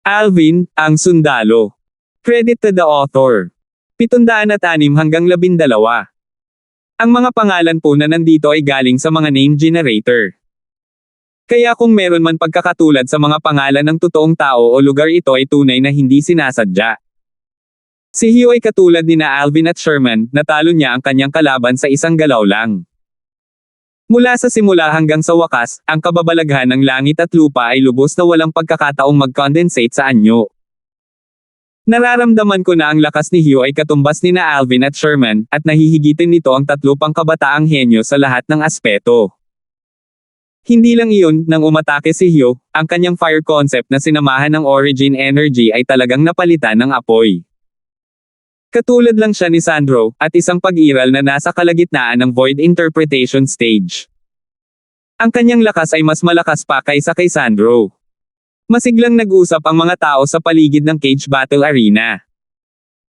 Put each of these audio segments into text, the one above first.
Alvin, ang sundalo. Credit to the author. 706 hanggang 12. Ang mga pangalan po na nandito ay galing sa mga name generator. Kaya kung meron man pagkakatulad sa mga pangalan ng totoong tao o lugar, ito ay tunay na hindi sinasadya. Si Hugh ay katulad ni na Alvin at Sherman, natalo niya ang kanyang kalaban sa isang galaw lang. Mula sa simula hanggang sa wakas, ang kababalaghan ng langit at lupa ay lubos na walang pagkakataong mag-condensate sa anyo. Nararamdaman ko na ang lakas ni Hugh ay katumbas ni na Alvin at Sherman, at nahihigitin nito ang 3 pangkabataang henyo sa lahat ng aspeto. Hindi lang iyon, nang umatake si Hugh, ang kanyang fire concept na sinamahan ng origin energy ay talagang napalitan ng apoy. Katulad lang siya ni Sandro, at isang pag-iral na nasa kalagitnaan ng void interpretation stage. Ang kanyang lakas ay mas malakas pa kaysa kay Sandro. Masiglang nag-usap ang mga tao sa paligid ng cage battle arena.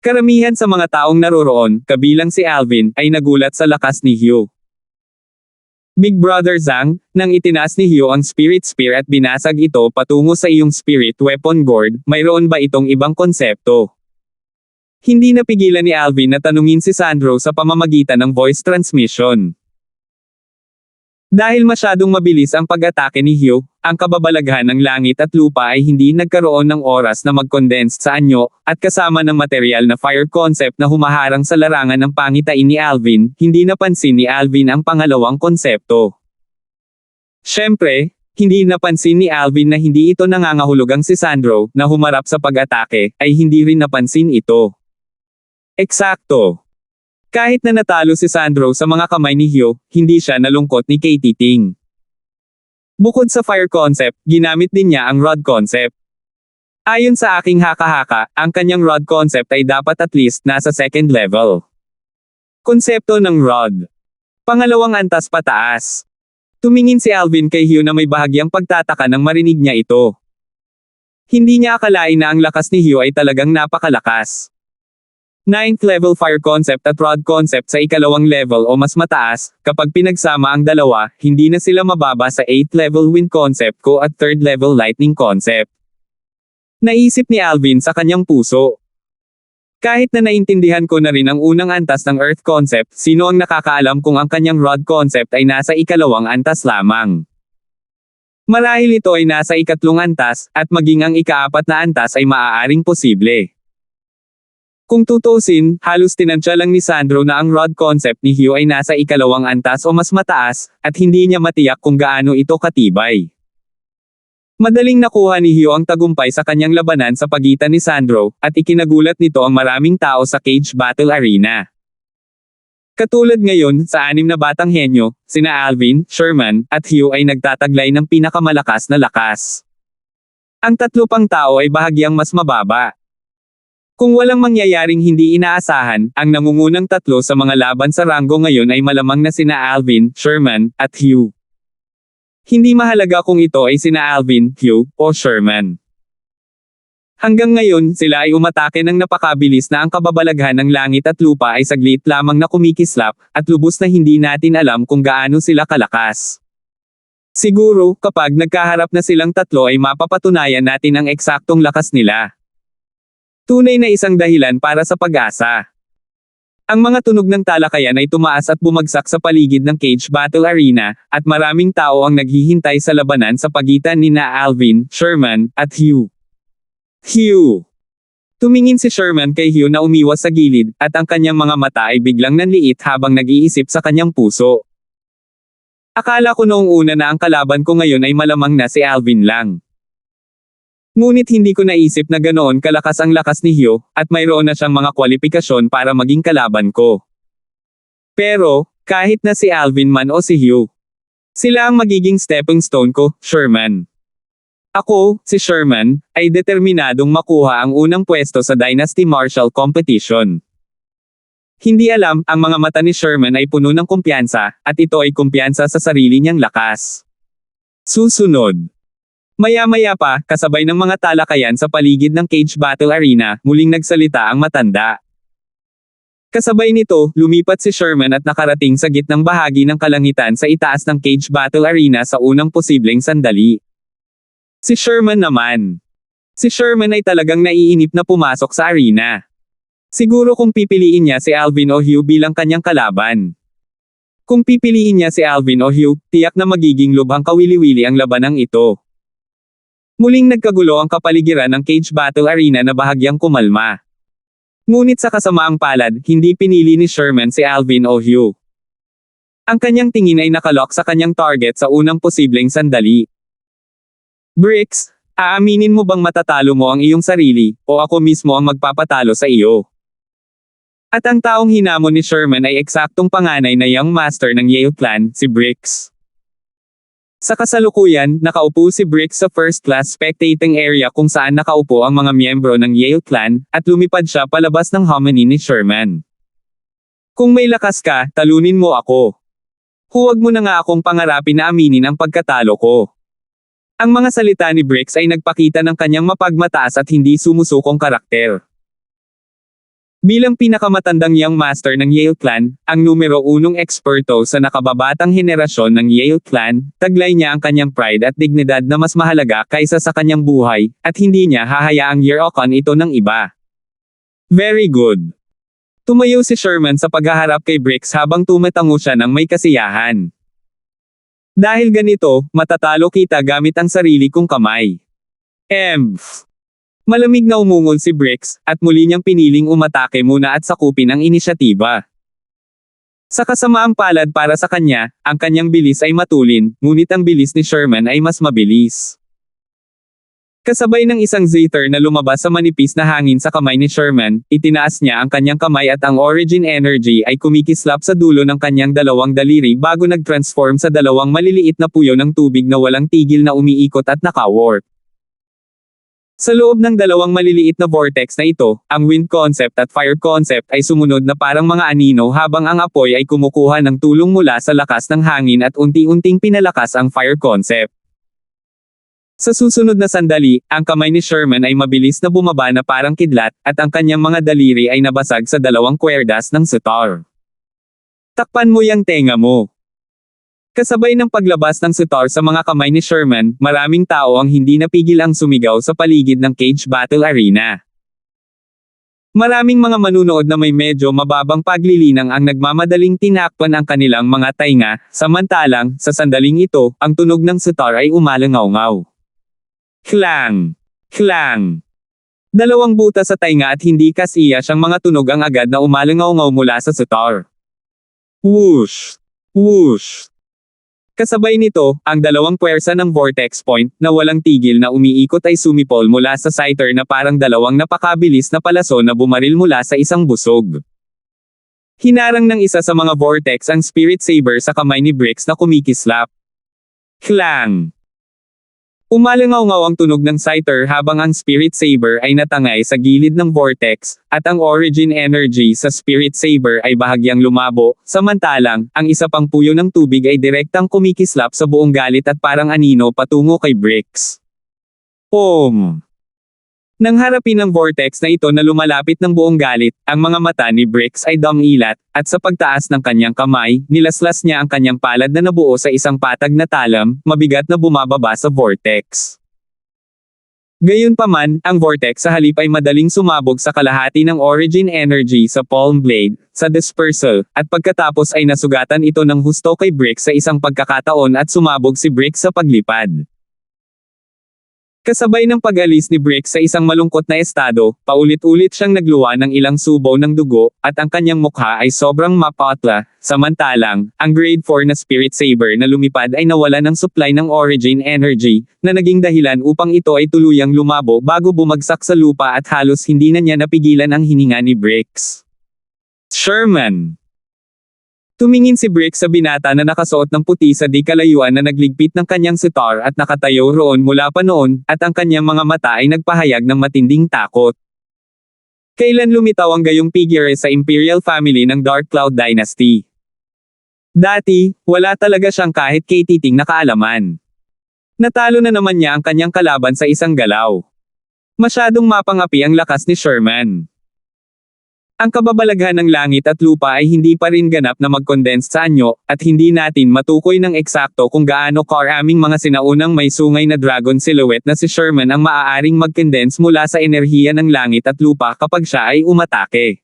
Karamihan sa mga taong naroroon, kabilang si Alvin, ay nagulat sa lakas ni Hugh. Big Brother Zhang, nang itinaas ni Hugh ang Spirit Spear at binasag ito patungo sa iyong Spirit Weapon Gourd, mayroon ba itong ibang konsepto? Hindi napigilan ni Alvin na tanungin si Sandro sa pamamagitan ng voice transmission. Dahil masyadong mabilis ang pag-atake ni Hugh, ang kababalaghan ng langit at lupa ay hindi nagkaroon ng oras na mag-condense sa anyo, at kasama ng material na fire concept na humaharang sa larangan ng pangitain ni Alvin, hindi napansin ni Alvin ang pangalawang konsepto. Siyempre, hindi napansin ni Alvin na hindi ito nangangahulugang si Sandro, na humarap sa pag-atake, ay hindi rin napansin ito. Eksakto. Kahit na natalo si Sandro sa mga kamay ni Hugh, hindi siya nalungkot ni Katie Ting. Bukod sa fire concept, ginamit din niya ang rod concept. Ayon sa aking haka-haka, ang kanyang rod concept ay dapat at least nasa 2nd level. Konsepto ng rod. Pangalawang antas pataas. Tumingin si Alvin kay Hugh na may bahagyang pagtataka nang marinig niya ito. Hindi niya akalain na ang lakas ni Hugh ay talagang napakalakas. 9th level fire concept at rod concept sa ikalawang level o mas mataas, kapag pinagsama ang dalawa, hindi na sila mababa sa 8th level wind concept ko at 3rd level lightning concept. Naisip ni Alvin sa kanyang puso. Kahit na naintindihan ko na rin ang unang antas ng earth concept, sino ang nakakaalam kung ang kanyang rod concept ay nasa ikalawang antas lamang? Marahil ito ay nasa ikatlong antas, at maging ang ika-4 na antas ay maaaring posible. Kung tutusin, halos tinansya lang ni Sandro na ang rod concept ni Hugh ay nasa ikalawang antas o mas mataas, at hindi niya matiyak kung gaano ito katibay. Madaling nakuha ni Hugh ang tagumpay sa kanyang labanan sa pagitan ni Sandro, at ikinagulat nito ang maraming tao sa cage battle arena. Katulad ngayon, sa 6 na batang henyo, sina Alvin, Sherman, at Hugh ay nagtataglay ng pinakamalakas na lakas. Ang 3 pang tao ay bahagyang mas mababa. Kung walang mangyayaring hindi inaasahan, ang nangungunang 3 sa mga laban sa ranggo ngayon ay malamang na sina Alvin, Sherman, at Hugh. Hindi mahalaga kung ito ay sina Alvin, Hugh, o Sherman. Hanggang ngayon, sila ay umatake ng napakabilis na ang kababalaghan ng langit at lupa ay saglit lamang na kumikislap, at lubos na hindi natin alam kung gaano sila kalakas. Siguro, kapag nagkaharap na silang 3 ay mapapatunayan natin ang eksaktong lakas nila. Tunay na isang dahilan para sa pag-asa. Ang mga tunog ng talakayan ay tumaas at bumagsak sa paligid ng cage battle arena, at maraming tao ang naghihintay sa labanan sa pagitan ni na Alvin, Sherman, at Hugh. Hugh! Tumingin si Sherman kay Hugh na umiwas sa gilid, at ang kanyang mga mata ay biglang nanliit habang nag-iisip sa kanyang puso. Akala ko noong una na ang kalaban ko ngayon ay malamang na si Alvin lang. Ngunit hindi ko naisip na ganoon kalakas ang lakas ni Hugh, at mayroon na siyang mga kwalifikasyon para maging kalaban ko. Pero, kahit na si Alvin man o si Hugh, sila ang magiging stepping stone ko, Sherman. Ako, si Sherman, ay determinadong makuha ang unang pwesto sa Dynasty Martial Competition. Hindi alam, ang mga mata ni Sherman ay puno ng kumpiyansa, at ito ay kumpiyansa sa sarili niyang lakas. Susunod. Maya-maya pa, kasabay ng mga talakayan sa paligid ng cage battle arena, muling nagsalita ang matanda. Kasabay nito, lumipat si Sherman at nakarating sa gitnang bahagi ng kalangitan sa itaas ng cage battle arena sa unang posibleng sandali. Si Sherman naman. Si Sherman ay talagang naiinip na pumasok sa arena. Siguro kung pipiliin niya si Alvin o Hugh bilang kanyang kalaban. Kung pipiliin niya si Alvin o Hugh, tiyak na magiging lubhang kawili-wili ang labanang ito. Muling nagkagulo ang kapaligiran ng cage battle arena na bahagyang kumalma. Ngunit sa kasamaang palad, hindi pinili ni Sherman si Alvin o Hugh. Ang kanyang tingin ay nakalock sa kanyang target sa unang posibleng sandali. Bricks, aaminin mo bang matatalo mo ang iyong sarili, o ako mismo ang magpapatalo sa iyo? At ang taong hinamon ni Sherman ay eksaktong panganay na young master ng Yale clan, si Bricks. Sa kasalukuyan, nakaupo si Bricks sa first-class spectating area kung saan nakaupo ang mga miyembro ng Yale clan, at lumipad siya palabas ng hominin ni Sherman. Kung may lakas ka, talunin mo ako. Huwag mo na nga akong pangarapin na aminin ang pagkatalo ko. Ang mga salita ni Bricks ay nagpakita ng kanyang mapagmataas at hindi sumusukong karakter. Bilang pinakamatandang young master ng Yale clan, ang numero 1 eksperto sa nakababatang henerasyon ng Yale clan, taglay niya ang kanyang pride at dignidad na mas mahalaga kaysa sa kanyang buhay, at hindi niya hahayaang year-okan ito ng iba. Very good. Tumayo si Sherman sa paghaharap kay Bricks habang tumatango siya ng may kasiyahan. Dahil ganito, matatalo kita gamit ang sarili kong kamay. Malamig na umungol si Bricks, at muli niyang piniling umatake muna at sakupin ang inisyatiba. Sa kasamaang palad para sa kanya, ang kanyang bilis ay matulin, ngunit ang bilis ni Sherman ay mas mabilis. Kasabay ng isang zither na lumabas sa manipis na hangin sa kamay ni Sherman, itinaas niya ang kanyang kamay at ang origin energy ay kumikislap sa dulo ng kanyang dalawang daliri bago nag-transform sa dalawang maliliit na puyo ng tubig na walang tigil na umiikot at naka-warp. Sa loob ng dalawang maliliit na vortex na ito, ang wind concept at fire concept ay sumunod na parang mga anino habang ang apoy ay kumukuha ng tulong mula sa lakas ng hangin at unti-unting pinalakas ang fire concept. Sa susunod na sandali, ang kamay ni Sherman ay mabilis na bumaba na parang kidlat, at ang kanyang mga daliri ay nabasag sa dalawang kwerdas ng sitar. Takpan mo yang tenga mo. Kasabay ng paglabas ng sitar sa mga kamay ni Sherman, maraming tao ang hindi napigil ang sumigaw sa paligid ng cage battle arena. Maraming mga manunood na may medyo mababang paglilinang ang nagmamadaling tinakpan ang kanilang mga tainga, samantalang, sa sandaling ito, ang tunog ng sitar ay umalangaw-ngaw. Klang! Klang! Dalawang buta sa tainga at hindi kasiya siyang mga tunog ang agad na umalangaw-ngaw mula sa sitar. Whoosh! Whoosh! Kasabay nito, ang dalawang puwersa ng vortex point, na walang tigil na umiikot ay sumipol mula sa sitar na parang dalawang napakabilis na palaso na bumaril mula sa isang busog. Hinarang ng isa sa mga vortex ang spirit saber sa kamay ni Bricks na kumikislap. Klang! Umalangaw-ngaw ang tunog ng sitar habang ang spirit saber ay natangay sa gilid ng vortex, at ang origin energy sa spirit saber ay bahagyang lumabo, samantalang, ang isa pang puyo ng tubig ay direktang kumikislap sa buong galit at parang anino patungo kay Bricks. Nang harapin ang vortex na ito na lumalapit ng buong galit, ang mga mata ni Bricks ay dumilat, at sa pagtaas ng kanyang kamay, nilaslas niya ang kanyang palad na nabuo sa isang patag na talam, mabigat na bumababa sa vortex. Gayunpaman, ang vortex sa halip ay madaling sumabog sa kalahati ng origin energy sa palm blade, sa dispersal, at pagkatapos ay nasugatan ito ng husto kay Bricks sa isang pagkakataon at sumabog si Bricks sa paglipad. Kasabay ng pag-alis ni Bricks sa isang malungkot na estado, paulit-ulit siyang nagluwa ng ilang subaw ng dugo, at ang kanyang mukha ay sobrang mapatla, samantalang, ang grade 4 na spirit saber na lumipad ay nawala ng supply ng origin energy, na naging dahilan upang ito ay tuluyang lumabo bago bumagsak sa lupa at halos hindi na niya napigilan ang hininga ni Bricks. Sherman! Tumingin si Bricks sa binata na nakasuot ng puti sa di kalayuan na nagligpit ng kanyang sitar at nakatayo roon mula pa noon, at ang kanyang mga mata ay nagpahayag ng matinding takot. Kailan lumitaw ang gayong figure sa Imperial family ng Dark Cloud Dynasty? Dati, wala talaga siyang kahit katiting na kaalaman. Natalo na naman niya ang kanyang kalaban sa isang galaw. Masyadong mapangapi ang lakas ni Sherman. Ang kababalaghan ng langit at lupa ay hindi pa rin ganap na mag-condense sa anyo, at hindi natin matukoy ng eksakto kung gaano karaming mga sinaunang may sungay na dragon silhouette na si Sherman ang maaaring mag-condense mula sa enerhiya ng langit at lupa kapag siya ay umatake.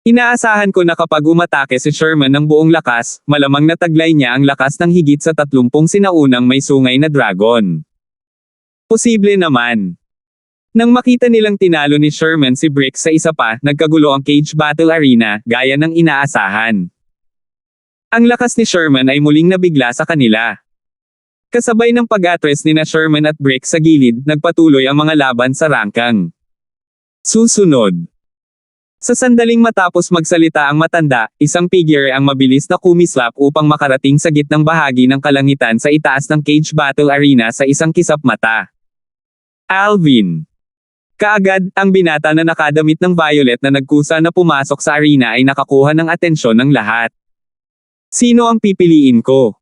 Inaasahan ko na kapag umatake si Sherman ng buong lakas, malamang nataglay niya ang lakas ng higit sa 30 sinaunang may sungay na dragon. Posible naman. Nang makita nilang tinalo ni Sherman si Bricks sa isa pa, nagkagulo ang cage battle arena, gaya ng inaasahan. Ang lakas ni Sherman ay muling nabigla sa kanila. Kasabay ng pag-atres ni na Sherman at Bricks sa gilid, nagpatuloy ang mga laban sa rangkang. Susunod. Sa sandaling matapos magsalita ang matanda, isang figure ang mabilis na kumislap upang makarating sa gitnang bahagi ng kalangitan sa itaas ng cage battle arena sa isang kisap mata. Alvin. Kaagad, ang binata na nakadamit ng violet na nagkusa na pumasok sa arena ay nakakuha ng atensyon ng lahat. Sino ang pipiliin ko?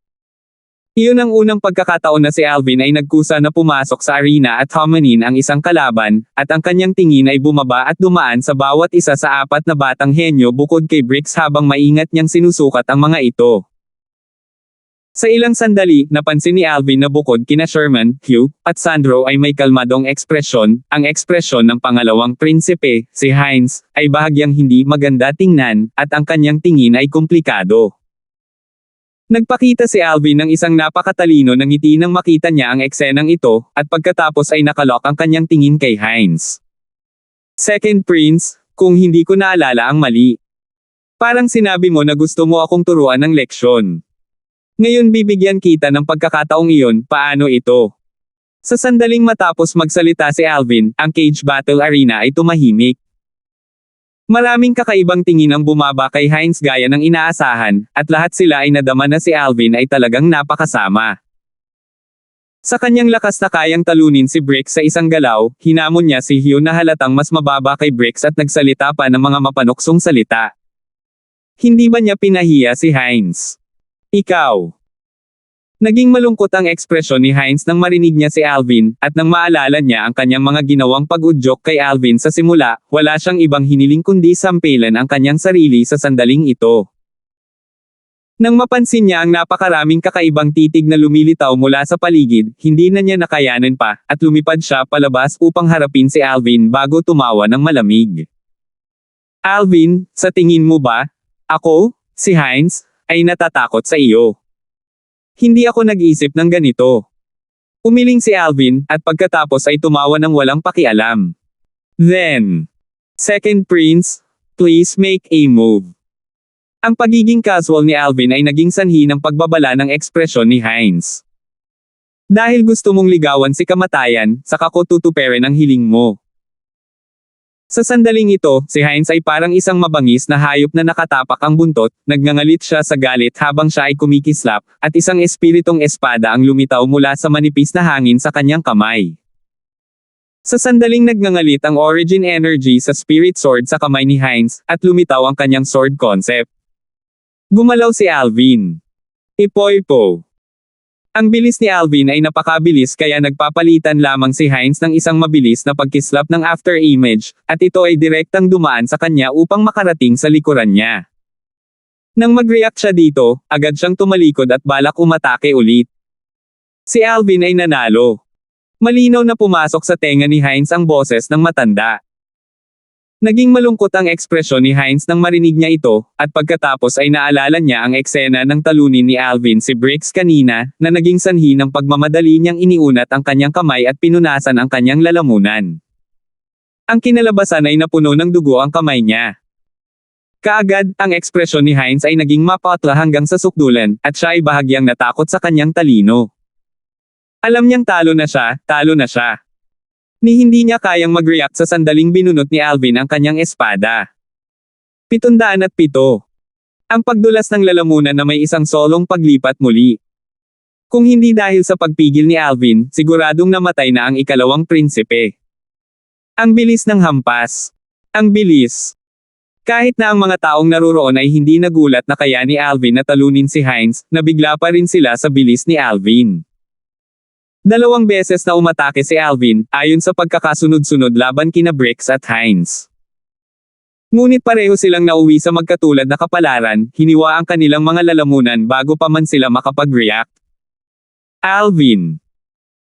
Iyon ang unang pagkakataon na si Alvin ay nagkusa na pumasok sa arena at hamanin ang isang kalaban, at ang kanyang tingin ay bumaba at dumaan sa bawat isa sa apat na batang henyo bukod kay Bricks habang maingat niyang sinusukat ang mga ito. Sa ilang sandali, napansin ni Alvin na bukod kina Sherman, Hugh, at Sandro ay may kalmadong ekspresyon, ang ekspresyon ng pangalawang prinsipe, si Hines, ay bahagyang hindi maganda tingnan, at ang kanyang tingin ay komplikado. Nagpakita si Alvin ng isang napakatalino ng ngiti nang makita niya ang eksenang ito, at pagkatapos ay nakalock ang kanyang tingin kay Hines. Second Prince, kung hindi ko naalala ang mali. Parang sinabi mo na gusto mo akong turuan ng leksyon. Ngayon bibigyan kita ng pagkakataong iyon, paano ito? Sa sandaling matapos magsalita si Alvin, ang cage battle arena ay tumahimik. Maraming kakaibang tingin ang bumaba kay Hines gaya ng inaasahan, at lahat sila ay nadama na si Alvin ay talagang napakasama. Sa kanyang lakas na kayang talunin si Bricks sa isang galaw, hinamon niya si Hugh na halatang mas mababa kay Bricks at nagsalita pa ng mga mapanuksong salita. Hindi ba niya pinahiya si Hines? Ikaw. Naging malungkot ang ekspresyon ni Hines nang marinig niya si Alvin, at nang maalala niya ang kanyang mga ginawang pag-udyok kay Alvin sa simula, wala siyang ibang hiniling kundi sampilan ang kanyang sarili sa sandaling ito. Nang mapansin niya ang napakaraming kakaibang titig na lumilitaw mula sa paligid, hindi na niya nakayanan pa, at lumipad siya palabas upang harapin si Alvin bago tumawa ng malamig. Alvin, sa tingin mo ba, ako, si Hines, ay natatakot sa iyo? Hindi ako nag-isip ng ganito. Umiling si Alvin, at pagkatapos ay tumawa ng walang pakialam. Then, Second Prince, please make a move. Ang pagiging casual ni Alvin ay naging sanhi ng pagbabala ng ekspresyon ni Hines. Dahil gusto mong ligawan si kamatayan, saka ko tutuperin ang hiling mo. Sa sandaling ito, si Hines ay parang isang mabangis na hayop na nakatapak ang buntot, nagngangalit siya sa galit habang siya ay kumikislap, at isang espiritong espada ang lumitaw mula sa manipis na hangin sa kanyang kamay. Sa sandaling nagngangalit ang origin energy sa spirit sword sa kamay ni Hines, at lumitaw ang kanyang sword concept. Gumalaw si Alvin. Ipoipo. Ang bilis ni Alvin ay napakabilis kaya nagpapalitan lamang si Hines ng isang mabilis na pagkislap ng after image, at ito ay direktang dumaan sa kanya upang makarating sa likuran niya. Nang mag-react siya dito, agad siyang tumalikod at balak umatake ulit. Si Alvin ay nanalo. Malinaw na pumasok sa tenga ni Hines ang boses ng matanda. Naging malungkot ang ekspresyon ni Hines nang marinig niya ito, at pagkatapos ay naalala niya ang eksena ng talunin ni Alvin si Bricks kanina, na naging sanhi ng pagmamadali niyang iniunat ang kanyang kamay at pinunasan ang kanyang lalamunan. Ang kinalabasan ay napuno ng dugo ang kamay niya. Kaagad, ang ekspresyon ni Hines ay naging mapatla hanggang sa sukdulan, at siya ay bahagyang natakot sa kanyang talino. Alam niyang talo na siya. Ni hindi niya kayang mag-react sa sandaling binunot ni Alvin ang kanyang espada. 707. Ang pagdulas ng lalamunan na may isang solong paglipat muli. Kung hindi dahil sa pagpigil ni Alvin, siguradong namatay na ang ikalawang prinsipe. Ang bilis ng hampas. Ang bilis. Kahit na ang mga taong naruroon ay hindi nagulat na kaya ni Alvin na talunin si Hines, nabigla pa rin sila sa bilis ni Alvin. 2 beses na umatake si Alvin, ayon sa pagkakasunod-sunod laban kina Bricks at Hines. Ngunit pareho silang nauwi sa magkatulad na kapalaran, hiniwa ang kanilang mga lalamunan bago pa man sila makapag-react. Alvin.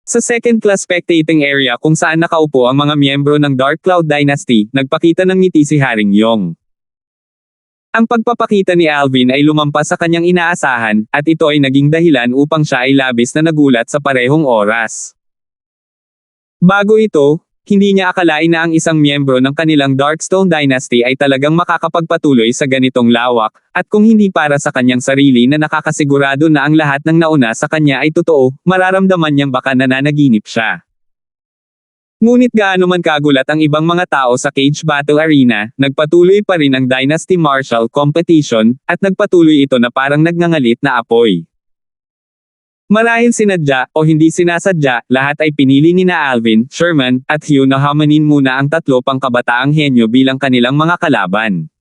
Sa second-class spectating area kung saan nakaupo ang mga miyembro ng Dark Cloud Dynasty, nagpakita ng ngiti si Haring Yong. Ang pagpapakita ni Alvin ay lumampas sa kanyang inaasahan, at ito ay naging dahilan upang siya ay labis na nagulat sa parehong oras. Bago ito, hindi niya akalain na ang isang miyembro ng kanilang Darkstone Dynasty ay talagang makakapagpatuloy sa ganitong lawak, at kung hindi para sa kanyang sarili na nakakasigurado na ang lahat ng nauna sa kanya ay totoo, mararamdaman niyang baka nananaginip siya. Ngunit gaano man kagulat ang ibang mga tao sa Cage Battle Arena, nagpatuloy pa rin ang Dynasty Martial Competition, at nagpatuloy ito na parang nagngangalit na apoy. Marahil sinadya, o hindi sinasadya, lahat ay pinili ni na Alvin, Sherman, at Hugh na hamanin muna ang tatlo pang kabataang henyo bilang kanilang mga kalaban.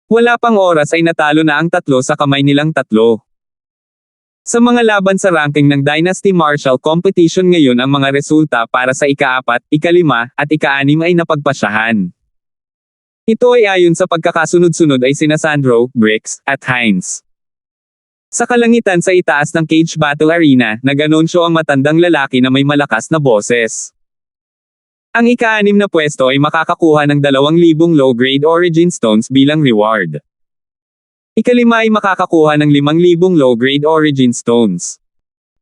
Wala pang oras ay natalo na ang tatlo sa kamay nilang tatlo. Sa mga laban sa ranking ng Dynasty Martial Competition ngayon ang mga resulta para sa ika-4, ika-5, at ika-6 ay napagpasyahan. Ito ay ayon sa pagkakasunod-sunod ay sina Sandro, Briggs, at Hines. Sa kalangitan sa itaas ng Cage Battle Arena, nag-anunsyo ang matandang lalaki na may malakas na boses. Ang ika-6 na pwesto ay makakakuha ng 2,000 low-grade Origin Stones bilang reward. Ika-5 ay makakakuha ng 5,000 low-grade Origin Stones.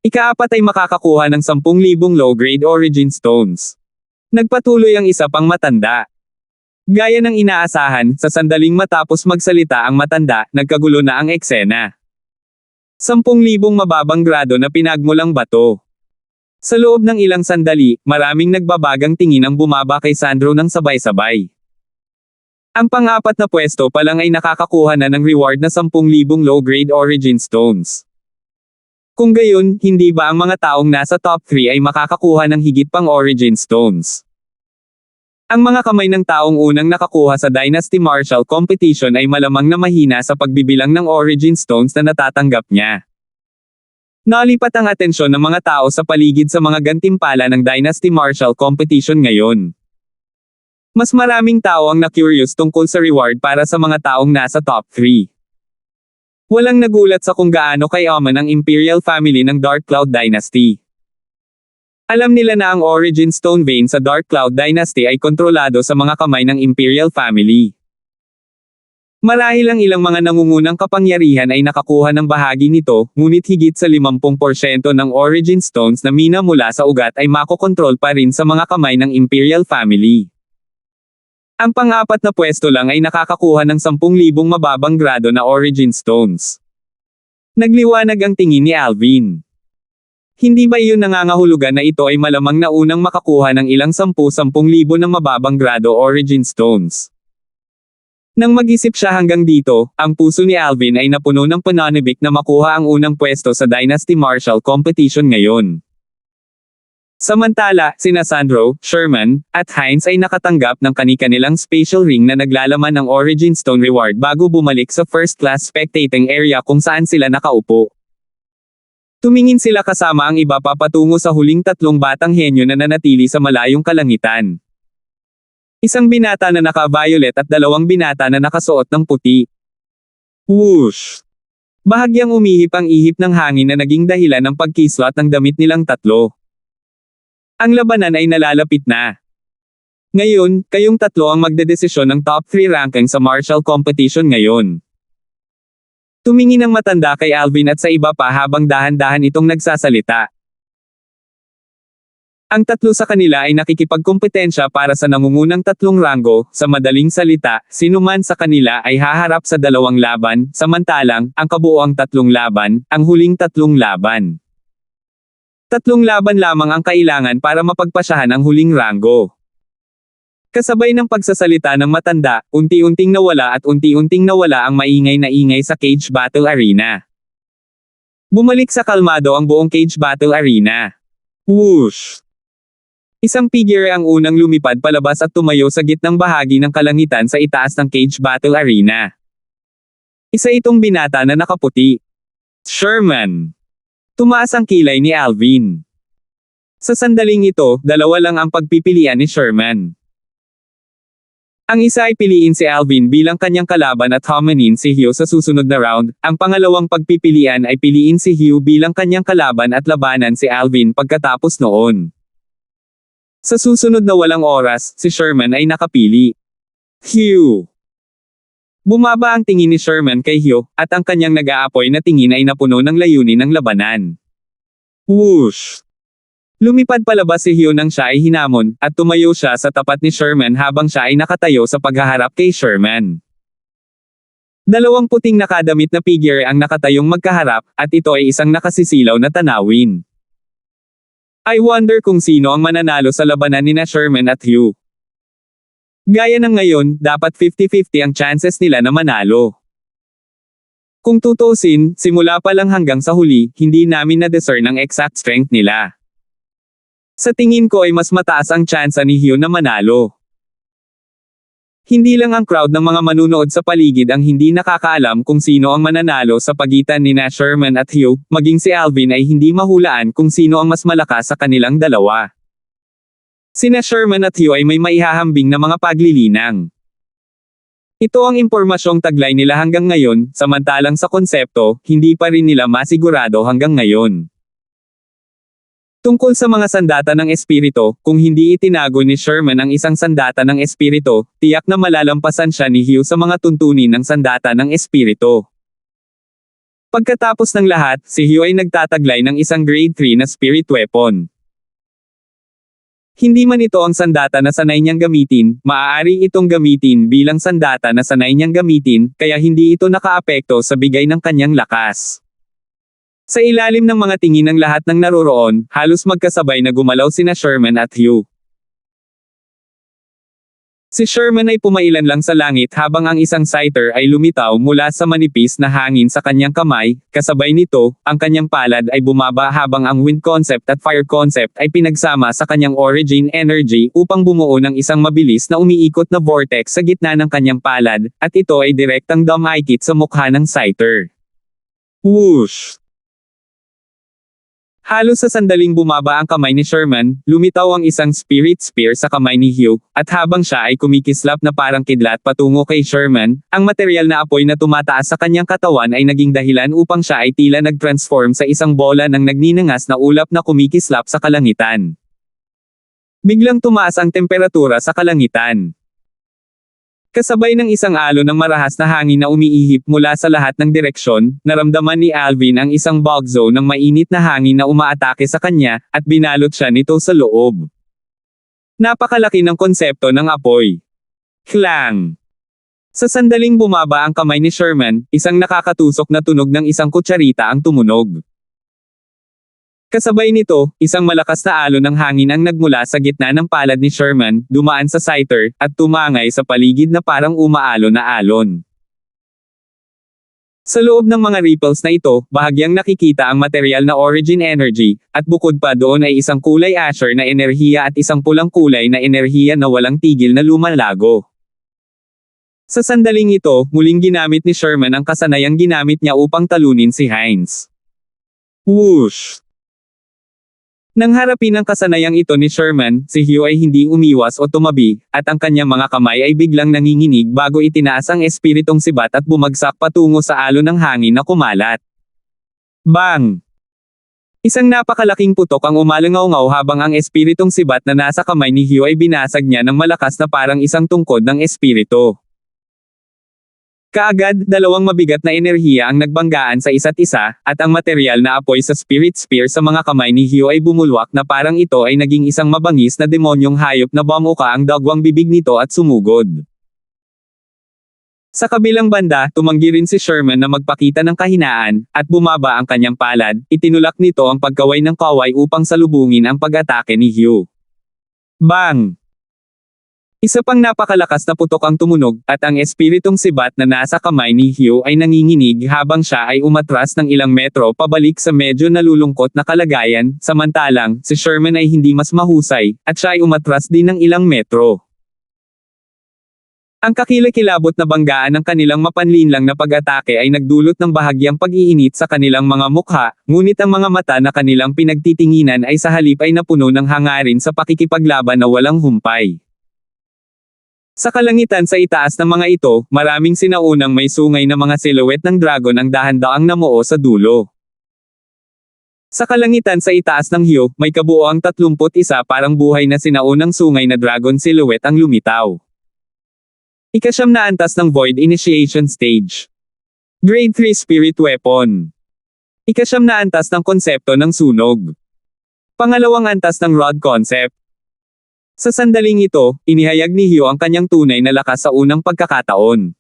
Ika-4 ay makakakuha ng 10,000 low-grade Origin Stones. Nagpatuloy ang isa pang matanda. Gaya ng inaasahan, sa sandaling matapos magsalita ang matanda, nagkagulo na ang eksena. 10,000 mababang grado na pinagmulang bato. Sa loob ng ilang sandali, maraming nagbabagang tingin ang bumaba kay Sandro ng sabay-sabay. Ang pang-4 na pwesto pa lang ay nakakakuha na ng reward na 10,000 low-grade Origin Stones. Kung gayon, hindi ba ang mga taong nasa top 3 ay makakakuha ng higit pang Origin Stones? Ang mga kamay ng taong unang nakakuha sa Dynasty Martial Competition ay malamang na mahina sa pagbibilang ng Origin Stones na natatanggap niya. Nalipat ang atensyon ng mga tao sa paligid sa mga gantimpala ng Dynasty Martial Competition ngayon. Mas maraming tao ang na-curious tungkol sa reward para sa mga taong nasa top 3. Walang nagulat sa kung gaano kayaman ang Imperial family ng Dark Cloud Dynasty. Alam nila na ang Origin Stone vein sa Dark Cloud Dynasty ay kontrolado sa mga kamay ng Imperial family. Marahil ang ilang mga nangungunang kapangyarihan ay nakakuha ng bahagi nito, ngunit higit sa 50% ng Origin Stones na mina mula sa ugat ay makokontrol pa rin sa mga kamay ng Imperial family. Ang pang-4 na pwesto lang ay nakakakuha ng 10,000 mababang grado na Origin Stones. Nagliwanag ang tingin ni Alvin. Hindi ba iyon nangangahulugan na ito ay malamang na unang makakuha ng ilang 10,000 ng mababang grado Origin Stones? Nang mag-isip siya hanggang dito, ang puso ni Alvin ay napuno ng pananibik na makuha ang unang pwesto sa Dynasty Martial Competition ngayon. Samantala, sina Sandro, Sherman, at Hines ay nakatanggap ng kani-kanilang special ring na naglalaman ng Origin Stone reward bago bumalik sa first-class spectating area kung saan sila nakaupo. Tumingin sila kasama ang iba papatungo sa huling 3 batang henyo na nanatili sa malayong kalangitan. Isang binata na naka-violet at 2 binata na nakasuot ng puti. Whoosh! Bahagyang umihip ang ihip ng hangin na naging dahilan ng pagkislot ng damit nilang tatlo. Ang labanan ay nalalapit na. Ngayon, kayong tatlo ang magdedesisyon ng top 3 ranking sa martial competition ngayon. Tumingin ang matanda kay Alvin at sa iba pa habang dahan-dahan itong nagsasalita. Ang tatlo sa kanila ay nakikipagkompetensya para sa nangungunang 3 ranggo, sa madaling salita, sinuman sa kanila ay haharap sa 2 laban, samantalang, ang kabuoang 3 laban, ang huling 3 laban. 3 laban lamang ang kailangan para mapagpasyahan ang huling ranggo. Kasabay ng pagsasalita ng matanda, unti-unting nawala ang maingay na ingay sa Cage Battle Arena. Bumalik sa kalmado ang buong Cage Battle Arena. Whoosh! Isang figure ang unang lumipad palabas at tumayo sa gitnang bahagi ng kalangitan sa itaas ng Cage Battle Arena. Isa itong binata na nakaputi. Sherman. Tumaas ang kilay ni Alvin. Sa sandaling ito, 2 lang ang pagpipilian ni Sherman. Ang isa ay piliin si Alvin bilang kanyang kalaban at homanin si Hyo sa susunod na round. Ang pangalawang pagpipilian ay piliin si Hyo bilang kanyang kalaban at labanan si Alvin pagkatapos noon. Sa susunod na walang oras, si Sherman ay nakapili. Hyo. Bumaba ang tingin ni Sherman kay Hyo, at ang kanyang nag-aapoy na tingin ay napuno ng layunin ng labanan. Whoosh! Lumipad palabas si Hyo nang siya ay hinamon, at tumayo siya sa tapat ni Sherman habang siya ay nakatayo sa paghaharap kay Sherman. Dalawang puting nakadamit na figure ang nakatayong magkaharap, at ito ay isang nakasisilaw na tanawin. I wonder kung sino ang mananalo sa labanan nina Sherman at Hyo. Gaya ng ngayon, dapat 50-50 ang chances nila na manalo. Kung tutuusin, simula pa lang hanggang sa huli, hindi namin na-discern ang exact strength nila. Sa tingin ko ay mas mataas ang tsansa ni Hyo na manalo. Hindi lang ang crowd ng mga manunood sa paligid ang hindi nakakaalam kung sino ang mananalo sa pagitan ni Sherman at Hyo, maging si Alvin ay hindi mahulaan kung sino ang mas malakas sa kanilang dalawa. Sina Sherman at Hyo ay may maihahambing na mga paglilinang. Ito ang impormasyong taglay nila hanggang ngayon, samantalang sa konsepto, hindi pa rin nila masigurado hanggang ngayon. Tungkol sa mga sandata ng espiritu, kung hindi itinago ni Sherman ang isang sandata ng espiritu, tiyak na malalampasan siya ni Hyo sa mga tuntunin ng sandata ng espiritu. Pagkatapos ng lahat, si Hyo ay nagtataglay ng isang grade 3 na spirit weapon. Hindi man ito ang sandata na sanay niyang gamitin, maaari itong gamitin bilang sandata na sanay niyang gamitin, kaya hindi ito nakaapekto sa bigay ng kanyang lakas. Sa ilalim ng mga tingin ng lahat ng naroroon, halos magkasabay na gumalaw sina Sherman at Hyo. Si Sherman ay pumailan lang sa langit habang ang isang scyther ay lumitaw mula sa manipis na hangin sa kanyang kamay, kasabay nito, ang kanyang palad ay bumaba habang ang wind concept at fire concept ay pinagsama sa kanyang origin energy upang bumuo ng isang mabilis na umiikot na vortex sa gitna ng kanyang palad, at ito ay direktang dumikit sa mukha ng scyther. Whoosh! Halos sa sandaling bumaba ang kamay ni Sherman, lumitaw ang isang spirit spear sa kamay ni Hyo, at habang siya ay kumikislap na parang kidlat patungo kay Sherman, ang material na apoy na tumataas sa kanyang katawan ay naging dahilan upang siya ay tila nag-transform sa isang bola ng nagninangas na ulap na kumikislap sa kalangitan. Biglang tumaas ang temperatura sa kalangitan. Kasabay ng isang alon ng marahas na hangin na umiihip mula sa lahat ng direksyon, naramdaman ni Alvin ang isang bug zone ng mainit na hangin na umaatake sa kanya, at binalot siya nito sa loob. Napakalaki ng konsepto ng apoy. Klang! Sa sandaling bumaba ang kamay ni Sherman, isang nakakatusok na tunog ng isang kutsarita ang tumunog. Kasabay nito, isang malakas na alon ng hangin ang nagmula sa gitna ng palad ni Sherman, dumaan sa scyther, at tumangay sa paligid na parang umaalon na alon. Sa loob ng mga ripples na ito, bahagyang nakikita ang material na origin energy, at bukod pa doon ay isang kulay asher na enerhiya at isang pulang kulay na enerhiya na walang tigil na lumalago. Sa sandaling ito, muling ginamit ni Sherman ang kasanayang ginamit niya upang talunin si Hines. Whoosh! Nang harapin ang kasanayang ito ni Sherman, si Hyo ay hindi umiwas o tumabi, at ang kanyang mga kamay ay biglang nanginginig bago itinaas ang espiritong sibat at bumagsak patungo sa alon ng hangin na kumalat. Bang! Isang napakalaking putok ang umalangaw-ngaw habang ang espiritong sibat na nasa kamay ni Hyo ay binasag niya ng malakas na parang isang tungkod ng espiritu. Kaagad, dalawang mabigat na enerhiya ang nagbanggaan sa isa't isa, at ang material na apoy sa spirit spear sa mga kamay ni Hyo ay bumulwak na parang ito ay naging isang mabangis na demonyong hayop na bumuka ang dagwang bibig nito at sumugod. Sa kabilang banda, tumanggi rin si Sherman na magpakita ng kahinaan, at bumaba ang kanyang palad, itinulak nito ang pagkaway ng kaway upang salubungin ang pag-atake ni Hyo. Bang! Isa pang napakalakas na putok ang tumunog, at ang espiritong sibat na nasa kamay ni Hyo ay nanginginig habang siya ay umatras ng ilang metro pabalik sa medyo nalulungkot na kalagayan, samantalang, si Sherman ay hindi mas mahusay, at siya ay umatras din ng ilang metro. Ang kakilakilabot na banggaan ng kanilang mapanlinlang na pag-atake ay nagdulot ng bahagyang pag-iinit sa kanilang mga mukha, ngunit ang mga mata na kanilang pinagtitinginan ay sa halip ay napuno ng hangarin sa pakikipaglaban na walang humpay. Sa kalangitan sa itaas ng mga ito, maraming sinaunang may sungay na mga silhouette ng dragon ang dahan-daang namuo sa dulo. Sa kalangitan sa itaas ng Hyo, may kabuoang 31 parang buhay na sinaunang sungay na dragon silhouette ang lumitaw. Ikasyam na antas ng Void Initiation Stage. Grade 3 Spirit Weapon. Ikasyam na antas ng konsepto ng sunog. Pangalawang antas ng Rod Concept. Sa sandaling ito, inihayag ni Hyo ang kanyang tunay na lakas sa unang pagkakataon.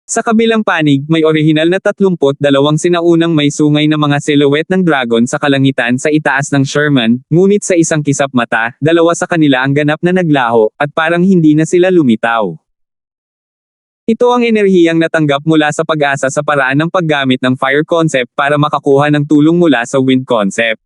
Sa kabilang panig, may orihinal na 32 sinaunang may sungay na mga silhouette ng dragon sa kalangitan sa itaas ng Sherman, ngunit sa isang kisap mata, dalawa sa kanila ang ganap na naglaho, at parang hindi na sila lumitaw. Ito ang enerhiyang natanggap mula sa pag-asa sa paraan ng paggamit ng Fire Concept para makakuha ng tulong mula sa Wind Concept.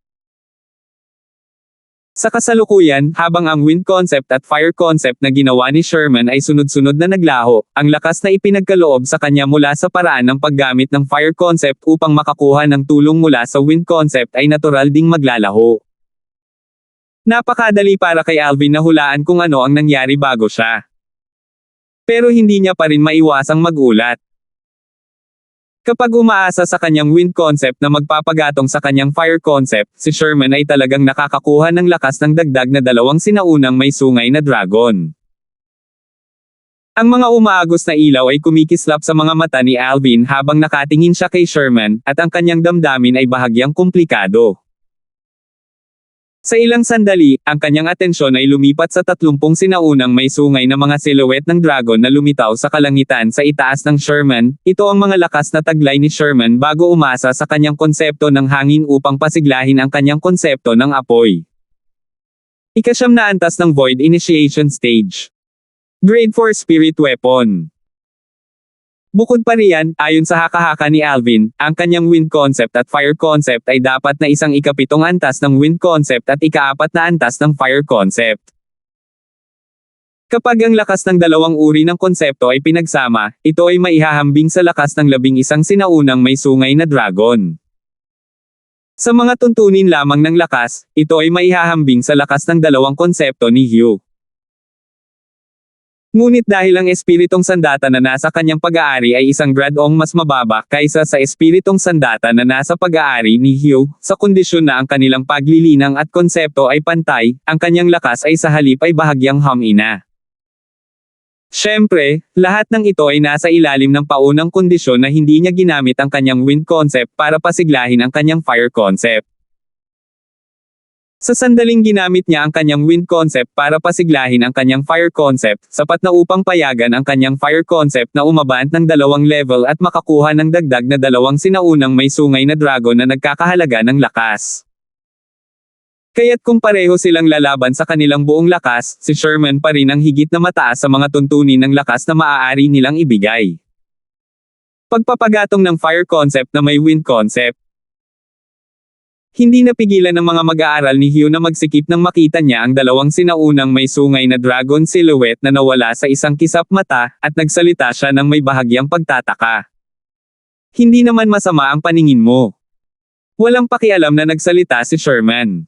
Sa kasalukuyan, habang ang Wind Concept at Fire Concept na ginawa ni Sherman ay sunod-sunod na naglaho, ang lakas na ipinagkaloob sa kanya mula sa paraan ng paggamit ng Fire Concept upang makakuha ng tulong mula sa Wind Concept ay natural ding maglalaho. Napakadali para kay Alvin na hulaan kung ano ang nangyari bago siya. Pero hindi niya pa rin maiwasang magulat. Kapag umaasa sa kanyang Wind Concept na magpapagatong sa kanyang Fire Concept, si Sherman ay talagang nakakakuha ng lakas ng dagdag na dalawang sinaunang may sungay na dragon. Ang mga umaagos na ilaw ay kumikislap sa mga mata ni Alvin habang nakatingin siya kay Sherman, at ang kanyang damdamin ay bahagyang komplikado. Sa ilang sandali, ang kanyang atensyon ay lumipat sa 30 sinaunang may sungay na mga silhouette ng dragon na lumitaw sa kalangitan sa itaas ng Sherman. Ito ang mga lakas na taglay ni Sherman bago umasa sa kanyang konsepto ng hangin upang pasiglahin ang kanyang konsepto ng apoy. Ikasyam na antas ng Void Initiation Stage. Grade 4 Spirit Weapon. Bukod pa riyan, ayon sa haka-haka ni Alvin, ang kanyang Wind Concept at Fire Concept ay dapat na isang ikapitong antas ng Wind Concept at ikaapat na antas ng Fire Concept. Kapag ang lakas ng dalawang uri ng konsepto ay pinagsama, ito ay maihahambing sa lakas ng 11 sinaunang may sungay na dragon. Sa mga tuntunin lamang ng lakas, ito ay maihahambing sa lakas ng dalawang konsepto ni Hyo. Ngunit dahil ang espiritong sandata na nasa kanyang pag-aari ay isang gradong mas mababa kaysa sa espiritong sandata na nasa pag-aari ni Hyo, sa kondisyon na ang kanilang paglilinang at konsepto ay pantay, ang kanyang lakas ay sa halip ay bahagyang humina. Siyempre, lahat ng ito ay nasa ilalim ng paunang kondisyon na hindi niya ginamit ang kanyang Wind Concept para pasiglahin ang kanyang Fire Concept. Sa sandaling ginamit niya ang kanyang Wind Concept para pasiglahin ang kanyang Fire Concept, sapat na upang payagan ang kanyang Fire Concept na umabant ng 2 level at makakuha ng dagdag na 2 sinaunang may sungay na dragon na nagkakahalaga ng lakas. Kaya't kung pareho silang lalaban sa kanilang buong lakas, si Sherman pa rin ang higit na mataas sa mga tuntunin ng lakas na maaari nilang ibigay. Pagpapagatong ng Fire Concept na may Wind Concept. Hindi napigilan ng mga mag-aaral ni Hyo na magsikip nang makita niya ang dalawang sinaunang may sungay na dragon silhouette na nawala sa isang kisap mata, at nagsalita siya ng may bahagyang pagtataka. Hindi naman masama ang paningin mo. Walang pakialam na nagsalita si Sherman.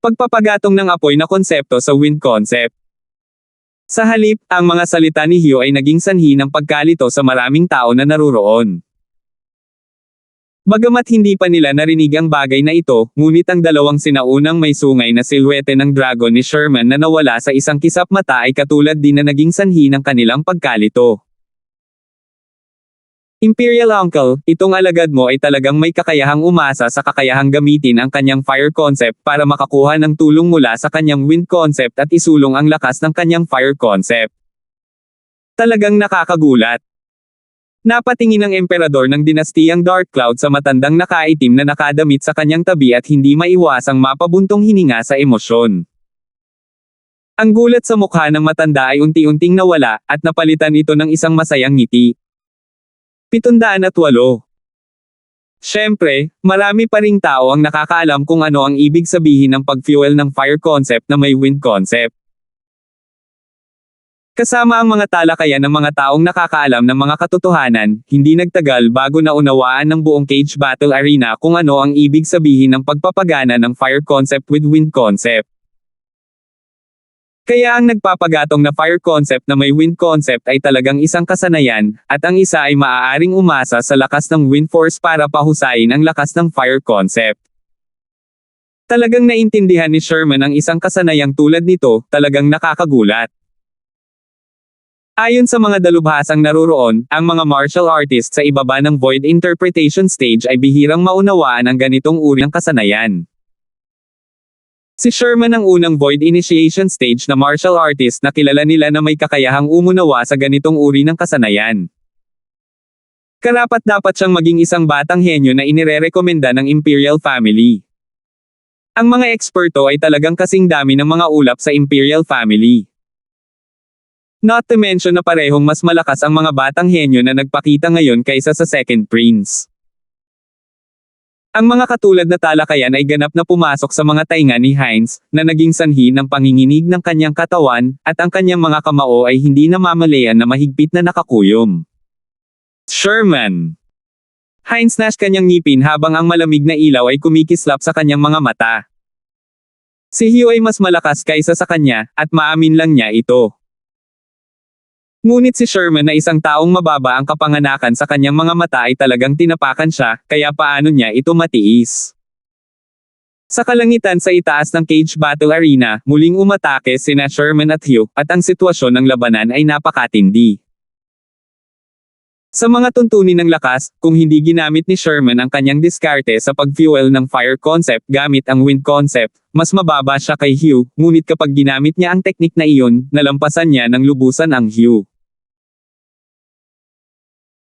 Pagpapagatong ng apoy na konsepto sa Wind Concept. Sa halip, ang mga salita ni Hyo ay naging sanhi ng pagkalito sa maraming tao na naruroon. Bagamat hindi pa nila narinig ang bagay na ito, ngunit ang dalawang sinaunang may sungay na silhouette ng dragon ni Sherman na nawala sa isang kisap mata ay katulad din na naging sanhi ng kanilang pagkalito. Imperial Uncle, itong alagad mo ay talagang may kakayahang umasa sa kakayahang gamitin ang kanyang Fire Concept para makakuha ng tulong mula sa kanyang Wind Concept at isulong ang lakas ng kanyang Fire Concept. Talagang nakakagulat. Napatingin ang emperador ng dinastiyang Dark Cloud sa matandang nakaitim na nakadamit sa kanyang tabi at hindi maiwasang mapabuntong hininga sa emosyon. Ang gulat sa mukha ng matanda ay unti-unting nawala, at napalitan ito ng isang masayang ngiti. 708. Siyempre, marami pa ring tao ang nakakaalam kung ano ang ibig sabihin ng pag-fuel ng Fire Concept na may Wind Concept. Kasama ang mga talakayan ng mga taong nakakaalam ng mga katotohanan, hindi nagtagal bago naunawaan ng buong Cage Battle Arena kung ano ang ibig sabihin ng pagpapagana ng Fire Concept with Wind Concept. Kaya ang nagpapagatong na fire concept na may wind concept ay talagang isang kasanayan, at ang isa ay maaaring umasa sa lakas ng wind force para pahusayin ang lakas ng fire concept. Talagang naintindihan ni Sherman ang isang kasanayang tulad nito, talagang nakakagulat. Ayon sa mga dalubhasang naroroon, ang mga martial artists sa ibaba ng void interpretation stage ay bihirang maunawaan ang ganitong uri ng kasanayan. Si Sherman ang unang void initiation stage na martial artist na kilala nila na may kakayahang umunawa sa ganitong uri ng kasanayan. Karapat-dapat siyang maging isang batang henyo na inirerekomenda ng Imperial Family. Ang mga eksperto ay talagang kasing dami ng mga ulap sa Imperial Family. Not to mention na parehong mas malakas ang mga batang henyo na nagpakita ngayon kaysa sa Second Prince. Ang mga katulad na talakayan ay ganap na pumasok sa mga tainga ni Heinz, na naging sanhi ng panginginig ng kanyang katawan, at ang kanyang mga kamao ay hindi namamalayan na mahigpit na nakakuyom. Sherman. Heinz nash kanyang ngipin habang ang malamig na ilaw ay kumikislap sa kanyang mga mata. Si Hugh ay mas malakas kaysa sa kanya, at maamin lang niya ito. Ngunit si Sherman na isang taong mababa ang kapanganakan sa kanyang mga mata ay talagang tinapakan siya, kaya paano niya ito matiis? Sa kalangitan sa itaas ng cage battle arena, muling umatake sina Sherman at Hugh, at ang sitwasyon ng labanan ay napakatindi. Sa mga tuntunin ng lakas, kung hindi ginamit ni Sherman ang kanyang diskarte sa pag-fuel ng fire concept gamit ang wind concept, mas mababa siya kay Hugh, ngunit kapag ginamit niya ang teknik na iyon, nalampasan niya ng lubusan ang Hugh.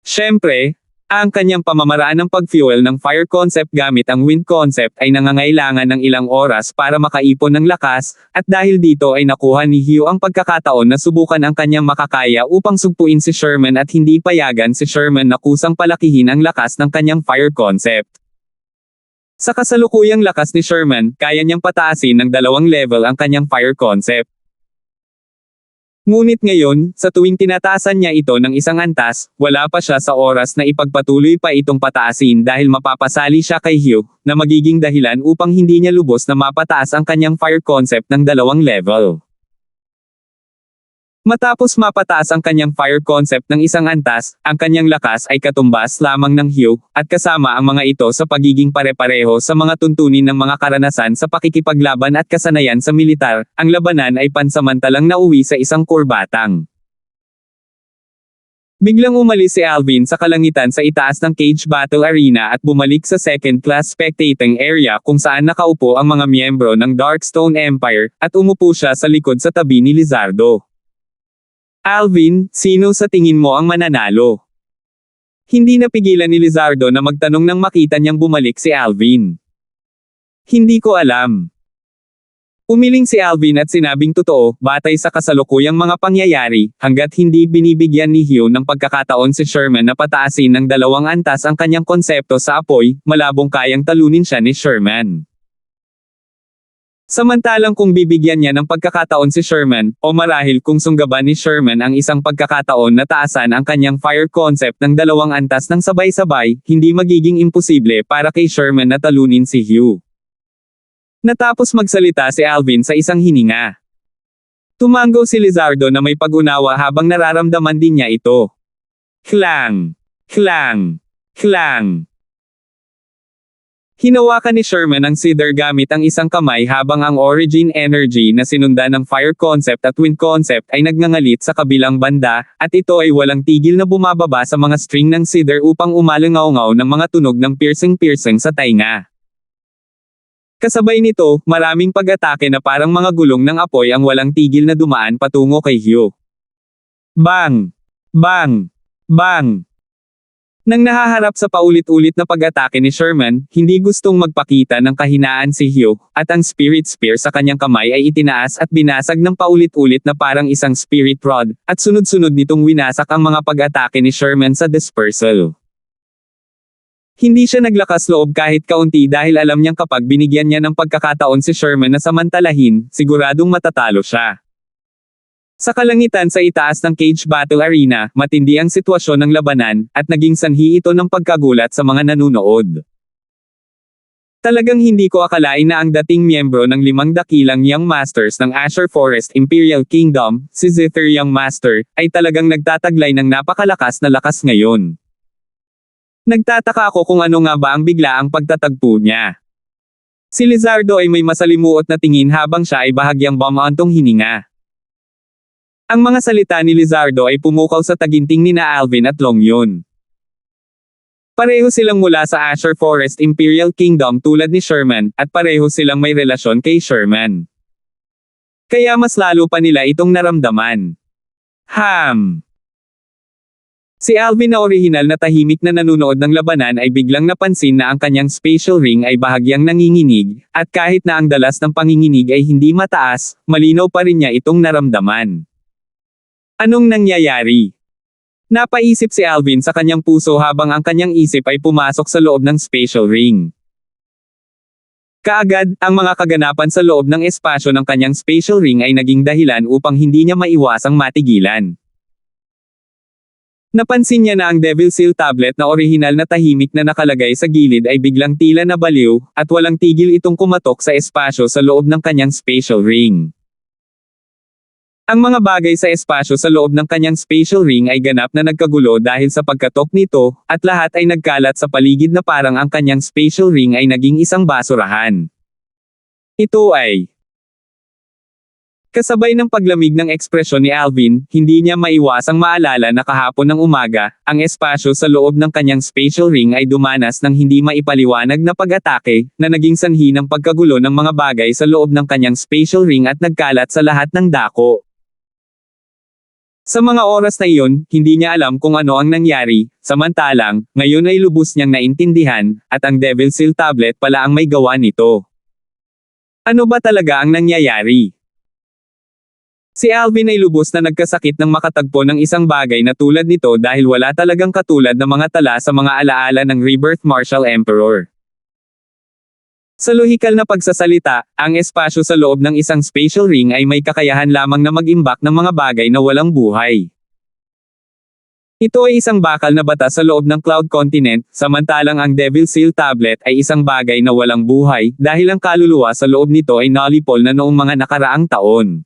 Siyempre, ang kanyang pamamaraan ng pag-fuel ng fire concept gamit ang wind concept ay nangangailangan ng ilang oras para makaipon ng lakas, at dahil dito ay nakuha ni Hugh ang pagkakataon na subukan ang kanyang makakaya upang sugpuin si Sherman at hindi payagan si Sherman na kusang palakihin ang lakas ng kanyang fire concept. Sa kasalukuyang lakas ni Sherman, kaya niyang pataasin ng 2 level ang kanyang fire concept. Ngunit ngayon, sa tuwing tinataasan niya ito ng isang antas, wala pa siya sa oras na ipagpatuloy pa itong pataasin dahil mapapasali siya kay Hugh, na magiging dahilan upang hindi niya lubos na mapataas ang kanyang fire concept ng 2 level. Matapos mapataas ang kanyang fire concept ng isang antas, ang kanyang lakas ay katumbas lamang ng Hugh, at kasama ang mga ito sa pagiging pare-pareho sa mga tuntunin ng mga karanasan sa pakikipaglaban at kasanayan sa militar, ang labanan ay pansamantalang nauwi sa isang kurbatang. Biglang umalis si Alvin sa kalangitan sa itaas ng cage battle arena at bumalik sa second-class spectating area kung saan nakaupo ang mga miyembro ng Darkstone Empire, at umupo siya sa likod sa tabi ni Lizardo. Alvin, sino sa tingin mo ang mananalo? Hindi napigilan ni Lizardo na magtanong nang makita niyang bumalik si Alvin. Hindi ko alam. Umiling si Alvin at sinabing totoo, batay sa kasalukuyang mga pangyayari, hanggat hindi binibigyan ni Hugh ng pagkakataon si Sherman na pataasin ng 2 antas ang kanyang konsepto sa apoy, malabong kayang talunin siya ni Sherman. Samantalang kung bibigyan niya ng pagkakataon si Sherman, o marahil kung sunggaban ni Sherman ang isang pagkakataon na taasan ang kanyang fire concept ng 2 antas ng sabay-sabay, hindi magiging imposible para kay Sherman na talunin si Hugh. Natapos magsalita si Alvin sa isang hininga. Tumango si Lizardo na may pag-unawa habang nararamdaman din niya ito. Klang! Klang! Klang! Hinawakan ni Sherman ang cedar gamit ang isang kamay habang ang origin energy na sinundan ng fire concept at wind concept ay nagngangalit sa kabilang banda, at ito ay walang tigil na bumababa sa mga string ng cedar upang umalangaw-ngaw ng mga tunog ng piercing-piercing sa tainga. Kasabay nito, maraming pag-atake na parang mga gulong ng apoy ang walang tigil na dumaan patungo kay Hugh. Bang! Bang! Bang! Nang nahaharap sa paulit-ulit na pag-atake ni Sherman, hindi gustong magpakita ng kahinaan si Hugh, at ang spirit spear sa kanyang kamay ay itinaas at binasag ng paulit-ulit na parang isang spirit rod, at sunod-sunod nitong winasak ang mga pag-atake ni Sherman sa dispersal. Hindi siya naglakas loob kahit kaunti dahil alam niyang kapag binigyan niya ng pagkakataon si Sherman na samantalahin, siguradong matatalo siya. Sa kalangitan sa itaas ng cage battle arena, matindi ang sitwasyon ng labanan, at naging sanhi ito ng pagkagulat sa mga nanunood. Talagang hindi ko akalain na ang dating miyembro ng 5 dakilang Young Masters ng Azure Forest Imperial Kingdom, si Zither Young Master, ay talagang nagtataglay ng napakalakas na lakas ngayon. Nagtataka ako kung ano nga ba ang biglaang pagtatagpo niya. Si Lizardo ay may masalimuot na tingin habang siya ay bahagyang bumaantong hininga. Ang mga salita ni Lizardo ay pumukaw sa taginting ni na Alvin at Longyun. Pareho silang mula sa Azure Forest Imperial Kingdom tulad ni Sherman, at pareho silang may relasyon kay Sherman. Kaya mas lalo pa nila itong naramdaman. Si Alvin na orihinal na tahimik na nanunood ng labanan ay biglang napansin na ang kanyang spatial ring ay bahagyang nanginginig, at kahit na ang dalas ng panginginig ay hindi mataas, malinaw pa rin niya itong naramdaman. Anong nangyayari? Napaisip si Alvin sa kanyang puso habang ang kanyang isip ay pumasok sa loob ng spatial ring. Kaagad, ang mga kaganapan sa loob ng espasyo ng kanyang spatial ring ay naging dahilan upang hindi niya maiwasang matigilan. Napansin niya na ang Devil Seal tablet na orihinal na tahimik na nakalagay sa gilid ay biglang tila nabaliw, at walang tigil itong kumatok sa espasyo sa loob ng kanyang spatial ring. Ang mga bagay sa espasyo sa loob ng kanyang spatial ring ay ganap na nagkagulo dahil sa pagkatok nito, at lahat ay nagkalat sa paligid na parang ang kanyang spatial ring ay naging isang basurahan. Ito ay kasabay ng paglamig ng ekspresyon ni Alvin, hindi niya maiwasang maalala na kahapon ng umaga, ang espasyo sa loob ng kanyang spatial ring ay dumanas ng hindi maipaliwanag na pag-atake, na naging sanhi ng pagkagulo ng mga bagay sa loob ng kanyang spatial ring at nagkalat sa lahat ng dako. Sa mga oras na iyon, hindi niya alam kung ano ang nangyari, samantalang, ngayon ay lubos niyang naintindihan, at ang Devil Seal tablet pala ang may gawa nito. Ano ba talaga ang nangyayari? Si Alvin ay lubos na nagkasakit nang makatagpo ng isang bagay na tulad nito dahil wala talagang katulad na mga tala sa mga alaala ng Rebirth Martial Emperor. Sa lohikal na pagsasalita, ang espasyo sa loob ng isang spatial ring ay may kakayahan lamang na mag-imbak ng mga bagay na walang buhay. Ito ay isang bakal na bata sa loob ng Cloud Continent, samantalang ang Devil Seal tablet ay isang bagay na walang buhay, dahil ang kaluluwa sa loob nito ay nalipol na noong mga nakaraang taon.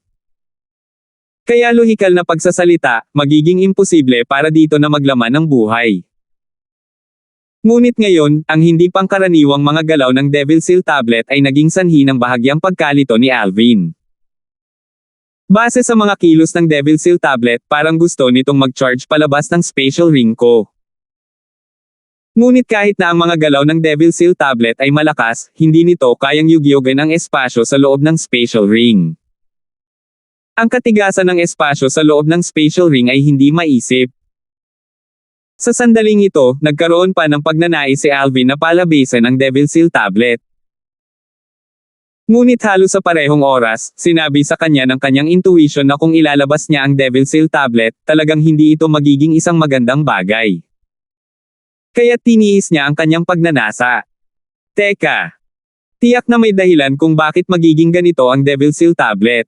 Kaya lohikal na pagsasalita, magiging imposible para dito na maglaman ng buhay. Ngunit ngayon, ang hindi pangkaraniwang mga galaw ng Devil Seal tablet ay naging sanhi ng bahagyang pagkalito ni Alvin. Base sa mga kilos ng Devil Seal tablet, parang gusto nitong mag-charge palabas ng spatial ring ko. Ngunit kahit na ang mga galaw ng Devil Seal tablet ay malakas, hindi nito kayang yugyugin ang espasyo sa loob ng spatial ring. Ang katigasan ng espasyo sa loob ng spatial ring ay hindi maisip. Sa sandaling ito, nagkaroon pa ng pagnanais si Alvin na palabasin ang Devil Seal tablet. Ngunit halos sa parehong oras, sinabi sa kanya ng kanyang intuition na kung ilalabas niya ang Devil Seal tablet, talagang hindi ito magiging isang magandang bagay. Kaya tiniis niya ang kanyang pagnanasa. Teka! Tiyak na may dahilan kung bakit magiging ganito ang Devil Seal tablet.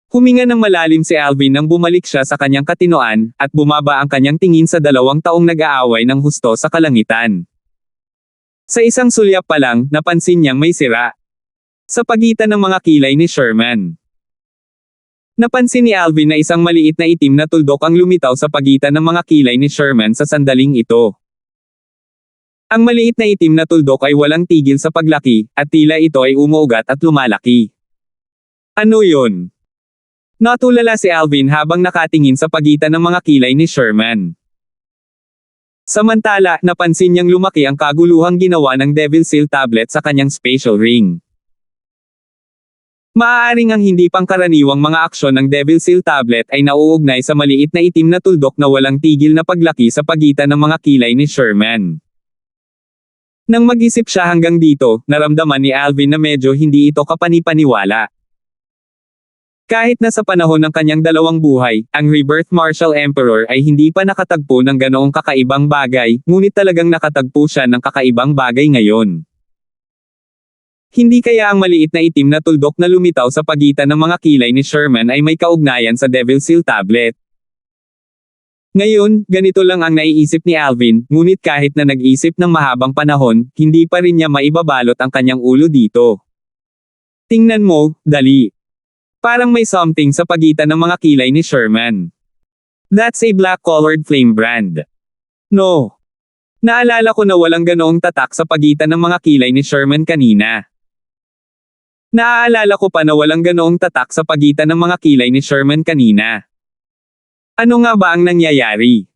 Huminga ng malalim si Alvin nang bumalik siya sa kanyang katinoan, at bumaba ang kanyang tingin sa 2 taong nag-aaway ng husto sa kalangitan. Sa isang sulyap pa lang, napansin niyang may sira sa pagitan ng mga kilay ni Sherman. Napansin ni Alvin na isang maliit na itim na tuldok ang lumitaw sa pagitan ng mga kilay ni Sherman sa sandaling ito. Ang maliit na itim na tuldok ay walang tigil sa paglaki, at tila ito ay umuugat at lumalaki. Ano yun? Natulala si Alvin habang nakatingin sa pagitan ng mga kilay ni Sherman. Samantala, napansin niyang lumaki ang kaguluhang ginawa ng Devil Seal tablet sa kanyang spatial ring. Maaaring ang hindi pangkaraniwang mga aksyon ng Devil Seal tablet ay nauugnay sa maliit na itim na tuldok na walang tigil na paglaki sa pagitan ng mga kilay ni Sherman. Nang mag-isip siya hanggang dito, naramdaman ni Alvin na medyo hindi ito kapani-paniwala. Kahit na sa panahon ng kanyang 2 buhay, ang Rebirth Martial Emperor ay hindi pa nakatagpo ng ganoong kakaibang bagay, ngunit talagang nakatagpo siya ng kakaibang bagay ngayon. Hindi kaya ang maliit na itim na tuldok na lumitaw sa pagitan ng mga kilay ni Sherman ay may kaugnayan sa Devil Seal tablet? Ngayon, ganito lang ang naiisip ni Alvin, ngunit kahit na nag-isip ng mahabang panahon, hindi pa rin niya maibabalot ang kanyang ulo dito. Tingnan mo, dali. Parang may something sa pagitan ng mga kilay ni Sherman. That's a black-colored flame brand. No. Naalala ko na walang ganoong tatak sa pagitan ng mga kilay ni Sherman kanina. Naaalala ko pa na walang ganoong tatak sa pagitan ng mga kilay ni Sherman kanina. Ano nga ba ang nangyayari?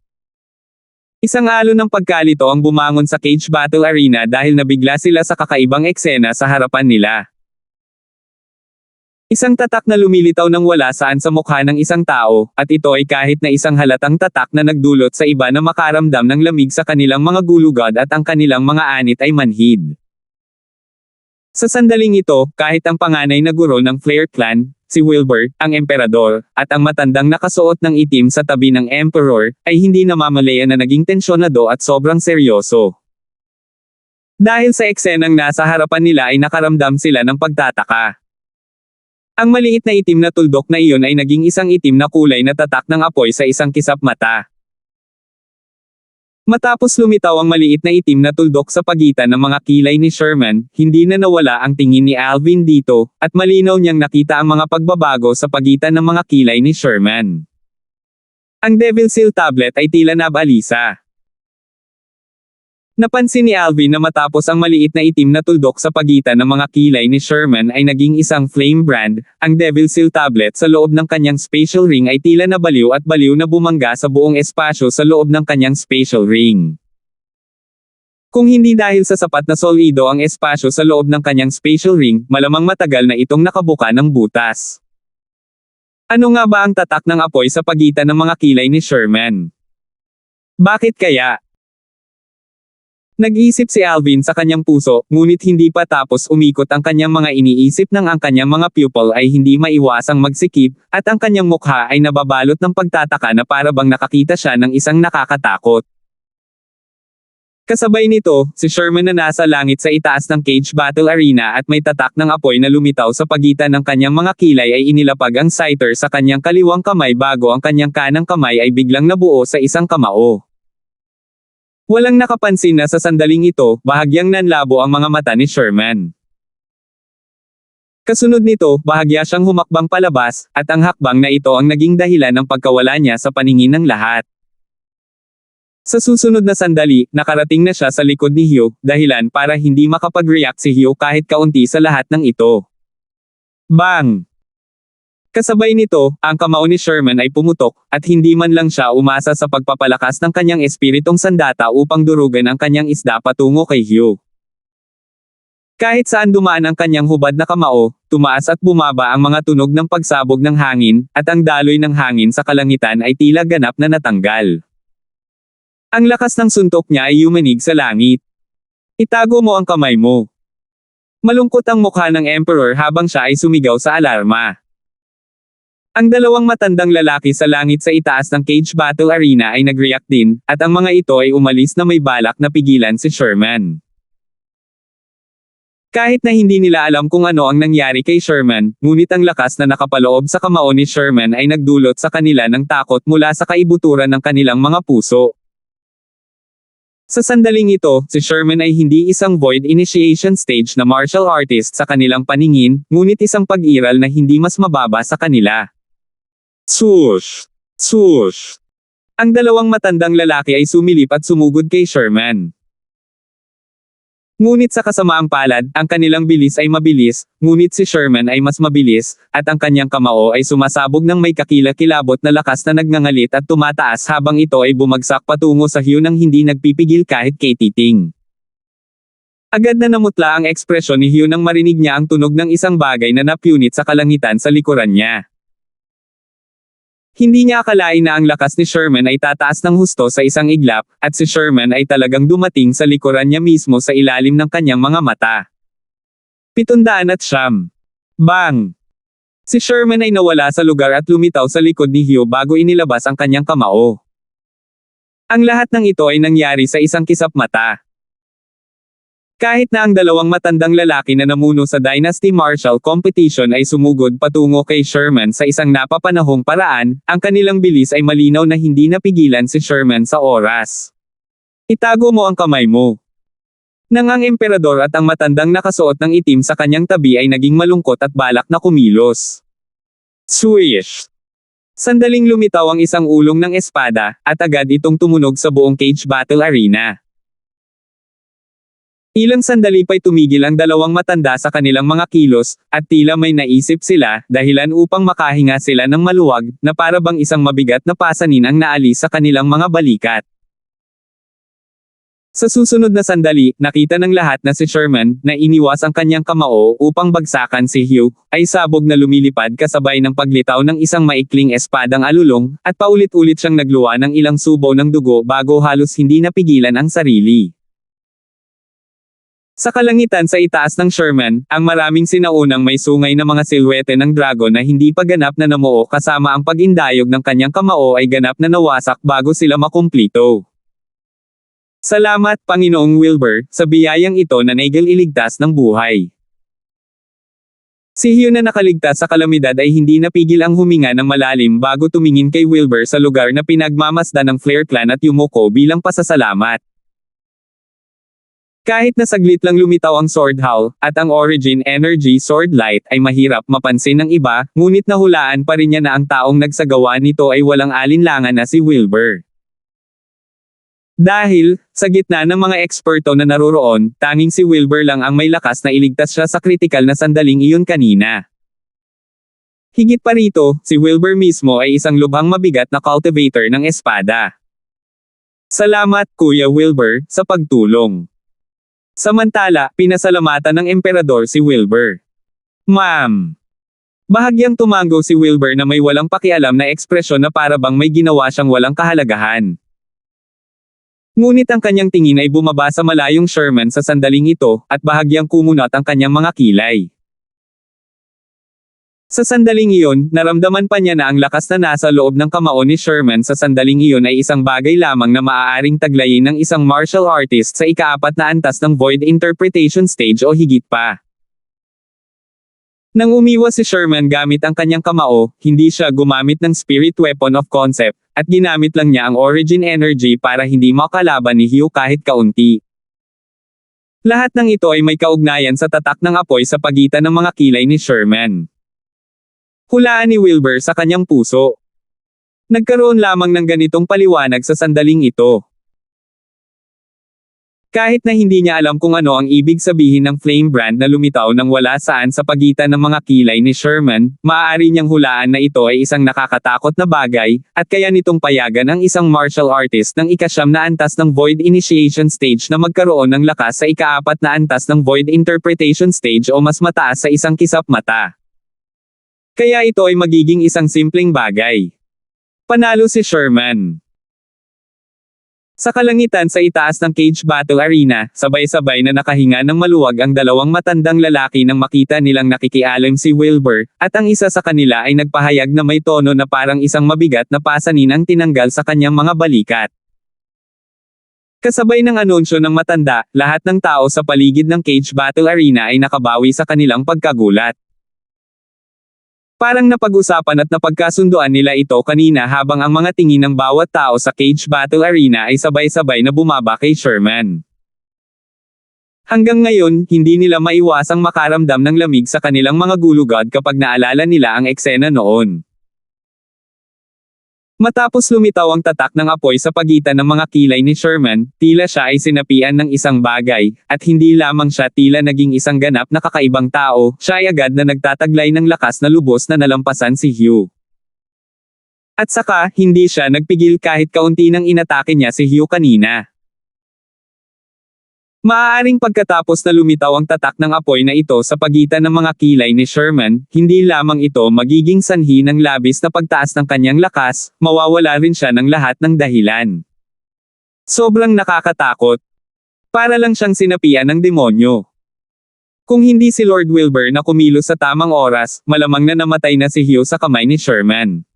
Isang alon ng pagkalito ang bumangon sa cage battle arena dahil nabigla sila sa kakaibang eksena sa harapan nila. Isang tatak na lumilitaw ng wala saan sa mukha ng isang tao, at ito ay kahit na isang halatang tatak na nagdulot sa iba na makaramdam ng lamig sa kanilang mga gulugod at ang kanilang mga anit ay manhid. Sa sandaling ito, kahit ang panganay na guro ng Flair Clan, si Wilbur, ang emperador, at ang matandang nakasuot ng itim sa tabi ng emperor, ay hindi namamalaya na naging tensyonado at sobrang seryoso. Dahil sa eksenang nasa harapan nila ay nakaramdam sila ng pagtataka. Ang maliit na itim na tuldok na iyon ay naging isang itim na kulay na tatak ng apoy sa isang kisap mata. Matapos lumitaw ang maliit na itim na tuldok sa pagitan ng mga kilay ni Sherman, hindi na nawala ang tingin ni Alvin dito, at malinaw niyang nakita ang mga pagbabago sa pagitan ng mga kilay ni Sherman. Ang Devil Seal tablet ay tila nabalisa. Napansin ni Alvin na matapos ang maliit na itim na tuldok sa pagitan ng mga kilay ni Sherman ay naging isang flame brand, ang Devil Seal tablet sa loob ng kanyang spatial ring ay tila nabaliw at baliw na bumangga sa buong espasyo sa loob ng kanyang spatial ring. Kung hindi dahil sa sapat na solido ang espasyo sa loob ng kanyang spatial ring, malamang matagal na itong nakabuka ng butas. Ano nga ba ang tatak ng apoy sa pagitan ng mga kilay ni Sherman? Bakit kaya? Nag-isip si Alvin sa kanyang puso, ngunit hindi pa tapos umikot ang kanyang mga iniisip nang ang kanyang mga pupil ay hindi maiwasang magsikip, at ang kanyang mukha ay nababalot ng pagtataka na para bang nakakita siya ng isang nakakatakot. Kasabay nito, si Sherman na nasa langit sa itaas ng cage battle arena at may tatak ng apoy na lumitaw sa pagitan ng kanyang mga kilay ay inilapag ang sighter sa kanyang kaliwang kamay bago ang kanyang kanang kamay ay biglang nabuo sa isang kamao. Walang nakapansin na sa sandaling ito, bahagyang nanlabo ang mga mata ni Sherman. Kasunod nito, bahagya siyang humakbang palabas, at ang hakbang na ito ang naging dahilan ng pagkawala niya sa paningin ng lahat. Sa susunod na sandali, nakarating na siya sa likod ni Hugh, dahilan para hindi makapag-react si Hugh kahit kaunti sa lahat ng ito. Bang! Kasabay nito, ang kamao ni Sherman ay pumutok, at hindi man lang siya umasa sa pagpapalakas ng kanyang espiritong sandata upang durugan ang kanyang isda patungo kay Hugh. Kahit saan dumaan ang kanyang hubad na kamao, tumaas at bumaba ang mga tunog ng pagsabog ng hangin, at ang daloy ng hangin sa kalangitan ay tila ganap na natanggal. Ang lakas ng suntok niya ay yumanig sa langit. Itago mo ang kamay mo. Malungkot ang mukha ng Emperor habang siya ay sumigaw sa alarma. Ang dalawang matandang lalaki sa langit sa itaas ng cage battle arena ay nag-react din, at ang mga ito ay umalis na may balak na pigilan si Sherman. Kahit na hindi nila alam kung ano ang nangyari kay Sherman, ngunit ang lakas na nakapaloob sa kamao ni Sherman ay nagdulot sa kanila ng takot mula sa kaibuturan ng kanilang mga puso. Sa sandaling ito, si Sherman ay hindi isang void initiation stage na martial artist sa kanilang paningin, ngunit isang pag-iral na hindi mas mababa sa kanila. Swoosh! Swoosh! Ang dalawang matandang lalaki ay sumilip at sumugod kay Sherman. Ngunit sa kasamaang palad, ang kanilang bilis ay mabilis, ngunit si Sherman ay mas mabilis, at ang kanyang kamao ay sumasabog ng may kakilakilabot na lakas na nagngangalit at tumataas habang ito ay bumagsak patungo sa Hugh nang hindi nagpipigil kahit kay titing. Agad na namutla ang ekspresyon ni Hugh nang marinig niya ang tunog ng isang bagay na napunit sa kalangitan sa likuran niya. Hindi niya akalain na ang lakas ni Sherman ay tataas ng husto sa isang iglap, at si Sherman ay talagang dumating sa likuran niya mismo sa ilalim ng kanyang mga mata. 700. Bang! Si Sherman ay nawala sa lugar at lumitaw sa likod ni Hugh bago inilabas ang kanyang kamao. Ang lahat ng ito ay nangyari sa isang kisap mata. Kahit na ang dalawang matandang lalaki na namuno sa Dynasty Martial Competition ay sumugod patungo kay Sherman sa isang napapanahong paraan, ang kanilang bilis ay malinaw na hindi napigilan si Sherman sa oras. Itago mo ang kamay mo. Nang ang emperador at ang matandang nakasuot ng itim sa kanyang tabi ay naging malungkot at balak na kumilos. Swish! Sandaling lumitaw ang isang ulong ng espada, at agad itong tumunog sa buong cage battle arena. Ilang sandali pa'y tumigil ang dalawang matanda sa kanilang mga kilos, at tila may naisip sila, dahilan upang makahinga sila ng maluwag, na para bang isang mabigat na pasanin ang naalis sa kanilang mga balikat. Sa susunod na sandali, nakita ng lahat na si Sherman, na iniwas ang kanyang kamao upang bagsakan si Hugh, ay sabog na lumilipad kasabay ng paglitaw ng isang maikling espadang alulong, at paulit-ulit siyang nagluwa ng ilang subaw ng dugo bago halos hindi napigilan ang sarili. Sa kalangitan sa itaas ng Sherman, ang maraming sinaunang may sungay na mga silhwete ng dragon na hindi pa ganap na namuo kasama ang pag-indayog ng kanyang kamao ay ganap na nawasak bago sila makumplito. Salamat, Panginoong Wilbur, sa biyayang ito na naigil iligtas ng buhay. Si Hugh na nakaligtas sa kalamidad ay hindi napigil ang huminga ng malalim bago tumingin kay Wilbur sa lugar na pinagmamasdan ng Flare Clan at Yumoko bilang pasasalamat. Kahit na saglit lang lumitaw ang Sword Howl, at ang Origin Energy Sword Light ay mahirap mapansin ng iba, ngunit nahulaan pa rin niya na ang taong nagsagawa nito ay walang alinlangan na si Wilbur. Dahil, sa gitna ng mga eksperto na naroroon, tanging si Wilbur lang ang may lakas na iligtas siya sa kritikal na sandaling iyon kanina. Higit pa rito, si Wilbur mismo ay isang lubhang mabigat na cultivator ng espada. Salamat, Kuya Wilbur, sa pagtulong. Samantala, pinasalamatan ng emperador si Wilbur. Ma'am. Bahagyang tumango si Wilbur na may walang pakialam na ekspresyon na para bang may ginawa siyang walang kahalagahan. Ngunit ang kanyang tingin ay bumaba sa malayong Sherman sa sandaling ito, at bahagyang kumunat ang kanyang mga kilay. Sa sandaling iyon, naramdaman pa niya na ang lakas na nasa loob ng kamao ni Sherman sa sandaling iyon ay isang bagay lamang na maaaring taglayin ng isang martial artist sa ika-4 na antas ng Void Interpretation Stage o higit pa. Nang umiwas si Sherman gamit ang kanyang kamao, hindi siya gumamit ng Spirit Weapon of Concept, at ginamit lang niya ang Origin Energy para hindi makalaban ni Hugh kahit kaunti. Lahat ng ito ay may kaugnayan sa tatak ng apoy sa pagitan ng mga kilay ni Sherman. Hulaan ni Wilbur sa kanyang puso. Nagkaroon lamang ng ganitong paliwanag sa sandaling ito. Kahit na hindi niya alam kung ano ang ibig sabihin ng flame brand na lumitaw nang wala saan sa pagitan ng mga kilay ni Sherman, maaari niyang hulaan na ito ay isang nakakatakot na bagay, at kaya nitong payagan ang isang martial artist ng ika-9 na antas ng Void Initiation Stage na magkaroon ng lakas sa ika-4 na antas ng Void Interpretation Stage o mas mataas sa isang kisap mata. Kaya ito ay magiging isang simpleng bagay. Panalo si Sherman. Sa kalangitan sa itaas ng cage battle arena, sabay-sabay na nakahinga ng maluwag ang dalawang matandang lalaki nang makita nilang nakikialam si Wilbur, at ang isa sa kanila ay nagpahayag na may tono na parang isang mabigat na pasanin ang tinanggal sa kanyang mga balikat. Kasabay ng anunsyo ng matanda, lahat ng tao sa paligid ng cage battle arena ay nakabawi sa kanilang pagkagulat. Parang napag-usapan at napagkasunduan nila ito kanina habang ang mga tingin ng bawat tao sa cage battle arena ay sabay-sabay na bumaba kay Sherman. Hanggang ngayon, hindi nila maiwasang makaramdam ng lamig sa kanilang mga gulugod kapag naalala nila ang eksena noon. Matapos lumitaw ang tatak ng apoy sa pagitan ng mga kilay ni Sherman, tila siya ay sinapian ng isang bagay, at hindi lamang siya tila naging isang ganap na kakaibang tao, siya ay agad na nagtataglay ng lakas na lubos na nalampasan si Hugh. At saka, hindi siya nagpigil kahit kaunti nang inatake niya si Hugh kanina. Maaaring pagkatapos na lumitaw ang tatak ng apoy na ito sa pagitan ng mga kilay ni Sherman, hindi lamang ito magiging sanhi ng labis na pagtaas ng kanyang lakas, mawawala rin siya ng lahat ng dahilan. Sobrang nakakatakot. Para lang siyang sinapian ng demonyo. Kung hindi si Lord Wilbur na kumilos sa tamang oras, malamang na namatay na si Hugh sa kamay ni Sherman.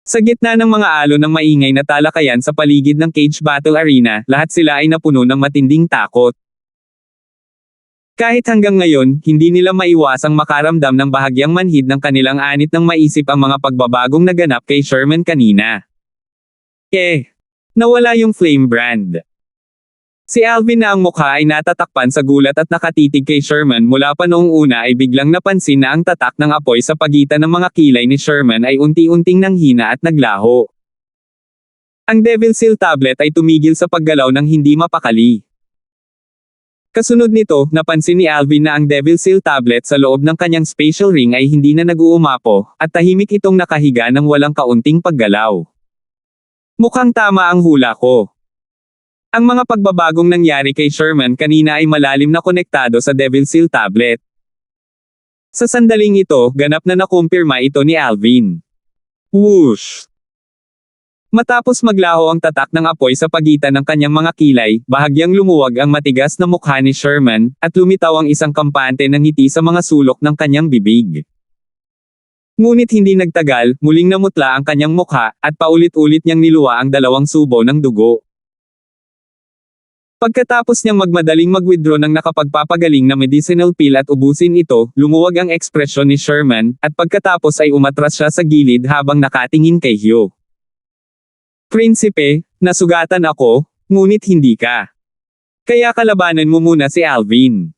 Sa gitna ng mga alon ng maingay na talakayan sa paligid ng cage battle arena, lahat sila ay napuno ng matinding takot. Kahit hanggang ngayon, hindi nila maiwasang makaramdam ng bahagyang manhid ng kanilang anit nang maisip ang mga pagbabagong naganap kay Sherman kanina. Nawala yung flame brand. Si Alvin na ang mukha ay natatakpan sa gulat at nakatitig kay Sherman mula pa noong una ay biglang napansin na ang tatak ng apoy sa pagitan ng mga kilay ni Sherman ay unti-unting nanghina at naglaho. Ang Devil Seal tablet ay tumigil sa paggalaw ng hindi mapakali. Kasunod nito, napansin ni Alvin na ang Devil Seal tablet sa loob ng kanyang spatial ring ay hindi na nag-uumapo, at tahimik itong nakahiga ng walang kaunting paggalaw. Mukhang tama ang hula ko. Ang mga pagbabagong nangyari kay Sherman kanina ay malalim na konektado sa Devil Seal tablet. Sa sandaling ito, ganap na nakumpirma ito ni Alvin. Whoosh! Matapos maglaho ang tatak ng apoy sa pagitan ng kanyang mga kilay, bahagyang lumuwag ang matigas na mukha ni Sherman, at lumitaw ang isang kampante ng ngiti sa mga sulok ng kanyang bibig. Ngunit hindi nagtagal, muling namutla ang kanyang mukha, at paulit-ulit niyang niluwa ang dalawang subo ng dugo. Pagkatapos niyang magmadaling mag-withdraw ng nakapagpapagaling na medicinal pill at ubusin ito, lumuwag ang ekspresyon ni Sherman, at pagkatapos ay umatras siya sa gilid habang nakatingin kay Hugh. Prinsipe, nasugatan ako, ngunit hindi ka. Kaya kalabanan mo muna si Alvin.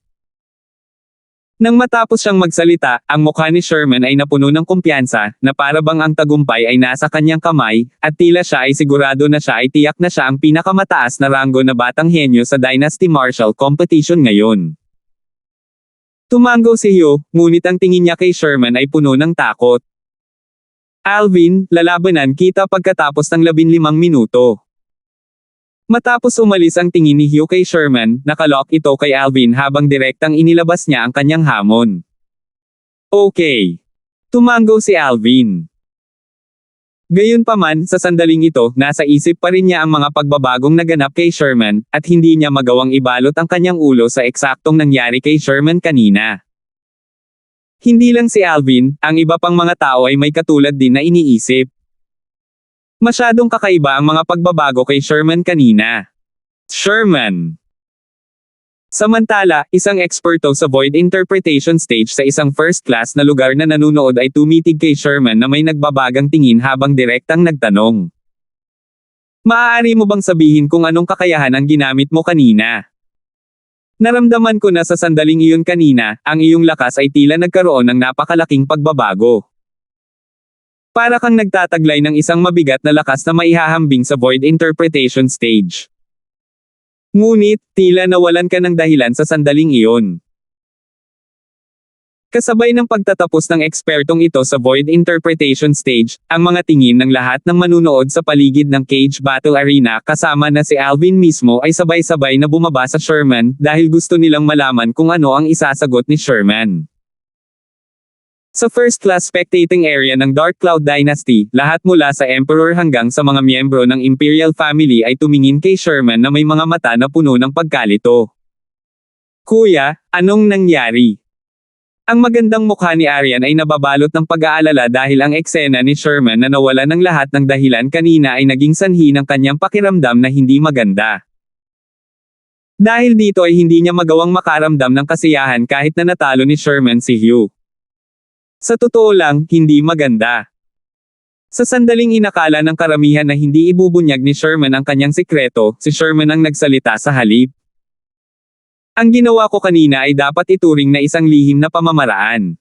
Nang matapos siyang magsalita, ang mukha ni Sherman ay napuno ng kumpiyansa, na para bang ang tagumpay ay nasa kanyang kamay, at tila siya ay sigurado na siya ay tiyak na siya ang pinakamataas na ranggo na batang henyo sa Dynasty Martial Competition ngayon. Tumango si Hugh, ngunit ang tingin niya kay Sherman ay puno ng takot. Alvin, lalabanan kita pagkatapos ng 15 minuto. Matapos umalis ang tingin ni Hugh kay Sherman, nakalock ito kay Alvin habang direktang inilabas niya ang kanyang hamon. Okay. Tumango si Alvin. Gayunpaman, sa sandaling ito, nasa isip pa rin niya ang mga pagbabagong naganap kay Sherman, at hindi niya magawang ibalot ang kanyang ulo sa eksaktong nangyari kay Sherman kanina. Hindi lang si Alvin, ang iba pang mga tao ay may katulad din na iniisip. Masyadong kakaiba ang mga pagbabago kay Sherman kanina. Sherman. Samantala, isang eksperto sa void interpretation stage sa isang first class na lugar na nanunood ay tumitig kay Sherman na may nagbabagang tingin habang direktang nagtanong. Maaari mo bang sabihin kung anong kakayahan ang ginamit mo kanina? Naramdaman ko na sa sandaling iyon kanina, ang iyong lakas ay tila nagkaroon ng napakalaking pagbabago. Para kang nagtataglay ng isang mabigat na lakas na maihahambing sa void interpretation stage. Ngunit, tila nawalan ka ng dahilan sa sandaling iyon. Kasabay ng pagtatapos ng ekspertong ito sa void interpretation stage, ang mga tingin ng lahat ng manunood sa paligid ng cage battle arena kasama na si Alvin mismo ay sabay-sabay na bumaba sa Sherman dahil gusto nilang malaman kung ano ang isasagot ni Sherman. Sa first class spectating area ng Dark Cloud Dynasty, lahat mula sa Emperor hanggang sa mga miyembro ng Imperial Family ay tumingin kay Sherman na may mga mata na puno ng pagkalito. Kuya, anong nangyari? Ang magandang mukha ni Aryan ay nababalot ng pag-aalala dahil ang eksena ni Sherman na nawala ng lahat ng dahilan kanina ay naging sanhi ng kanyang pakiramdam na hindi maganda. Dahil dito ay hindi niya magawang makaramdam ng kasiyahan kahit na natalo ni Sherman si Hugh. Sa totoo lang, hindi maganda. Sa sandaling inakala ng karamihan na hindi ibubunyag ni Sherman ang kanyang sikreto, si Sherman ang nagsalita sa halip. Ang ginawa ko kanina ay dapat ituring na isang lihim na pamamaraan.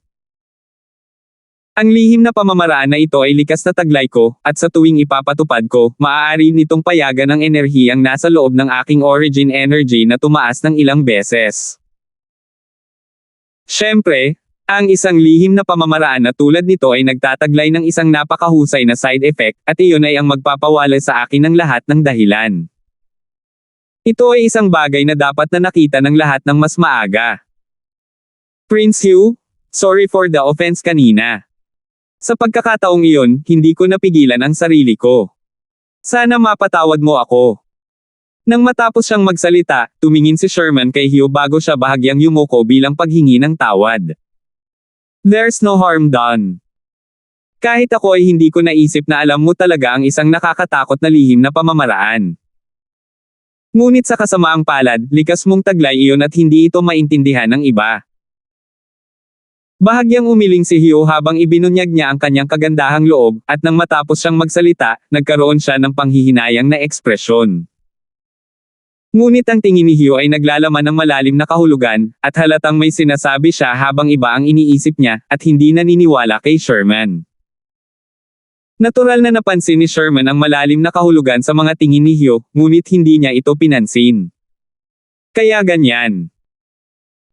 Ang lihim na pamamaraan na ito ay likas na taglay ko, at sa tuwing ipapatupad ko, maaari nitong payagan ang enerhiyang nasa loob ng aking origin energy na tumaas ng ilang beses. Siyempre, ang isang lihim na pamamaraan na tulad nito ay nagtataglay ng isang napakahusay na side effect, at iyon ay ang magpapawala sa akin ng lahat ng dahilan. Ito ay isang bagay na dapat na nakita ng lahat ng mas maaga. Prince Hugh, sorry for the offense kanina. Sa pagkakataong iyon, hindi ko napigilan ang sarili ko. Sana mapatawad mo ako. Nang matapos siyang magsalita, tumingin si Sherman kay Hugh bago siya bahagyang yumuko bilang paghingi ng tawad. There's no harm done. Kahit ako ay hindi ko naisip na alam mo talaga ang isang nakakatakot na lihim na pamamaraan. Ngunit sa kasamaang palad, likas mong taglay iyon at hindi ito maintindihan ng iba. Bahagyang umiling si Hyo habang ibinunyag niya ang kanyang kagandahang loob, at nang matapos siyang magsalita, nagkaroon siya ng panghihinayang na ekspresyon. Ngunit ang tingin ni Hyo ay naglalaman ng malalim na kahulugan, at halatang may sinasabi siya habang iba ang iniisip niya, at hindi naniniwala kay Sherman. Natural na napansin ni Sherman ang malalim na kahulugan sa mga tingin ni Hyo, ngunit hindi niya ito pinansin. Kaya ganyan.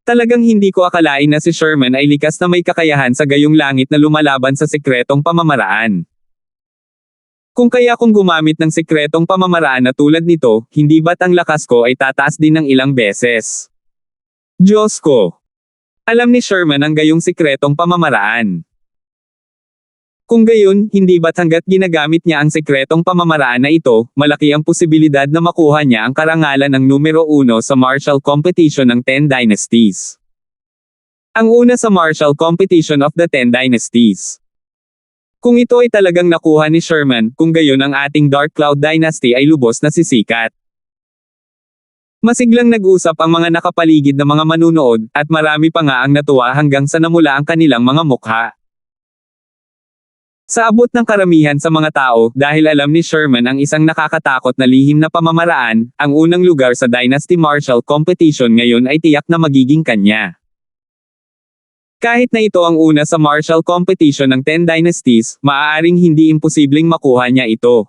Talagang hindi ko akalain na si Sherman ay likas na may kakayahan sa gayong langit na lumalaban sa sikretong pamamaraan. Kung kaya kung gumamit ng sikretong pamamaraan na tulad nito, hindi ba't ang lakas ko ay tataas din ng ilang beses? Diyos ko! Alam ni Sherman ang gayong sikretong pamamaraan. Kung gayon, hindi ba't hanggat ginagamit niya ang sikretong pamamaraan na ito, malaki ang posibilidad na makuha niya ang karangalan ng numero 1 sa martial competition ng 10 Dynasties. Ang una sa martial competition of the 10 Dynasties. Kung ito ay talagang nakuha ni Sherman, kung gayon ang ating Dark Cloud Dynasty ay lubos na sisikat. Masiglang nag-usap ang mga nakapaligid na mga manunood, at marami pa nga ang natuwa hanggang sa namula ang kanilang mga mukha. Sa abot ng karamihan sa mga tao, dahil alam ni Sherman ang isang nakakatakot na lihim na pamamaraan, ang unang lugar sa Dynasty Martial Competition ngayon ay tiyak na magiging kanya. Kahit na ito ang una sa martial competition ng 10 Dynasties, maaaring hindi imposibleng makuha niya ito.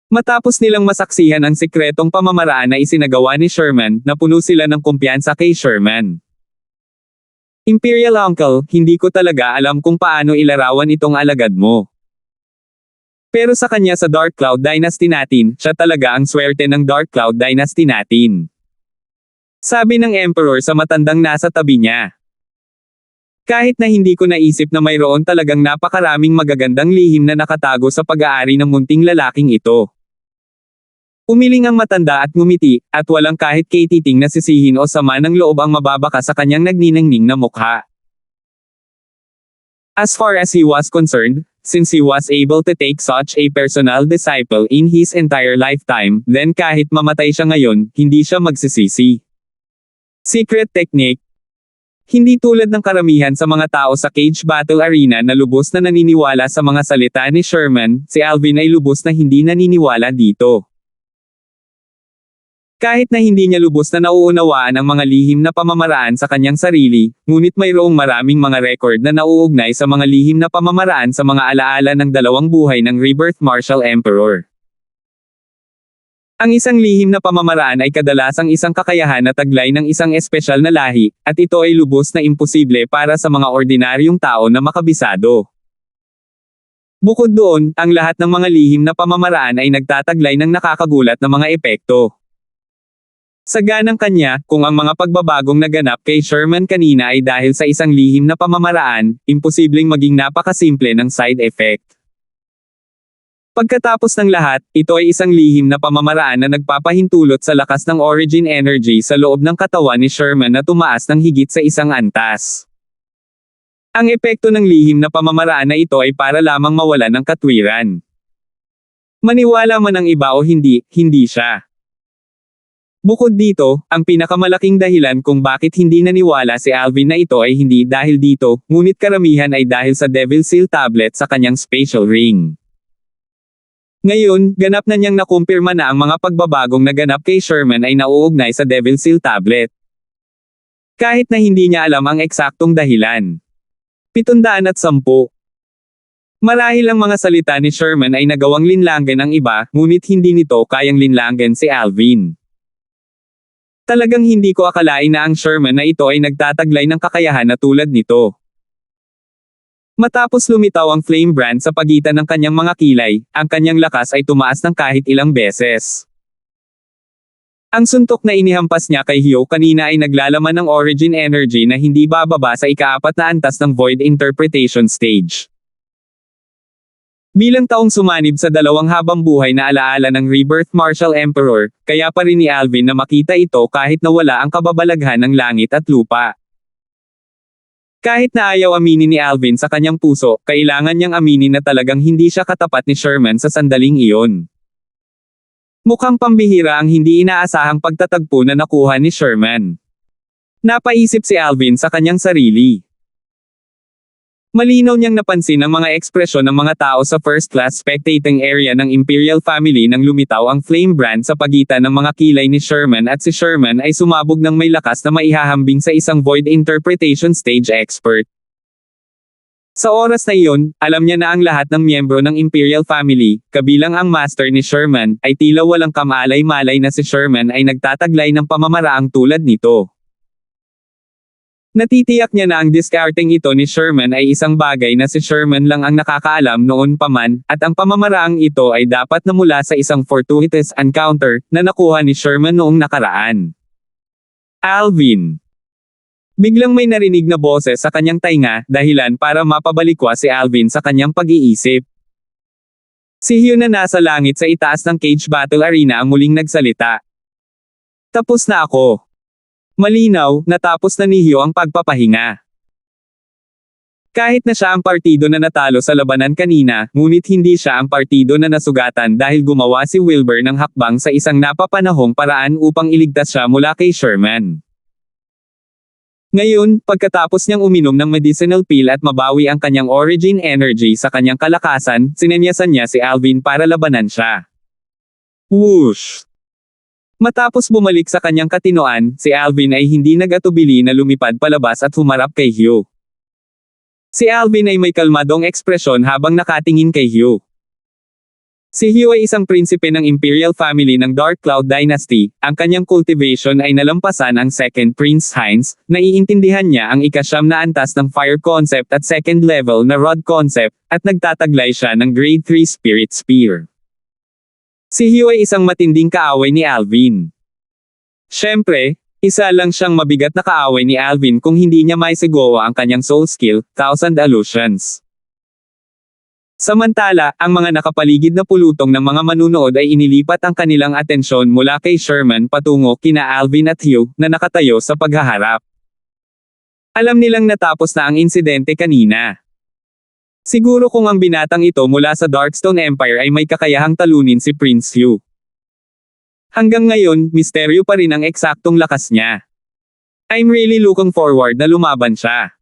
Matapos nilang masaksihan ang sikretong pamamaraan na isinagawa ni Sherman, napuno sila ng kumpiyansa kay Sherman. Imperial Uncle, hindi ko talaga alam kung paano ilarawan itong alagad mo. Pero sa kanya sa Dark Cloud Dynasty natin, siya talaga ang swerte ng Dark Cloud Dynasty natin. Sabi ng Emperor sa matandang nasa tabi niya. Kahit na hindi ko naisip na mayroon talagang napakaraming magagandang lihim na nakatago sa pag-aari ng munting lalaking ito. Umiling ang matanda at ngumiti, at walang kahit kaititing na sisihin o sama ng loob ang mababaka sa kanyang nagniningning na mukha. As far as he was concerned, since he was able to take such a personal disciple in his entire lifetime, then kahit mamatay siya ngayon, hindi siya magsisisi. Secret technique. Hindi tulad ng karamihan sa mga tao sa cage battle arena na lubos na naniniwala sa mga salita ni Sherman, si Alvin ay lubos na hindi naniniwala dito. Kahit na hindi niya lubos na nauunawaan ang mga lihim na pamamaraan sa kanyang sarili, ngunit mayroong maraming mga record na nauugnay sa mga lihim na pamamaraan sa mga alaala ng dalawang buhay ng Rebirth Martial Emperor. Ang isang lihim na pamamaraan ay kadalasang isang kakayahan na taglay ng isang espesyal na lahi, at ito ay lubos na imposible para sa mga ordinaryong tao na makabisado. Bukod doon, ang lahat ng mga lihim na pamamaraan ay nagtataglay ng nakakagulat na mga epekto. Sa ganang kanya, kung ang mga pagbabagong naganap kay Sherman kanina ay dahil sa isang lihim na pamamaraan, imposibleng maging napakasimple ng side effect. Pagkatapos ng lahat, ito ay isang lihim na pamamaraan na nagpapahintulot sa lakas ng origin energy sa loob ng katawan ni Sherman na tumaas ng higit sa isang antas. Ang epekto ng lihim na pamamaraan na ito ay para lamang mawalan ng katwiran. Maniwala man ang iba o hindi, hindi siya. Bukod dito, ang pinakamalaking dahilan kung bakit hindi naniwala si Alvin na ito ay hindi dahil dito, ngunit karamihan ay dahil sa Devil Seal tablet sa kanyang spatial ring. Ngayon, ganap na niyang nakumpirma na ang mga pagbabagong naganap kay Sherman ay nauugnay sa Devil Seal tablet. Kahit na hindi niya alam ang eksaktong dahilan. 710. Marahil ang mga salita ni Sherman ay nagawang linlangan ang iba, ngunit hindi nito kayang linlangan si Alvin. Talagang hindi ko akalain na ang Sherman na ito ay nagtataglay ng kakayahan na tulad nito. Matapos lumitaw ang flame brand sa pagitan ng kanyang mga kilay, ang kanyang lakas ay tumaas ng kahit ilang beses. Ang suntok na inihampas niya kay Hyo kanina ay naglalaman ng origin energy na hindi bababa sa ika-4 na antas ng Void Interpretation Stage. Bilang taong sumanib sa dalawang habang buhay na alaala ng Rebirth Martial Emperor, kaya pa rin ni Alvin na makita ito kahit na wala ang kababalaghan ng langit at lupa. Kahit na ayaw aminin ni Alvin sa kanyang puso, kailangan niyang aminin na talagang hindi siya katapat ni Sherman sa sandaling iyon. Mukhang pambihira ang hindi inaasahang pagtatagpo na nakuha ni Sherman. Napaisip si Alvin sa kanyang sarili. Malinaw niyang napansin ang mga ekspresyon ng mga tao sa first-class spectating area ng Imperial Family nang lumitaw ang flame brand sa pagitan ng mga kilay ni Sherman at si Sherman ay sumabog ng may lakas na maihahambing sa isang void interpretation stage expert. Sa oras na iyon, alam niya na ang lahat ng miyembro ng Imperial Family, kabilang ang master ni Sherman, ay tila walang kamalay-malay na si Sherman ay nagtataglay ng pamamaraang tulad nito. Natitiyak niya na ang discarding ito ni Sherman ay isang bagay na si Sherman lang ang nakakaalam noon pa man, at ang pamamaraang ito ay dapat na mula sa isang fortuitous encounter na nakuha ni Sherman noong nakaraan. Alvin. Biglang may narinig na boses sa kanyang tainga, dahilan para mapabalikwa si Alvin sa kanyang pag-iisip. Si Hugh na nasa langit sa itaas ng cage battle arena ang muling nagsalita. Tapos na ako. Malinaw, natapos na ni Hugh ang pagpapahinga. Kahit na siya ang partido na natalo sa labanan kanina, ngunit hindi siya ang partido na nasugatan dahil gumawa si Wilbur ng hakbang sa isang napapanahong paraan upang iligtas siya mula kay Sherman. Ngayon, pagkatapos niyang uminom ng medicinal pill at mabawi ang kanyang origin energy sa kanyang kalakasan, sinenyasan niya si Alvin para labanan siya. Whoosh! Matapos bumalik sa kanyang katinoan, si Alvin ay hindi nag-atubili na lumipad palabas at humarap kay Hugh. Si Alvin ay may kalmadong ekspresyon habang nakatingin kay Hugh. Si Hugh ay isang prinsipe ng Imperial Family ng Dark Cloud Dynasty, ang kanyang cultivation ay nalampasan ang Second Prince Heinz, naiintindihan niya ang ika-9 na antas ng Fire Concept at second level na Rod Concept, at nagtataglay siya ng Grade 3 Spirit Spear. Si Hugh ay isang matinding kaaway ni Alvin. Siyempre, isa lang siyang mabigat na kaaway ni Alvin kung hindi niya maisigawa ang kanyang soul skill, Thousand Illusions. Samantala, ang mga nakapaligid na pulutong ng mga manunood ay inilipat ang kanilang atensyon mula kay Sherman patungo kina Alvin at Hugh na nakatayo sa paghaharap. Alam nilang natapos na ang insidente kanina. Siguro kung ang binatang ito mula sa Darkstone Empire ay may kakayahang talunin si Prince Hugh. Hanggang ngayon, misteryo pa rin ang eksaktong lakas niya. I'm really looking forward na lumaban siya.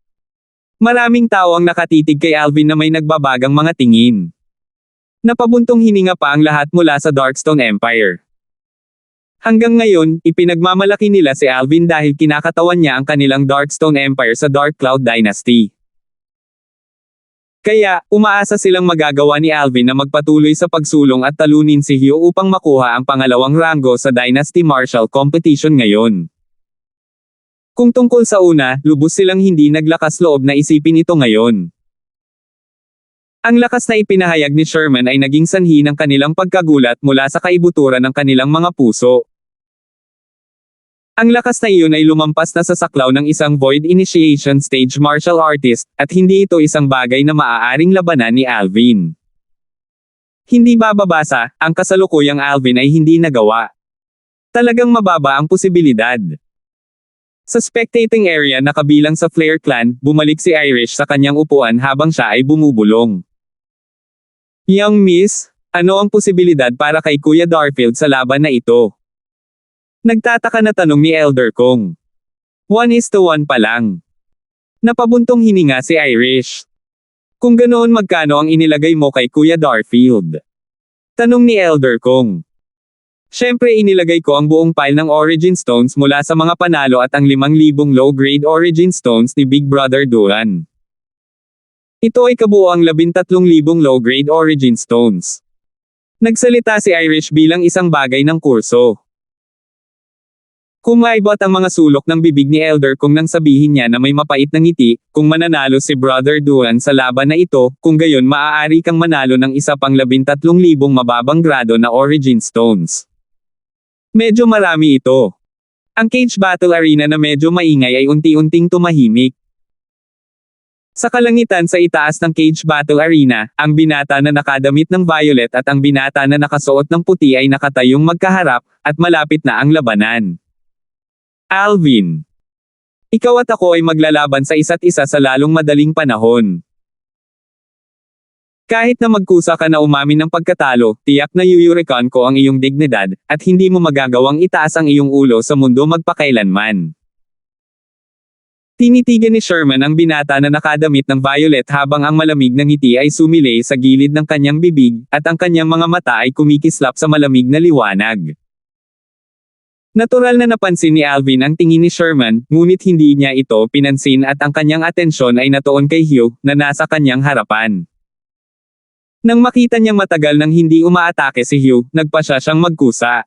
Maraming tao ang nakatitig kay Alvin na may nagbabagang mga tingin. Napabuntong hininga pa ang lahat mula sa Darkstone Empire. Hanggang ngayon, ipinagmamalaki nila si Alvin dahil kinakatawan niya ang kanilang Darkstone Empire sa Dark Cloud Dynasty. Kaya, umaasa silang magagawa ni Alvin na magpatuloy sa pagsulong at talunin si Hugh upang makuha ang pangalawang ranggo sa Dynasty Martial Competition ngayon. Kung tungkol sa una, lubos silang hindi naglakas loob na isipin ito ngayon. Ang lakas na ipinahayag ni Sherman ay naging sanhi ng kanilang pagkagulat mula sa kaibuturan ng kanilang mga puso. Ang lakas na iyon ay lumampas na sa saklaw ng isang Void Initiation Stage martial artist, at hindi ito isang bagay na maaaring labanan ni Alvin. Hindi bababasa, ang kasalukuyang Alvin ay hindi nagawa. Talagang mababa ang posibilidad. Sa spectating area na kabilang sa Flare Clan, bumalik si Irish sa kanyang upuan habang siya ay bumubulong. Young Miss, ano ang posibilidad para kay Kuya Darfield sa laban na ito? Nagtataka na tanong ni Elder Kong. 1:1 pa lang. Napabuntong hininga si Irish. Kung ganoon magkano ang inilagay mo kay Kuya Darfield? Tanong ni Elder Kong. Siyempre inilagay ko ang buong pile ng Origin Stones mula sa mga panalo at ang 5,000 low-grade Origin Stones ni Big Brother Duan. Ito ay kabuoang 13,000 low-grade Origin Stones. Nagsalita si Irish bilang isang bagay ng kurso. Kumaibot ang mga sulok ng bibig ni Elder Kong nang sabihin niya na may mapait na ngiti, kung mananalo si Brother Duan sa laban na ito, kung gayon maaari kang manalo ng isa pang 13,000 mababang grado na Origin Stones. Medyo marami ito. Ang cage battle arena na medyo maingay ay unti-unting tumahimik. Sa kalangitan sa itaas ng cage battle arena, ang binata na nakadamit ng violet at ang binata na nakasuot ng puti ay nakatayong magkaharap, at malapit na ang labanan. Alvin. Ikaw at ako ay maglalaban sa isa't isa sa lalong madaling panahon. Kahit na magkusa ka na umamin ng pagkatalo, tiyak na yuyurikan ko ang iyong dignidad, at hindi mo magagawang itaas ang iyong ulo sa mundo magpakailanman. Tinitigan ni Sherman ang binata na nakadamit ng violet habang ang malamig na ngiti ay sumilay sa gilid ng kanyang bibig, at ang kanyang mga mata ay kumikislap sa malamig na liwanag. Natural na napansin ni Alvin ang tingin ni Sherman, ngunit hindi niya ito pinansin at ang kanyang atensyon ay natuon kay Hugh, na nasa kanyang harapan. Nang makita niyang matagal nang hindi umaatake si Hugh, nagpasya siyang magkusa.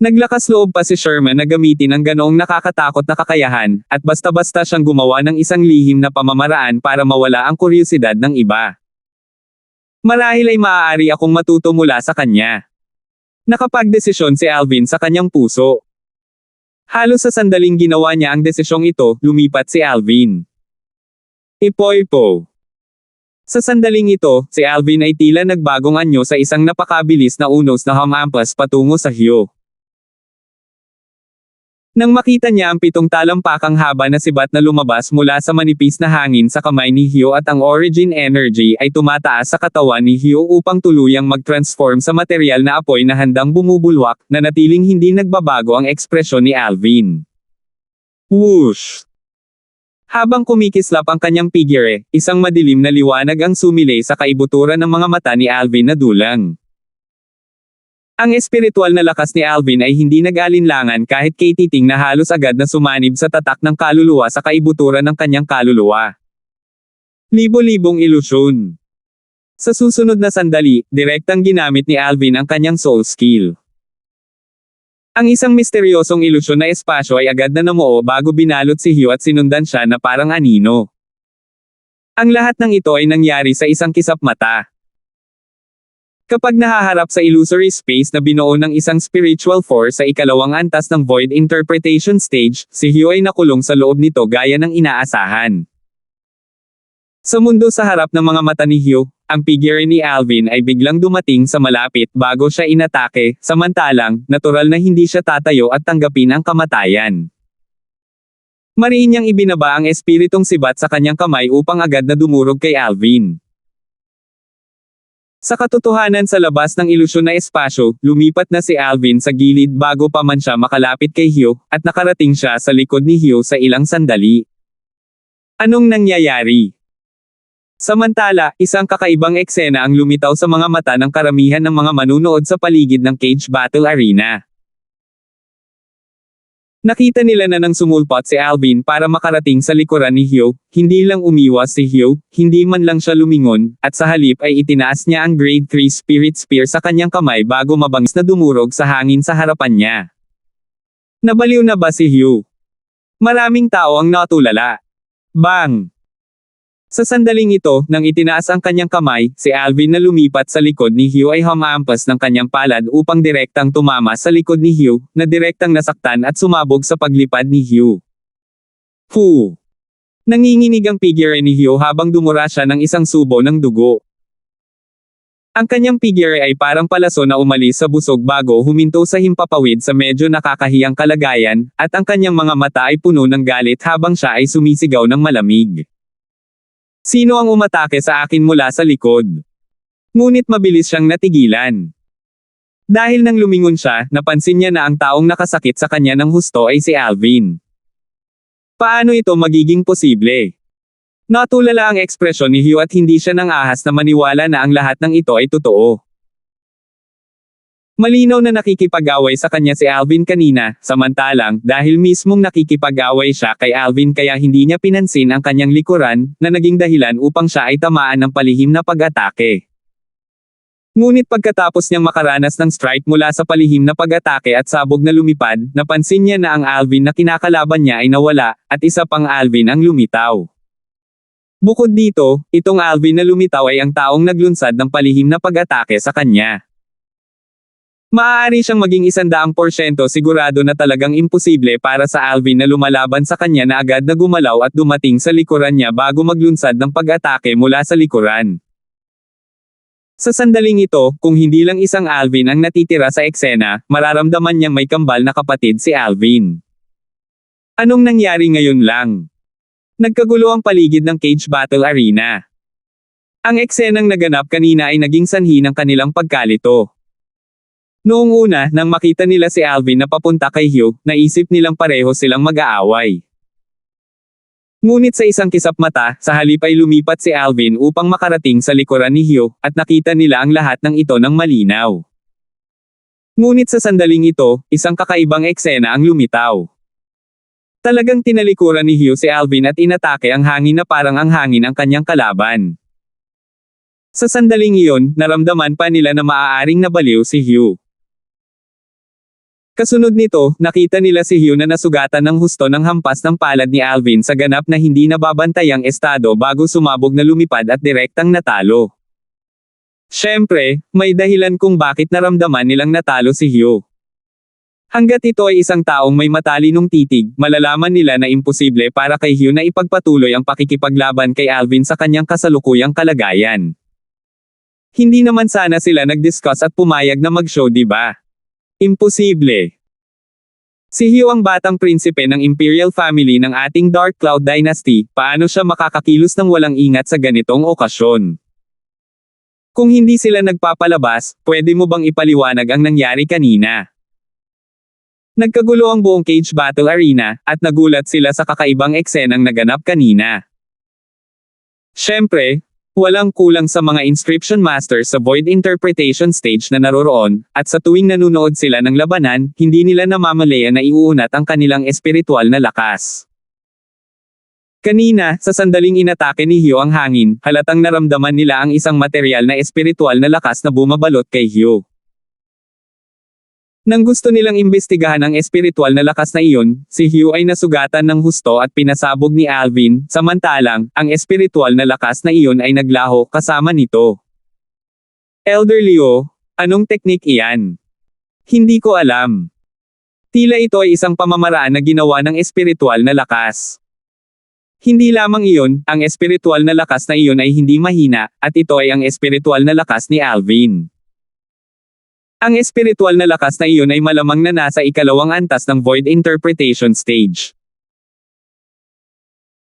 Naglakas loob pa si Sherman na gamitin ang ganoong nakakatakot na kakayahan, at basta-basta siyang gumawa ng isang lihim na pamamaraan para mawala ang kuryosidad ng iba. Marahil ay maaari akong matuto mula sa kanya. Nakapagdesisyon si Alvin sa kanyang puso. Halos sa sandaling ginawa niya ang desisyong ito, lumipat si Alvin. Ipo-ipo. Sa sandaling ito, si Alvin ay tila nagbagong anyo sa isang napakabilis na unos na humampas patungo sa Hugh. Nang makita niya ang 7 talampakang haba na sibat na lumabas mula sa manipis na hangin sa kamay ni Hugh at ang origin energy ay tumataas sa katawan ni Hugh upang tuluyang mag-transform sa material na apoy na handang bumubulwak, na natiling hindi nagbabago ang ekspresyon ni Alvin. Whoosh! Habang kumikislap ang kanyang figure, isang madilim na liwanag ang sumilay sa kaibuturan ng mga mata ni Alvin na dulang. Ang espiritual na lakas ni Alvin ay hindi nag-alinlangan kahit kay Titing na halos agad na sumanib sa tatak ng kaluluwa sa kaibuturan ng kanyang kaluluwa. Libo-libong ilusyon. Sa susunod na sandali, direktang ginamit ni Alvin ang kanyang soul skill. Ang isang misteryosong ilusyon na espasyo ay agad na namuo bago binalot si Hugh at sinundan siya na parang anino. Ang lahat ng ito ay nangyari sa isang kisap mata. Kapag nahaharap sa illusory space na binuo ng isang spiritual force sa ikalawang antas ng void interpretation stage, si Hugh ay nakulong sa loob nito gaya ng inaasahan. Sa mundo sa harap ng mga mata ni Hugh, ang figure ni Alvin ay biglang dumating sa malapit bago siya inatake, samantalang, natural na hindi siya tatayo at tanggapin ang kamatayan. Mariin niyang ibinaba ang espiritong sibat sa kanyang kamay upang agad na dumurog kay Alvin. Sa katotohanan sa labas ng ilusyon na espasyo, lumipat na si Alvin sa gilid bago pa man siya makalapit kay Hugh, at nakarating siya sa likod ni Hugh sa ilang sandali. Anong nangyayari? Samantala, isang kakaibang eksena ang lumitaw sa mga mata ng karamihan ng mga manunood sa paligid ng cage battle arena. Nakita nila na nang sumulpot si Alvin para makarating sa likuran ni Hugh, hindi lang umiwas si Hugh, hindi man lang siya lumingon, at sa halip ay itinaas niya ang grade 3 spirit spear sa kanyang kamay bago mabangis na dumurog sa hangin sa harapan niya. Nabaliw na ba si Hugh? Maraming tao ang natulala. Bang! Sa sandaling ito, nang itinaas ang kanyang kamay, si Alvin na lumipat sa likod ni Hugh ay humampas ng kanyang palad upang direktang tumama sa likod ni Hugh, na direktang nasaktan at sumabog sa paglipad ni Hugh. Fu! Nanginginig ang figure ni Hugh habang dumura siya ng isang subo ng dugo. Ang kanyang figure ay parang palaso na umalis sa busog bago huminto sa himpapawid sa medyo nakakahiyang kalagayan, at ang kanyang mga mata ay puno ng galit habang siya ay sumisigaw ng malamig. Sino ang umatake sa akin mula sa likod? Ngunit mabilis siyang natigilan. Dahil nang lumingon siya, napansin niya na ang taong nakasakit sa kanya ng husto ay si Alvin. Paano ito magiging posible? Natulala ang ekspresyon ni Hugh at hindi siya nang ahas na maniwala na ang lahat ng ito ay totoo. Malinaw na nakikipag-away sa kanya si Alvin kanina, samantalang, dahil mismong nakikipag-away siya kay Alvin kaya hindi niya pinansin ang kanyang likuran, na naging dahilan upang siya ay tamaan ng palihim na pag-atake. Ngunit pagkatapos niyang makaranas ng strike mula sa palihim na pag-atake at sabog na lumipad, napansin niya na ang Alvin na kinakalaban niya ay nawala, at isa pang Alvin ang lumitaw. Bukod dito, itong Alvin na lumitaw ay ang taong naglunsad ng palihim na pag-atake sa kanya. Maaari siyang maging 100% sigurado na talagang imposible para sa Alvin na lumalaban sa kanya na agad na gumalaw at dumating sa likuran niya bago maglunsad ng pag-atake mula sa likuran. Sa sandaling ito, kung hindi lang isang Alvin ang natitira sa eksena, mararamdaman niyang may kambal na kapatid si Alvin. Anong nangyari ngayon lang? Nagkagulo ang paligid ng cage battle arena. Ang eksenang naganap kanina ay naging sanhi ng kanilang pagkalito. Noong una, nang makita nila si Alvin na papunta kay Hugh, naisip nilang pareho silang mag-aaway. Ngunit sa isang kisap mata, sa halip ay lumipat si Alvin upang makarating sa likuran ni Hugh, at nakita nila ang lahat ng ito ng malinaw. Ngunit sa sandaling ito, isang kakaibang eksena ang lumitaw. Talagang tinalikuran ni Hugh si Alvin at inatake ang hangin na parang ang hangin ang kanyang kalaban. Sa sandaling iyon, naramdaman pa nila na maaaring nabaliw si Hugh. Kasunod nito, nakita nila si Hugh na nasugatan ng husto ng hampas ng palad ni Alvin sa ganap na hindi nababantayang estado bago sumabog na lumipad at direktang natalo. Siyempre, may dahilan kung bakit naramdaman nilang natalo si Hugh. Hanggat ito ay isang taong may matalinong titig, malalaman nila na imposible para kay Hugh na ipagpatuloy ang pakikipaglaban kay Alvin sa kanyang kasalukuyang kalagayan. Hindi naman sana sila nag-discuss at pumayag na mag-show, di ba? Imposible. Si Hugh ang batang prinsipe ng Imperial family ng ating Dark Cloud Dynasty, paano siya makakakilos ng walang ingat sa ganitong okasyon? Kung hindi sila nagpapalabas, pwede mo bang ipaliwanag ang nangyari kanina? Nagkagulo ang buong cage battle arena, at nagulat sila sa kakaibang eksenang naganap kanina. Siyempre, walang kulang sa mga inscription masters sa void interpretation stage na naroroon, at sa tuwing nanunood sila ng labanan, hindi nila namamalaya na iuunat ang kanilang espiritual na lakas. Kanina, sa sandaling inatake ni Hugh ang hangin, halatang naramdaman nila ang isang materyal na espiritual na lakas na bumabalot kay Hugh. Nang gusto nilang imbestigahan ang espiritual na lakas na iyon, si Hugh ay nasugatan ng husto at pinasabog ni Alvin, samantalang, ang espiritual na lakas na iyon ay naglaho kasama nito. Elder Leo, anong teknik iyan? Hindi ko alam. Tila ito ay isang pamamaraan na ginawa ng espiritual na lakas. Hindi lamang iyon, ang espiritual na lakas na iyon ay hindi mahina, at ito ay ang espiritual na lakas ni Alvin. Ang espiritual na lakas na iyon ay malamang na nasa ikalawang antas ng void interpretation stage.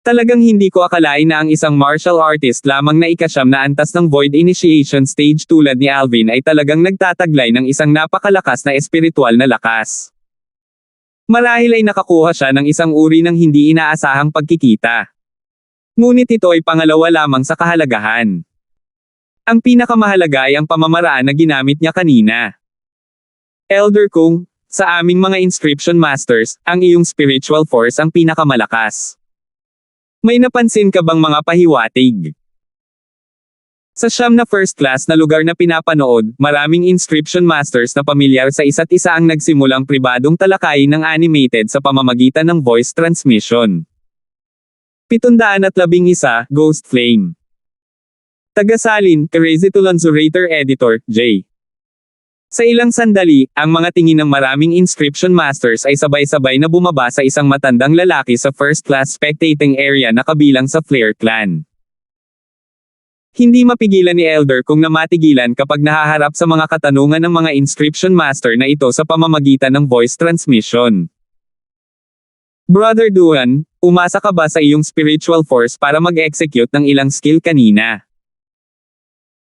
Talagang hindi ko akalain na ang isang martial artist lamang na ikasyam na antas ng void initiation stage tulad ni Alvin ay talagang nagtataglay ng isang napakalakas na espiritual na lakas. Marahil ay nakakuha siya ng isang uri ng hindi inaasahang pagkikita. Ngunit ito ay pangalawa lamang sa kahalagahan. Ang pinakamahalaga ay ang pamamaraan na ginamit niya kanina. Elder Kung, sa aming mga inscription masters, ang iyong spiritual force ang pinakamalakas. May napansin ka bang mga pahiwatig? Sa siyam na first class na lugar na pinapanood, maraming inscription masters na pamilyar sa isa't isa ang nagsimulang pribadong talakayin ng animated sa pamamagitan ng voice transmission. 711 Ghost Flame. Tagasalin, Crazy Tulanzurator Editor, J. Sa ilang sandali, ang mga tingin ng maraming inscription masters ay sabay-sabay na bumaba sa isang matandang lalaki sa first class spectating area na kabilang sa Flare Clan. Hindi mapigilan ni Elder kung namatigilan kapag nahaharap sa mga katanungan ng mga inscription master na ito sa pamamagitan ng voice transmission. Brother Duan, umasa ka ba sa iyong spiritual force para mag-execute ng ilang skill kanina?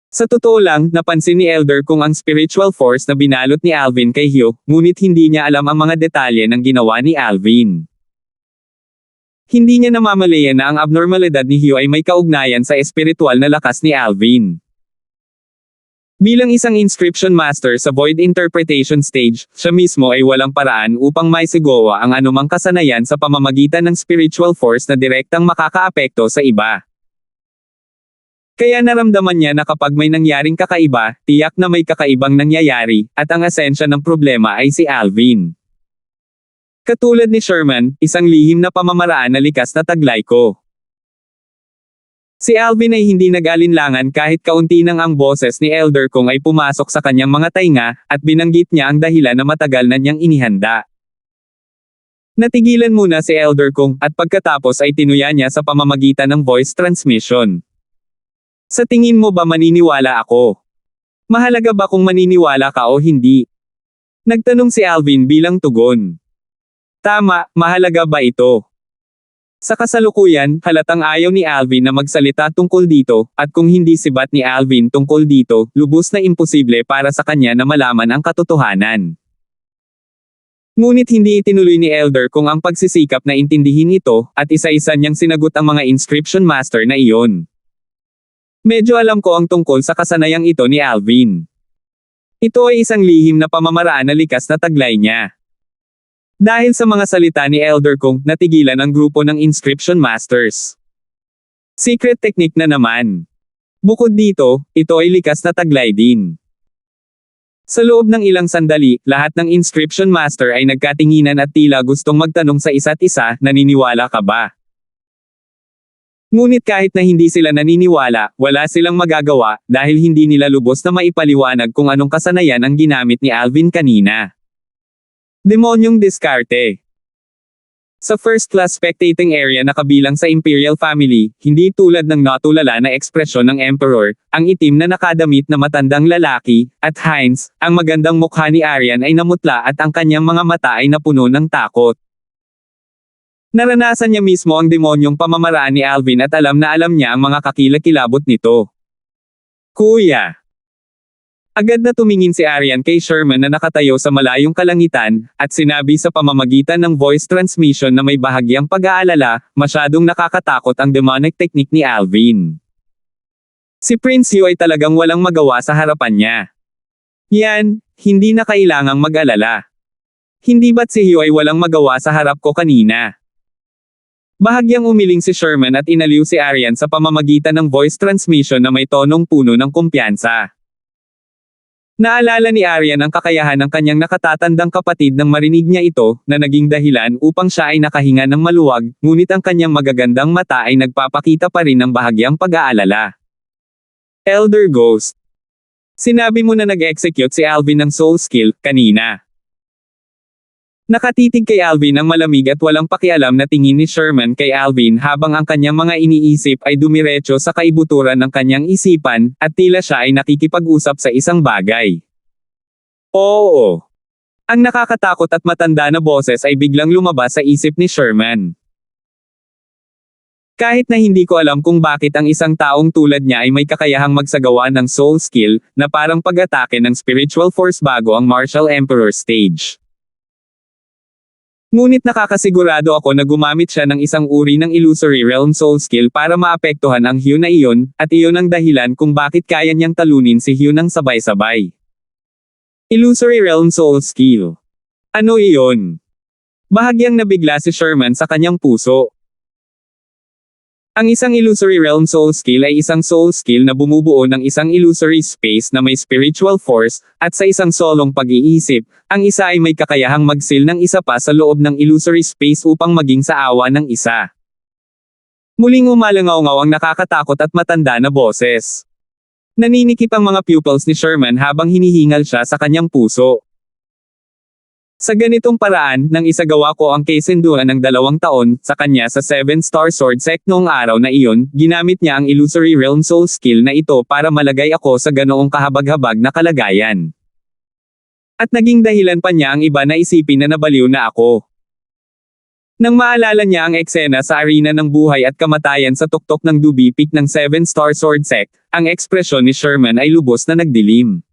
Sa totoo lang, napansin ni Elder kung ang spiritual force na binalot ni Alvin kay Hugh, ngunit hindi niya alam ang mga detalye ng ginawa ni Alvin. Hindi niya namamalaya na ang abnormalidad ni Hugh ay may kaugnayan sa espiritual na lakas ni Alvin. Bilang isang inscription master sa void interpretation stage, siya mismo ay walang paraan upang maisigawa ang anumang kasanayan sa pamamagitan ng spiritual force na direktang makakaapekto sa iba. Kaya naramdaman niya na kapag may nangyaring kakaiba, tiyak na may kakaibang nangyayari, at ang esensya ng problema ay si Alvin. Katulad ni Sherman, isang lihim na pamamaraan na likas na taglay ko. Si Alvin ay hindi nag-alinlangan kahit kaunti nang ang boses ni Elder Kung ay pumasok sa kanyang mga tainga, at binanggit niya ang dahilan na matagal na niyang inihanda. Natigilan muna si Elder Kung, at pagkatapos ay tinuya niya sa pamamagitan ng voice transmission. Sa tingin mo ba maniniwala ako? Mahalaga ba kung maniniwala ka o hindi? Nagtanong si Alvin bilang tugon. Tama, mahalaga ba ito? Sa kasalukuyan, halatang ayaw ni Alvin na magsalita tungkol dito, at kung hindi sibat ni Alvin tungkol dito, lubos na imposible para sa kanya na malaman ang katotohanan. Ngunit hindi itinuloy ni Elder kung ang pagsisikap na intindihin ito, at isa-isa niyang sinagot ang mga inscription master na iyon. Medyo alam ko ang tungkol sa kasanayang ito ni Alvin. Ito ay isang lihim na pamamaraan na likas na taglay niya. Dahil sa mga salita ni Elder Kong, natigilan ang grupo ng inscription masters. Secret technique na naman. Bukod dito, ito ay likas na taglay din. Sa loob ng ilang sandali, lahat ng inscription master ay nagkatinginan at tila gustong magtanong sa isa't isa, naniniwala ka ba? Ngunit kahit na hindi sila naniniwala, wala silang magagawa, dahil hindi nila lubos na maipaliwanag kung anong kasanayan ang ginamit ni Alvin kanina. Demonyong diskarte. Sa first-class spectating area na kabilang sa Imperial Family, hindi tulad ng natulala na ekspresyon ng Emperor, ang itim na nakadamit na matandang lalaki, at Heinz, ang magandang mukha ni Aryan ay namutla at ang kanyang mga mata ay napuno ng takot. Naranasan niya mismo ang demonyong pamamaraan ni Alvin at alam niya ang mga kakilakilabot nito. Kuya! Agad na tumingin si Aryan kay Sherman na nakatayo sa malayong kalangitan, at sinabi sa pamamagitan ng voice transmission na may bahagyang pag-aalala, masyadong nakakatakot ang demonic technique ni Alvin. Si Prince Hugh ay talagang walang magawa sa harapan niya. Yan, hindi na kailangang mag-alala. Hindi ba't si Hugh ay walang magawa sa harap ko kanina? Bahagyang umiling si Sherman at inaliw si Aryan sa pamamagitan ng voice transmission na may tonong puno ng kumpiyansa. Naalala ni Aryan ang kakayahan ng kanyang nakatatandang kapatid nang marinig niya ito, na naging dahilan upang siya ay nakahinga ng maluwag, ngunit ang kanyang magagandang mata ay nagpapakita pa rin ng bahagyang pag-aalala. Elder Ghost. Sinabi mo na nag-execute si Alvin ng soul skill, kanina. Nakatitig kay Alvin ang malamig at walang pakialam na tingin ni Sherman kay Alvin habang ang kanyang mga iniisip ay dumiretso sa kaibuturan ng kanyang isipan, at tila siya ay nakikipag-usap sa isang bagay. Oo. Ang nakakatakot at matanda na boses ay biglang lumabas sa isip ni Sherman. Kahit na hindi ko alam kung bakit ang isang taong tulad niya ay may kakayahang magsagawa ng soul skill, na parang pag-atake ng spiritual force bago ang martial emperor stage. Ngunit nakakasigurado ako na gumamit siya ng isang uri ng illusory realm soul skill para maapektuhan ang Hugh na iyon, at iyon ang dahilan kung bakit kaya niyang talunin si Hugh ng sabay-sabay. Illusory realm soul skill. Ano iyon? Bahagyang nabigla si Sherman sa kanyang puso. Ang isang illusory realm soul skill ay isang soul skill na bumubuo ng isang illusory space na may spiritual force, at sa isang solong pag-iisip, ang isa ay may kakayahang mag-seal ng isa pa sa loob ng illusory space upang maging sa awa ng isa. Muling umalangaw-ngaw ang nakakatakot at matanda na boses. Naninikip ang mga pupils ni Sherman habang hinihingal siya sa kanyang puso. Sa ganitong paraan, nang isagawa ko ang kasunduan ng 2 taon sa kanya sa 7-star sword sect noong araw na iyon, ginamit niya ang illusory realm soul skill na ito para malagay ako sa ganoong kahabag-habag na kalagayan. At naging dahilan pa niya ang iba na isipin na nabaliw na ako. Nang maalala niya ang eksena sa arena ng buhay at kamatayan sa tuktok ng dubipik ng 7-star sword sect, ang ekspresyon ni Sherman ay lubos na nagdilim.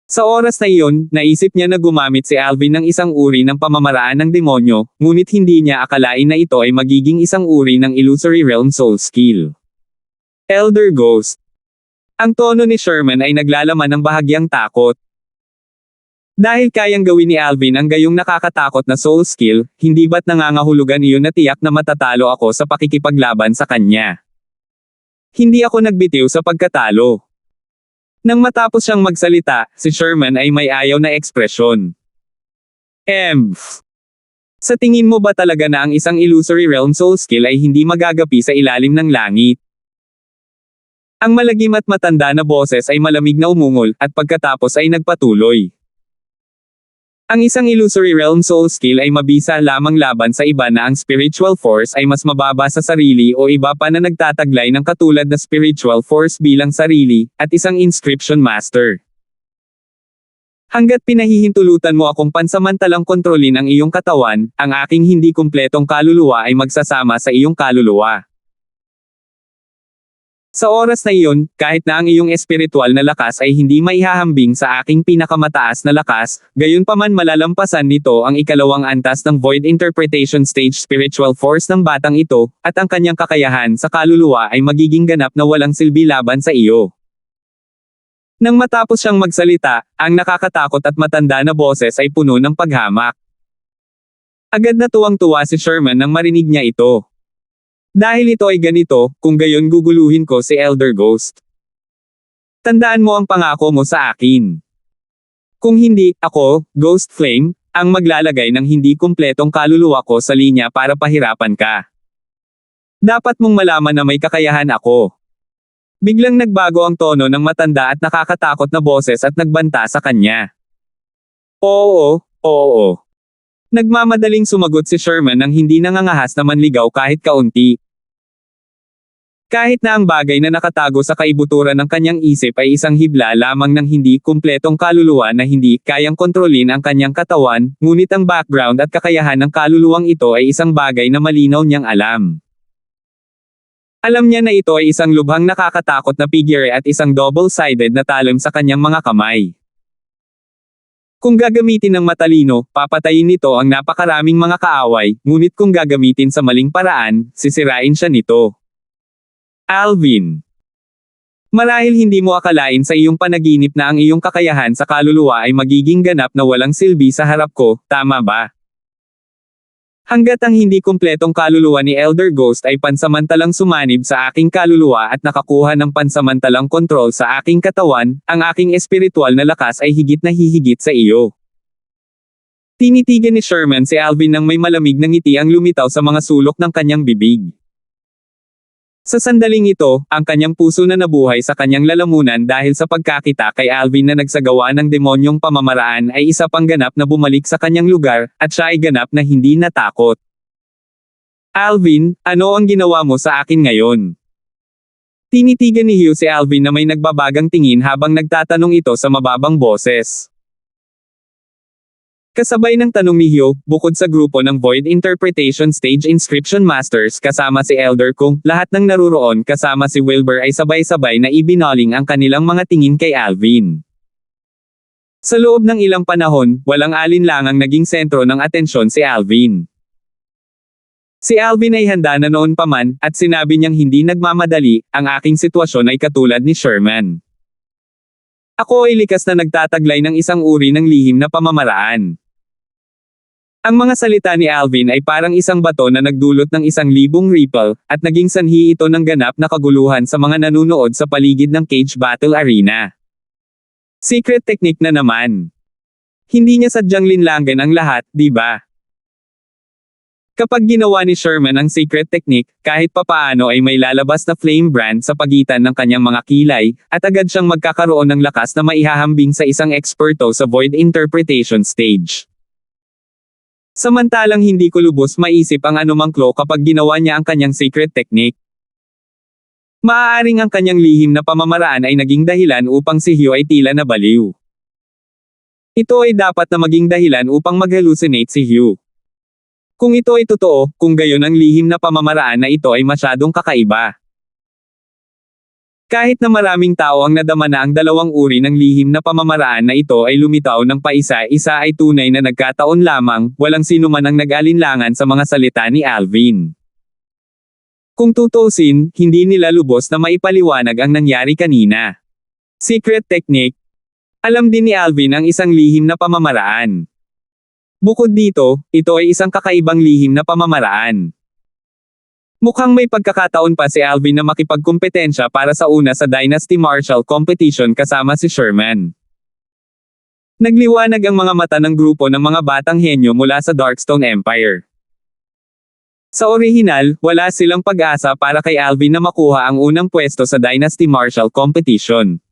Sa oras na iyon, naisip niya na gumamit si Alvin ng isang uri ng pamamaraan ng demonyo, ngunit hindi niya akalain na ito ay magiging isang uri ng illusory realm soul skill. Elder Ghost. Ang tono ni Sherman ay naglalaman ng bahagyang takot. Dahil kayang gawin ni Alvin ang gayong nakakatakot na soul skill, hindi ba't nangangahulugan iyon na tiyak na matatalo ako sa pakikipaglaban sa kanya? Hindi ako nagbitiw sa pagkatalo. Nang matapos siyang magsalita, si Sherman ay may ayaw na ekspresyon. Sa tingin mo ba talaga na ang isang illusory realm soul skill ay hindi magagapi sa ilalim ng langit? Ang malagim at matanda na boses ay malamig na umungol, at pagkatapos ay nagpatuloy. Ang isang illusory realm soul skill ay mabisa lamang laban sa iba na ang spiritual force ay mas mababa sa sarili o iba pa na nagtataglay ng katulad na spiritual force bilang sarili, at isang inscription master. Hanggat pinahihintulutan mo akong pansamantalang kontrolin ang iyong katawan, ang aking hindi kumpletong kaluluwa ay magsasama sa iyong kaluluwa. Sa oras na iyon, kahit na ang iyong espiritual na lakas ay hindi maihahambing sa aking pinakamataas na lakas, gayunpaman malalampasan nito ang ikalawang antas ng Void Interpretation Stage spiritual force ng batang ito, at ang kanyang kakayahan sa kaluluwa ay magiging ganap na walang silbi laban sa iyo. Nang matapos siyang magsalita, ang nakakatakot at matanda na boses ay puno ng paghamak. Agad na tuwang-tuwa si Sherman nang marinig niya ito. Dahil ito ay ganito, kung gayon guguluhin ko si Elder Ghost. Tandaan mo ang pangako mo sa akin. Kung hindi, ako, Ghost Flame, ang maglalagay ng hindi kumpletong kaluluwa ko sa linya para pahirapan ka. Dapat mong malaman na may kakayahan ako. Biglang nagbago ang tono ng matanda at nakakatakot na boses at nagbanta sa kanya. Oo, oo. Nagmamadaling sumagot si Sherman nang hindi nangangahas na manligaw kahit kaunti. Kahit na ang bagay na nakatago sa kaibuturan ng kanyang isip ay isang hibla lamang ng hindi kumpletong kaluluwa na hindi kayang kontrolin ang kanyang katawan, ngunit ang background at kakayahan ng kaluluwang ito ay isang bagay na malinaw niyang alam. Alam niya na ito ay isang lubhang nakakatakot na figure at isang double-sided na talim sa kanyang mga kamay. Kung gagamitin ng matalino, papatayin nito ang napakaraming mga kaaway, ngunit kung gagamitin sa maling paraan, sisirain siya nito. Alvin. Marahil hindi mo akalain sa iyong panaginip na ang iyong kakayahan sa kaluluwa ay magiging ganap na walang silbi sa harap ko, tama ba? Hanggat ang hindi kumpletong kaluluwa ni Elder Ghost ay pansamantalang sumanib sa aking kaluluwa at nakakuha ng pansamantalang kontrol sa aking katawan, ang aking espiritual na lakas ay higit na hihigit sa iyo. Tinitigan ni Sherman si Alvin nang may malamig na ngiti ang lumitaw sa mga sulok ng kanyang bibig. Sa sandaling ito, ang kanyang puso na nabuhay sa kanyang lalamunan dahil sa pagkakita kay Alvin na nagsagawa ng demonyong pamamaraan ay isa pang ganap na bumalik sa kanyang lugar, at siya ay ganap na hindi natakot. Alvin, ano ang ginawa mo sa akin ngayon? Tinitigan ni Hugh si Alvin na may nagbabagang tingin habang nagtatanong ito sa mababang boses. Kasabay ng tanong ni Hugh, bukod sa grupo ng Void Interpretation Stage Inscription Masters kasama si Elder Kung, lahat ng naruroon kasama si Wilbur ay sabay-sabay na ibinaling ang kanilang mga tingin kay Alvin. Sa loob ng ilang panahon, walang alinlangang naging sentro ng atensyon si Alvin. Si Alvin ay handa na noon pa man, at sinabi niyang hindi nagmamadali, ang aking sitwasyon ay katulad ni Sherman. Ako ay likas na nagtataglay ng isang uri ng lihim na pamamaraan. Ang mga salita ni Alvin ay parang isang bato na nagdulot ng 1,000 ripple, at naging sanhi ito ng ganap na kaguluhan sa mga nanunood sa paligid ng cage battle arena. Secret technique na naman. Hindi niya sadyang linlangan ang lahat, di ba? Kapag ginawa ni Sherman ang secret technique, kahit papaano ay may lalabas na flame brand sa pagitan ng kanyang mga kilay, at agad siyang magkakaroon ng lakas na maihahambing sa isang eksperto sa Void Interpretation Stage. Samantalang hindi ko lubos maisip ang anumang clue kapag ginawa niya ang kanyang secret technique. Maaaring ang kanyang lihim na pamamaraan ay naging dahilan upang si Hugh ay tila nabaliw. Ito ay dapat na maging dahilan upang mag-hallucinate si Hugh. Kung ito ay totoo, kung gayon ang lihim na pamamaraan na ito ay masyadong kakaiba. Kahit na maraming tao ang nadama na ang dalawang uri ng lihim na pamamaraan na ito ay lumitaw ng paisa-isa ay tunay na nagkataon lamang, walang sino man ang nag-alinlangan sa mga salita ni Alvin. Kung tutuusin, hindi nila lubos na maipaliwanag ang nangyari kanina. Secret technique. Alam din ni Alvin ang isang lihim na pamamaraan. Bukod dito, ito ay isang kakaibang lihim na pamamaraan. Mukhang may pagkakataon pa si Alvin na makipagkumpetensya para sa una sa Dynasty Martial Competition kasama si Sherman. Nagliwanag ang mga mata ng grupo ng mga batang henyo mula sa Darkstone Empire. Sa orihinal, wala silang pag-asa para kay Alvin na makuha ang unang pwesto sa Dynasty Martial Competition.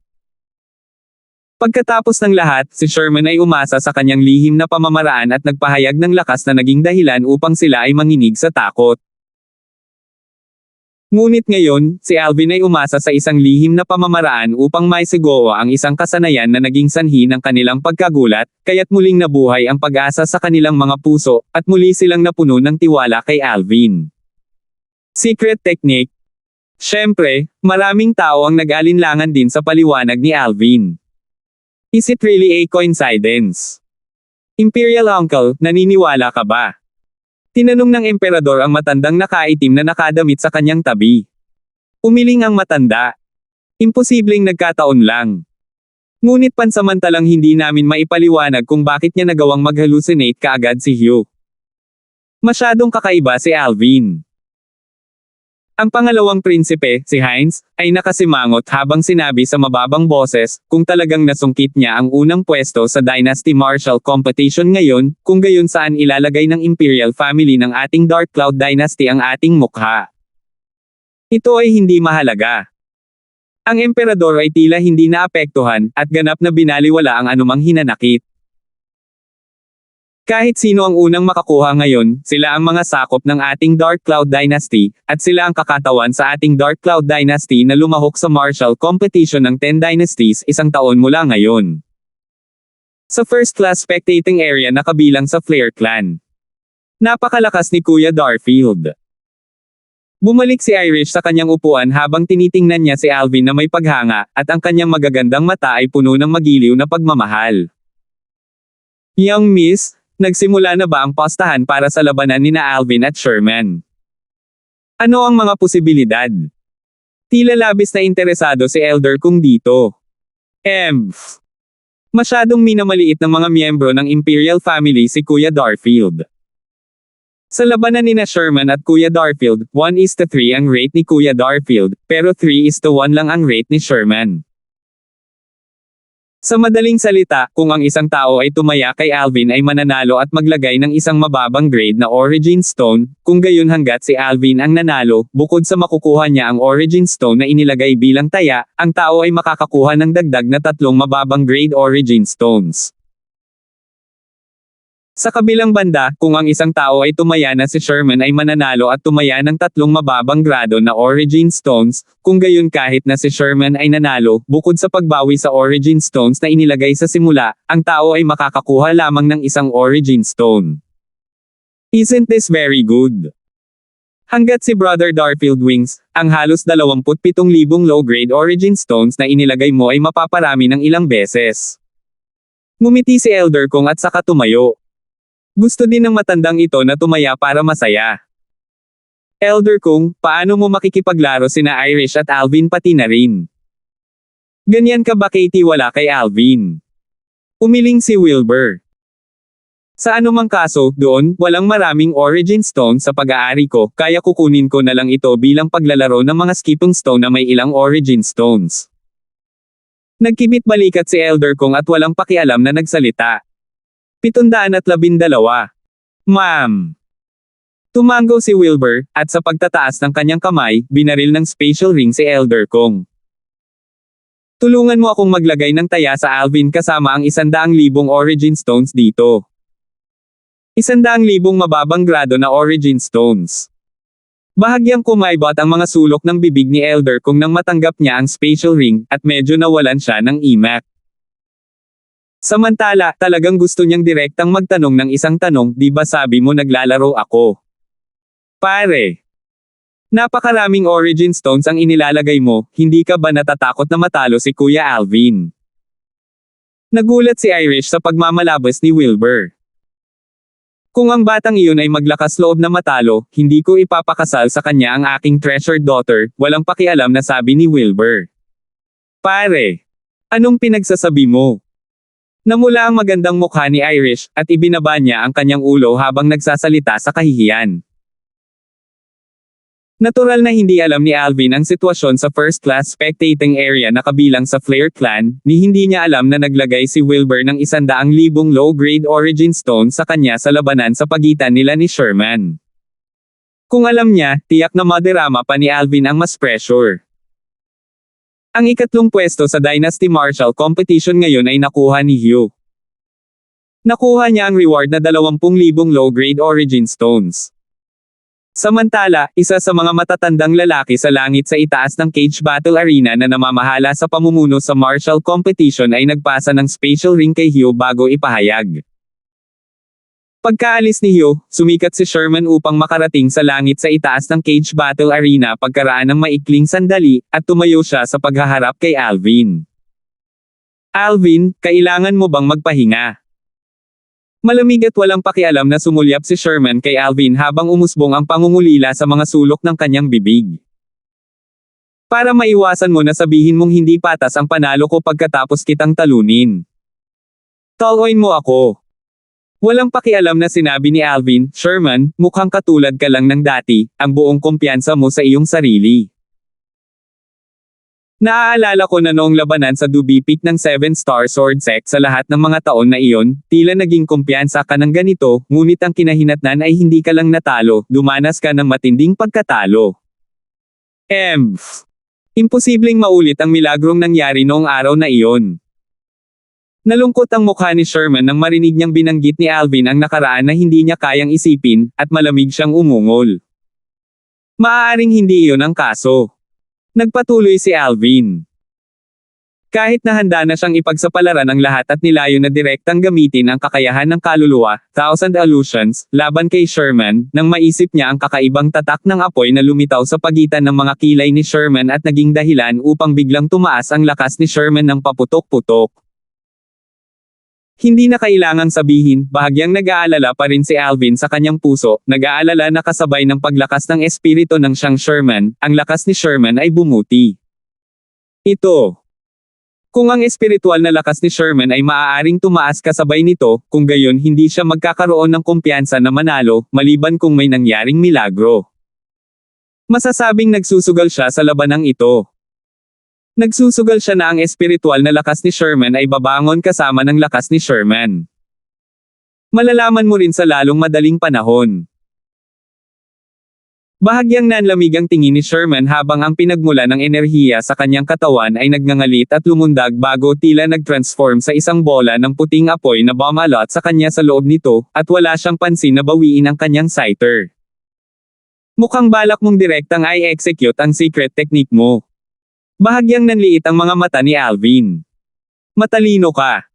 Pagkatapos ng lahat, si Sherman ay umasa sa kanyang lihim na pamamaraan at nagpahayag ng lakas na naging dahilan upang sila ay manginig sa takot. Ngunit ngayon, si Alvin ay umasa sa isang lihim na pamamaraan upang maisigawa ang isang kasanayan na naging sanhi ng kanilang pagkagulat, kaya't muling nabuhay ang pag-asa sa kanilang mga puso, at muli silang napuno ng tiwala kay Alvin. Secret Technique. Siyempre, maraming tao ang nag-alinlangan din sa paliwanag ni Alvin. Is it really a coincidence? Imperial Uncle, naniniwala ka ba? Tinanong ng emperador ang matandang nakaitim na nakadamit sa kanyang tabi. Umiling ang matanda. Imposibleng nagkataon lang. Ngunit pansamantalang hindi namin maipaliwanag kung bakit niya nagawang mag-hallucinate kaagad si Hugh. Masyadong kakaiba si Alvin. Ang pangalawang prinsipe, si Heinz, ay nakasimangot habang sinabi sa mababang boses, kung talagang nasungkit niya ang unang pwesto sa Dynasty Martial Competition ngayon, kung gayon saan ilalagay ng Imperial Family ng ating Dark Cloud Dynasty ang ating mukha. Ito ay hindi mahalaga. Ang emperador ay tila hindi naapektuhan, at ganap na binaliwala ang anumang hinanakit. Kahit sino ang unang makakuha ngayon, sila ang mga sakop ng ating Dark Cloud Dynasty, at sila ang kakatawan sa ating Dark Cloud Dynasty na lumahok sa martial competition ng 10 Dynasties isang taon mula ngayon. Sa first class spectating area na kabilang sa Flare Clan. Napakalakas ni Kuya Darfield. Bumalik si Irish sa kanyang upuan habang tinitingnan niya si Alvin na may paghanga, at ang kanyang magagandang mata ay puno ng magiliw na pagmamahal. Young Miss, nagsimula na ba ang postahan para sa labanan nina Alvin at Sherman? Ano ang mga posibilidad? Tila labis na interesado si Elder Kung dito. Masyadong minamaliit ng mga miyembro ng Imperial Family si Kuya Darfield. Sa labanan nina Sherman at Kuya Darfield, 1:3 ang rate ni Kuya Darfield, pero 3:1 lang ang rate ni Sherman. Sa madaling salita, kung ang isang tao ay tumaya kay Alvin ay mananalo at maglagay ng isang mababang grade na Origin Stone, kung gayon hanggat si Alvin ang nanalo, bukod sa makukuha niya ang Origin Stone na inilagay bilang taya, ang tao ay makakakuha ng dagdag na 3 mababang grade Origin Stones. Sa kabilang banda, kung ang isang tao ay tumaya na si Sherman ay mananalo at tumaya ng 3 mababang grado na Origin Stones, kung gayon kahit na si Sherman ay nanalo, bukod sa pagbawi sa Origin Stones na inilagay sa simula, ang tao ay makakakuha lamang ng isang Origin Stone. Isn't this very good? Hanggat si Brother Darfield wings, ang halos 27,000 low-grade Origin Stones na inilagay mo ay mapaparami ng ilang beses. Ngumiti si Elder Kung at saka tumayo. Gusto din ng matandang ito na tumaya para masaya. Elder Kung, paano mo makikipaglaro sina Irish at Alvin pati na rin? Ganyan ka ba kaitiwala kay Alvin? Umiling si Wilbur. Sa anumang kaso, doon, walang maraming Origin Stone sa pag-aari ko, kaya kukunin ko na lang ito bilang paglalaro ng mga skipping stone na may ilang Origin Stones. Nagkibit balikat si Elder Kung at walang pakialam na nagsalita. 712. Ma'am. Tumango si Wilbur, at sa pagtataas ng kanyang kamay, binaril ng spatial ring si Elder Kung. Tulungan mo akong maglagay ng taya sa Alvin kasama ang 100,000 Origin Stones dito. 100,000 mababang grado na Origin Stones. Bahagyang kumaibot ang mga sulok ng bibig ni Elder Kung nang matanggap niya ang spatial ring, at medyo nawalan siya ng imak. Samantala, talagang gusto niyang direktang magtanong ng isang tanong, di ba sabi mo naglalaro ako? Pare. Napakaraming Origin Stones ang inilalagay mo, hindi ka ba natatakot na matalo si Kuya Alvin? Nagulat si Irish sa pagmamalabas ni Wilbur. Kung ang batang iyon ay maglakas loob na matalo, hindi ko ipapakasal sa kanya ang aking treasured daughter, walang pakialam na sabi ni Wilbur. Pare. Anong pinagsasabi mo? Namula ang magandang mukha ni Irish, at ibinaba niya ang kanyang ulo habang nagsasalita sa kahihiyan. Natural na hindi alam ni Alvin ang sitwasyon sa first class spectating area na kabilang sa Flare Clan, ni hindi niya alam na naglagay si Wilbur ng 100,000 low-grade Origin Stone sa kanya sa labanan sa pagitan nila ni Sherman. Kung alam niya, tiyak na maderama pa ni Alvin ang mas pressure. Ang ikatlong pwesto sa Dynasty Martial Competition ngayon ay nakuha ni Hugh. Nakuha niya ang reward na 20,000 low-grade Origin Stones. Samantala, isa sa mga matatandang lalaki sa langit sa itaas ng cage battle arena na namamahala sa pamumuno sa martial competition ay nagpasa ng special ring kay Hyo bago ipahayag. Pagkaalis ni Hyo, sumikat si Sherman upang makarating sa langit sa itaas ng cage battle arena pagkaraan ng maikling sandali, at tumayo siya sa paghaharap kay Alvin. Alvin, kailangan mo bang magpahinga? Malamig at walang pakialam na sumulyap si Sherman kay Alvin habang umusbong ang pangungulila sa mga sulok ng kanyang bibig. Para maiwasan mo na sabihin mong hindi patas ang panalo ko pagkatapos kitang talunin. Taluin mo ako. Walang pakialam na sinabi ni Alvin, Sherman, mukhang katulad ka lang ng dati, ang buong kumpiyansa mo sa iyong sarili. Naaalala ko na noong labanan sa Dubai Peak ng 7-star sword sect sa lahat ng mga taon na iyon, tila naging kumpiyansa ka ng ganito, ngunit ang kinahinatnan ay hindi ka lang natalo, dumanas ka ng matinding pagkatalo. Imposibleng maulit ang milagrong nangyari noong araw na iyon. Nalungkot ang mukha ni Sherman nang marinig niyang binanggit ni Alvin ang nakaraan na hindi niya kayang isipin, at malamig siyang umungol. Maaaring hindi iyon ang kaso. Nagpatuloy si Alvin. Kahit na handa na siyang ipagsapalaran ang lahat at nilayo na direktang gamitin ang kakayahan ng kaluluwa, Thousand Illusions, laban kay Sherman, nang maisip niya ang kakaibang tatak ng apoy na lumitaw sa pagitan ng mga kilay ni Sherman at naging dahilan upang biglang tumaas ang lakas ni Sherman ng paputok-putok. Hindi na kailangang sabihin, bahagyang nag-aalala pa rin si Alvin sa kanyang puso, nag-aalala na kasabay ng paglakas ng espiritu ng siyang Sherman, ang lakas ni Sherman ay bumuti. Ito. Kung ang espiritual na lakas ni Sherman ay maaaring tumaas kasabay nito, kung gayon hindi siya magkakaroon ng kumpiyansa na manalo, maliban kung may nangyaring milagro. Masasabing nagsusugal siya sa labanang ito. Nagsusugal siya na ang espiritual na lakas ni Sherman ay babangon kasama ng lakas ni Sherman. Malalaman mo rin sa lalong madaling panahon. Bahagyang nanlamig ang tingin ni Sherman habang ang pinagmula ng enerhiya sa kanyang katawan ay nagngangalit at lumundag bago tila nag-transform sa isang bola ng puting apoy na bumalot sa kanya sa loob nito, at wala siyang pansin na bawiin ang kanyang sighter. Mukhang balak mong direktang i-execute ang secret technique mo. Bahagyang nanliit ang mga mata ni Alvin. Matalino ka.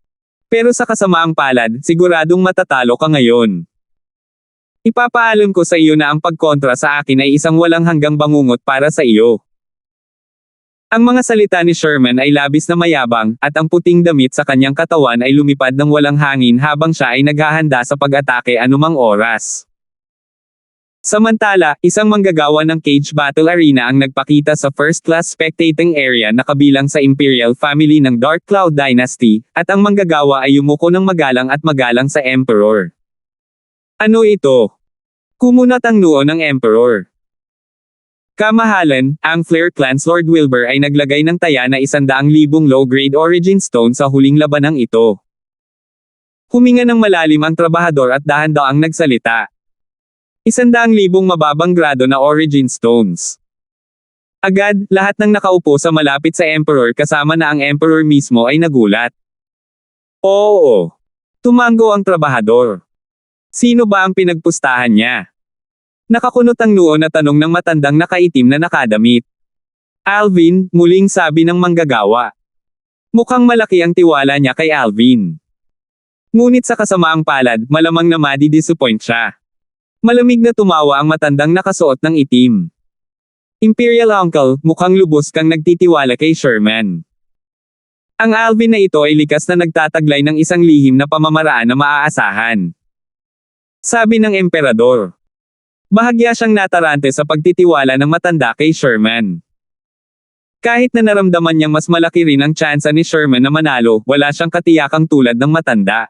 Pero sa kasamaang palad, siguradong matatalo ka ngayon. Ipapaalam ko sa iyo na ang pagkontra sa akin ay isang walang hanggang bangungot para sa iyo. Ang mga salita ni Sherman ay labis na mayabang, at ang puting damit sa kanyang katawan ay lumipad ng walang hangin habang siya ay naghahanda sa pag-atake anumang oras. Samantala, isang manggagawa ng Cage Battle Arena ang nagpakita sa first-class spectating area na kabilang sa Imperial family ng Dark Cloud Dynasty, at ang manggagawa ay yumuko ng magalang at magalang sa Emperor. Ano ito? Kumunat ang noo ng Emperor. Kamahalan, ang Flare Clan's Lord Wilbur ay naglagay ng taya na 100,000 low-grade origin stone sa huling labanang ito. Huminga ng malalim ang trabahador at dahan-daang nagsalita. 100,000 mababang grado na origin stones. Agad, lahat ng nakaupo sa malapit sa Emperor kasama na ang Emperor mismo ay nagulat. Oo. Tumango ang trabahador. Sino ba ang pinagpustahan niya? Nakakunot ang noo na tanong ng matandang nakaitim na nakadamit. Alvin, muling sabi ng manggagawa. Mukhang malaki ang tiwala niya kay Alvin. Ngunit sa kasamaang palad, malamang na madi-disappoint siya. Malamig na tumawa ang matandang nakasuot ng itim. Imperial Uncle, mukhang lubos kang nagtitiwala kay Sherman. Ang Alvin na ito ay likas na nagtataglay ng isang lihim na pamamaraan na maaasahan. Sabi ng emperador. Bahagya siyang natarante sa pagtitiwala ng matanda kay Sherman. Kahit na naramdaman niyang mas malaki rin ang tsansa ni Sherman na manalo, wala siyang katiyakang tulad ng matanda.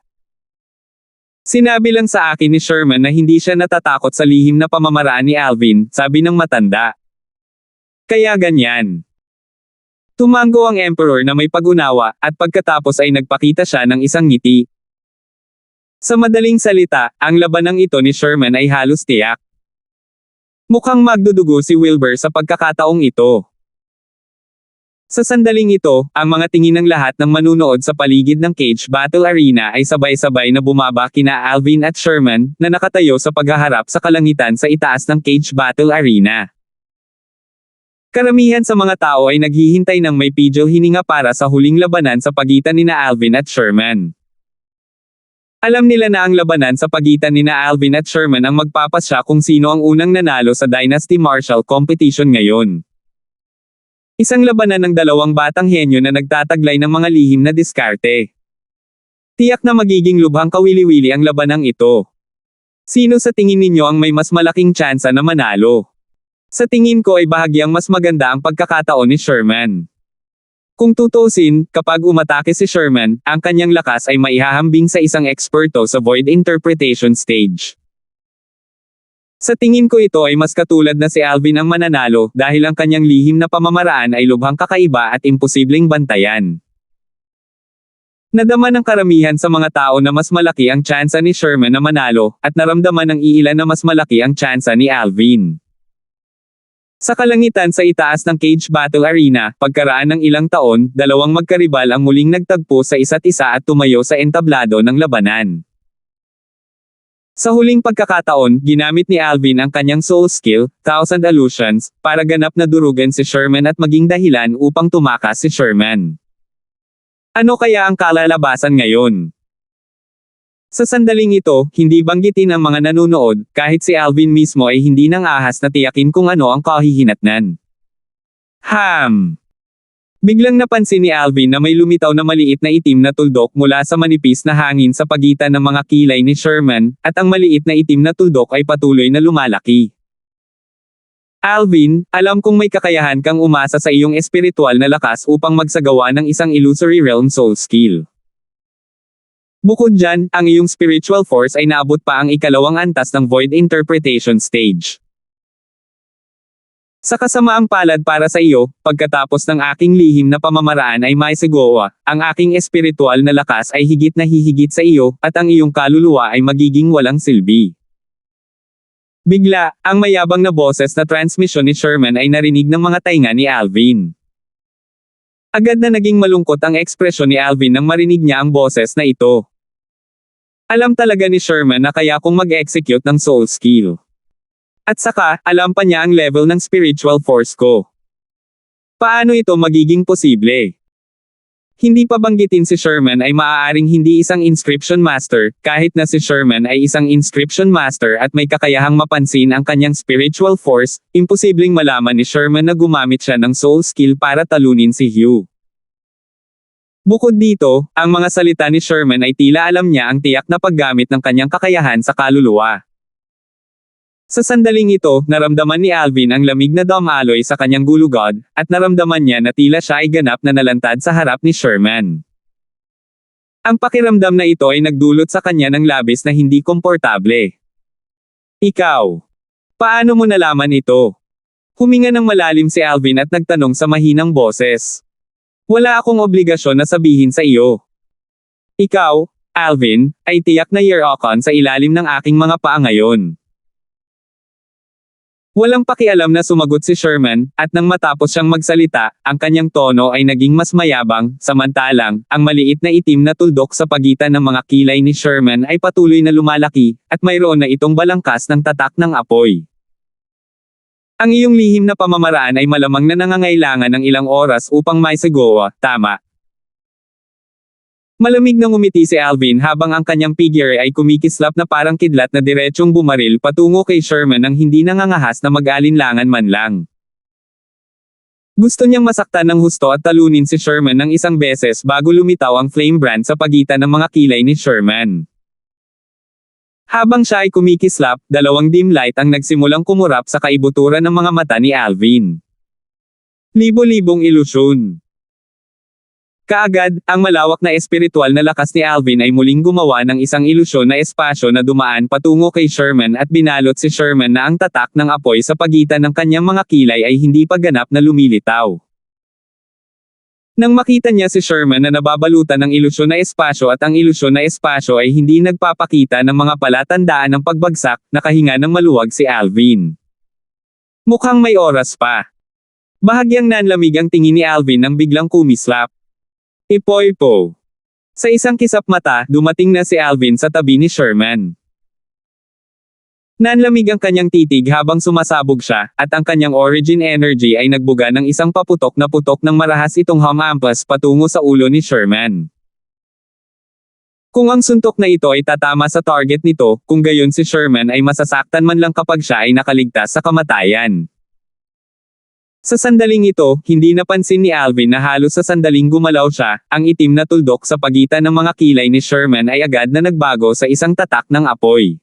Sinabi lang sa akin ni Sherman na hindi siya natatakot sa lihim na pamamaraan ni Alvin, sabi ng matanda. Kaya ganyan. Tumango ang Emperor na may pag-unawa, at pagkatapos ay nagpakita siya ng isang ngiti. Sa madaling salita, ang labanang ito ni Sherman ay halos tiyak. Mukhang magdudugo si Wilbur sa pagkakataong ito. Sa sandaling ito, ang mga tingin ng lahat ng manunood sa paligid ng cage battle arena ay sabay-sabay na bumaba kina Alvin at Sherman, na nakatayo sa paghaharap sa kalangitan sa itaas ng cage battle arena. Karamihan sa mga tao ay naghihintay ng may pidyo hininga para sa huling labanan sa pagitan nina Alvin at Sherman. Alam nila na ang labanan sa pagitan nina Alvin at Sherman ang magpapasya kung sino ang unang nanalo sa Dynasty Martial Competition ngayon. Isang labanan ng dalawang batang henyo na nagtataglay ng mga lihim na diskarte. Tiyak na magiging lubhang kawili-wili ang labanang ito. Sino sa tingin ninyo ang may mas malaking tsansa na manalo? Sa tingin ko ay bahagyang mas maganda ang pagkakataon ni Sherman. Kung tutusin, kapag umatake si Sherman, ang kanyang lakas ay maihahambing sa isang eksperto sa void interpretation stage. Sa tingin ko ito ay mas katulad na si Alvin ang mananalo dahil ang kanyang lihim na pamamaraan ay lubhang kakaiba at imposibleng bantayan. Nadama ng karamihan sa mga tao na mas malaki ang tsansa ni Sherman na manalo at naramdaman ng iilan na mas malaki ang tsansa ni Alvin. Sa kalangitan sa itaas ng cage battle arena, pagkaraan ng ilang taon, dalawang magkaribal ang muling nagtagpo sa isa't isa at tumayo sa entablado ng labanan. Sa huling pagkakataon, ginamit ni Alvin ang kanyang soul skill, Thousand Illusions, para ganap na durugan si Sherman at maging dahilan upang tumakas si Sherman. Ano kaya ang kalalabasan ngayon? Sa sandaling ito, hindi banggitin ang mga nanunood, kahit si Alvin mismo ay hindi nang ahas na tiyakin kung ano ang kahihinatnan. Biglang napansin ni Alvin na may lumitaw na maliit na itim na tuldok mula sa manipis na hangin sa pagitan ng mga kilay ni Sherman, at ang maliit na itim na tuldok ay patuloy na lumalaki. Alvin, alam kong may kakayahan kang umasa sa iyong espiritual na lakas upang magsagawa ng isang illusory realm soul skill. Bukod dyan, ang iyong spiritual force ay naabot pa ang ikalawang antas ng void interpretation stage. Sa kasamaang palad para sa iyo, pagkatapos ng aking lihim na pamamaraan ay maisagawa, ang aking espiritual na lakas ay higit na hihigit sa iyo, at ang iyong kaluluwa ay magiging walang silbi. Bigla, ang mayabang na boses na transmission ni Sherman ay narinig ng mga tainga ni Alvin. Agad na naging malungkot ang ekspresyon ni Alvin nang marinig niya ang boses na ito. Alam talaga ni Sherman na kaya kong mag-execute ng soul skill. At saka, alam pa niya ang level ng spiritual force ko. Paano ito magiging posible? Hindi pa banggitin si Sherman ay maaaring hindi isang inscription master, kahit na si Sherman ay isang inscription master at may kakayahang mapansin ang kanyang spiritual force, imposibleng malaman ni Sherman na gumamit siya ng soul skill para talunin si Hugh. Bukod dito, ang mga salita ni Sherman ay tila alam niya ang tiyak na paggamit ng kanyang kakayahan sa kaluluwa. Sa sandaling ito, naramdaman ni Alvin ang lamig na damaloy sa kanyang gulugod, at naramdaman niya na tila siya ay ganap na nalantad sa harap ni Sherman. Ang pakiramdam na ito ay nagdulot sa kanya ng labis na hindi komportable. Ikaw. Paano mo nalaman ito? Huminga ng malalim si Alvin at nagtanong sa mahinang boses. Wala akong obligasyon na sabihin sa iyo. Ikaw, Alvin, ay tiyak na year-okon sa ilalim ng aking mga paa ngayon. Walang pakialam na sumagot si Sherman, at nang matapos siyang magsalita, ang kanyang tono ay naging mas mayabang, samantalang, ang maliit na itim na tuldok sa pagitan ng mga kilay ni Sherman ay patuloy na lumalaki, at mayroon na itong balangkas ng tatak ng apoy. Ang iyong lihim na pamamaraan ay malamang na nangangailangan ng ilang oras upang maisagawa, tama. Malamig na ngumiti si Alvin habang ang kanyang figure ay kumikislap na parang kidlat na diretsyong bumaril patungo kay Sherman nang hindi nangangahas na mag-alinlangan man lang. Gusto niyang masaktan ng husto at talunin si Sherman ng isang beses bago lumitaw ang flame brand sa pagitan ng mga kilay ni Sherman. Habang siya ay kumikislap, dalawang dim light ang nagsimulang kumurap sa kaibuturan ng mga mata ni Alvin. Libo-libong ilusyon. Kaagad, ang malawak na espiritual na lakas ni Alvin ay muling gumawa ng isang ilusyon na espasyo na dumaan patungo kay Sherman at binalot si Sherman na ang tatak ng apoy sa pagitan ng kanyang mga kilay ay hindi pa ganap na lumilitaw. Nang makita niya si Sherman na nababalutan ng ilusyon na espasyo at ang ilusyon na espasyo ay hindi nagpapakita ng mga palatandaan ng pagbagsak, nakahinga ng maluwag si Alvin. Mukhang may oras pa. Bahagyang nanlamig ang tingin ni Alvin nang biglang kumislap. Ipoy-po. Sa isang kisap mata, dumating na si Alvin sa tabi ni Sherman. Nanlamig ang kanyang titig habang sumasabog siya, at ang kanyang origin energy ay nagbuga ng isang paputok na putok ng marahas itong hamampas patungo sa ulo ni Sherman. Kung ang suntok na ito ay tatama sa target nito, kung gayon si Sherman ay masasaktan man lang kapag siya ay nakaligtas sa kamatayan. Sa sandaling ito, hindi napansin ni Alvin na halos sa sandaling gumalaw siya, ang itim na tuldok sa pagitan ng mga kilay ni Sherman ay agad na nagbago sa isang tatak ng apoy.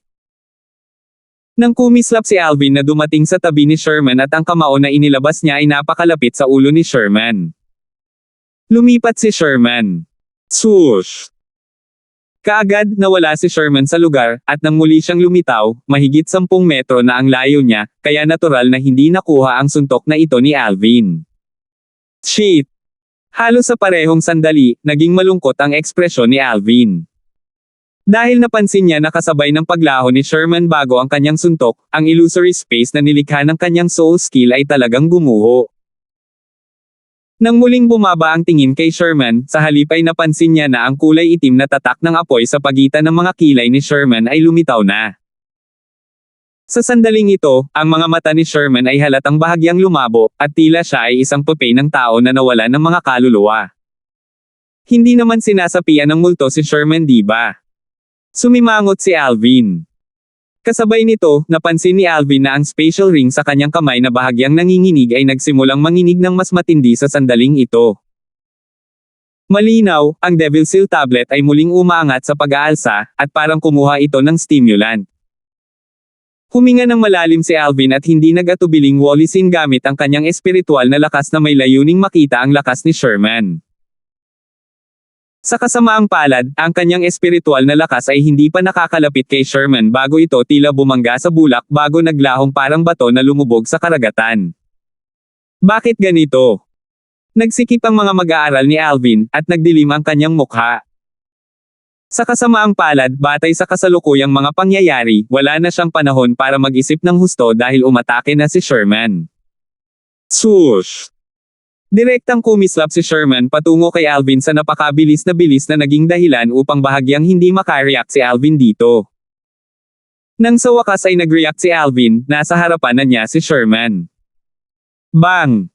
Nang kumislap si Alvin na dumating sa tabi ni Sherman at ang kamao na inilabas niya ay napakalapit sa ulo ni Sherman. Lumipat si Sherman. Swoosh! Kaagad, nawala si Sherman sa lugar, at nang muli siyang lumitaw, mahigit 10 metro na ang layo niya, kaya natural na hindi nakuha ang suntok na ito ni Alvin. Shit! Halos sa parehong sandali, naging malungkot ang ekspresyon ni Alvin. Dahil napansin niya na kasabay ng paglaho ni Sherman bago ang kanyang suntok, ang illusory space na nilikha ng kanyang soul skill ay talagang gumuho. Nang muling bumaba ang tingin kay Sherman, sa halip ay napansin niya na ang kulay itim na tatak ng apoy sa pagitan ng mga kilay ni Sherman ay lumitaw na. Sa sandaling ito, ang mga mata ni Sherman ay halatang bahagyang lumabo, at tila siya ay isang puppy ng tao na nawala ng mga kaluluwa. Hindi naman sinasapian ng multo si Sherman, di ba? Sumimangot si Alvin. Kasabay nito, napansin ni Alvin na ang spatial ring sa kanyang kamay na bahagyang nanginginig ay nagsimulang manginig ng mas matindi sa sandaling ito. Malinaw, ang Devil Seal tablet ay muling umaangat sa pag-aalsa, at parang kumuha ito ng stimulant. Huminga ng malalim si Alvin at hindi nag-atubiling walisin gamit ang kanyang espiritual na lakas na may layuning makita ang lakas ni Sherman. Sa kasamaang palad, ang kanyang espiritual na lakas ay hindi pa nakakalapit kay Sherman bago ito tila bumangga sa bulak bago naglahong parang bato na lumubog sa karagatan. Bakit ganito? Nagsikip ang mga mag-aaral ni Alvin, at nagdilim ang kanyang mukha. Sa kasamaang palad, batay sa kasalukuyang mga pangyayari, wala na siyang panahon para mag-isip ng husto dahil umatake na si Sherman. Swoosh! Direktang kumislap si Sherman patungo kay Alvin sa napakabilis na bilis na naging dahilan upang bahagyang hindi makareact si Alvin dito. Nang sa wakas ay nag-react si Alvin, nasa harapan na niya si Sherman. Bang!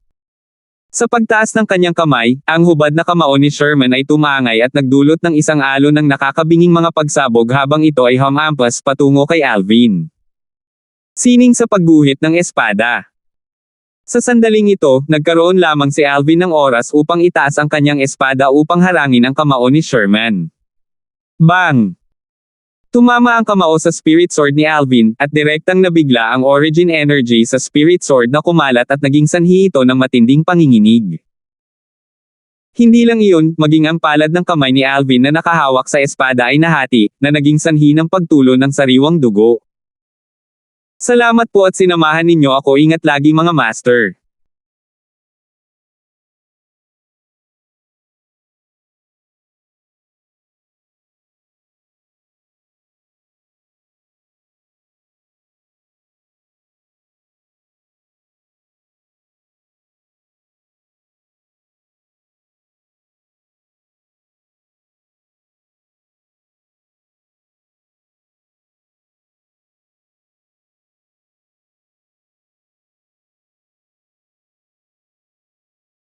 Sa pagtaas ng kanyang kamay, ang hubad na kamao ni Sherman ay tumangay at nagdulot ng isang alon ng nakakabinging mga pagsabog habang ito ay humampas patungo kay Alvin. Sining sa pagguhit ng espada. Sa sandaling ito, nagkaroon lamang si Alvin ng oras upang itaas ang kanyang espada upang harangin ang kamao ni Sherman. Bang! Tumama ang kamao sa Spirit Sword ni Alvin, at direktang nabigla ang origin energy sa Spirit Sword na kumalat at naging sanhi ito ng matinding panginginig. Hindi lang iyon, maging ang palad ng kamay ni Alvin na nakahawak sa espada ay nahati, na naging sanhi ng pagtulo ng sariwang dugo. Salamat po at sinamahan ninyo ako. Ingat lagi mga master.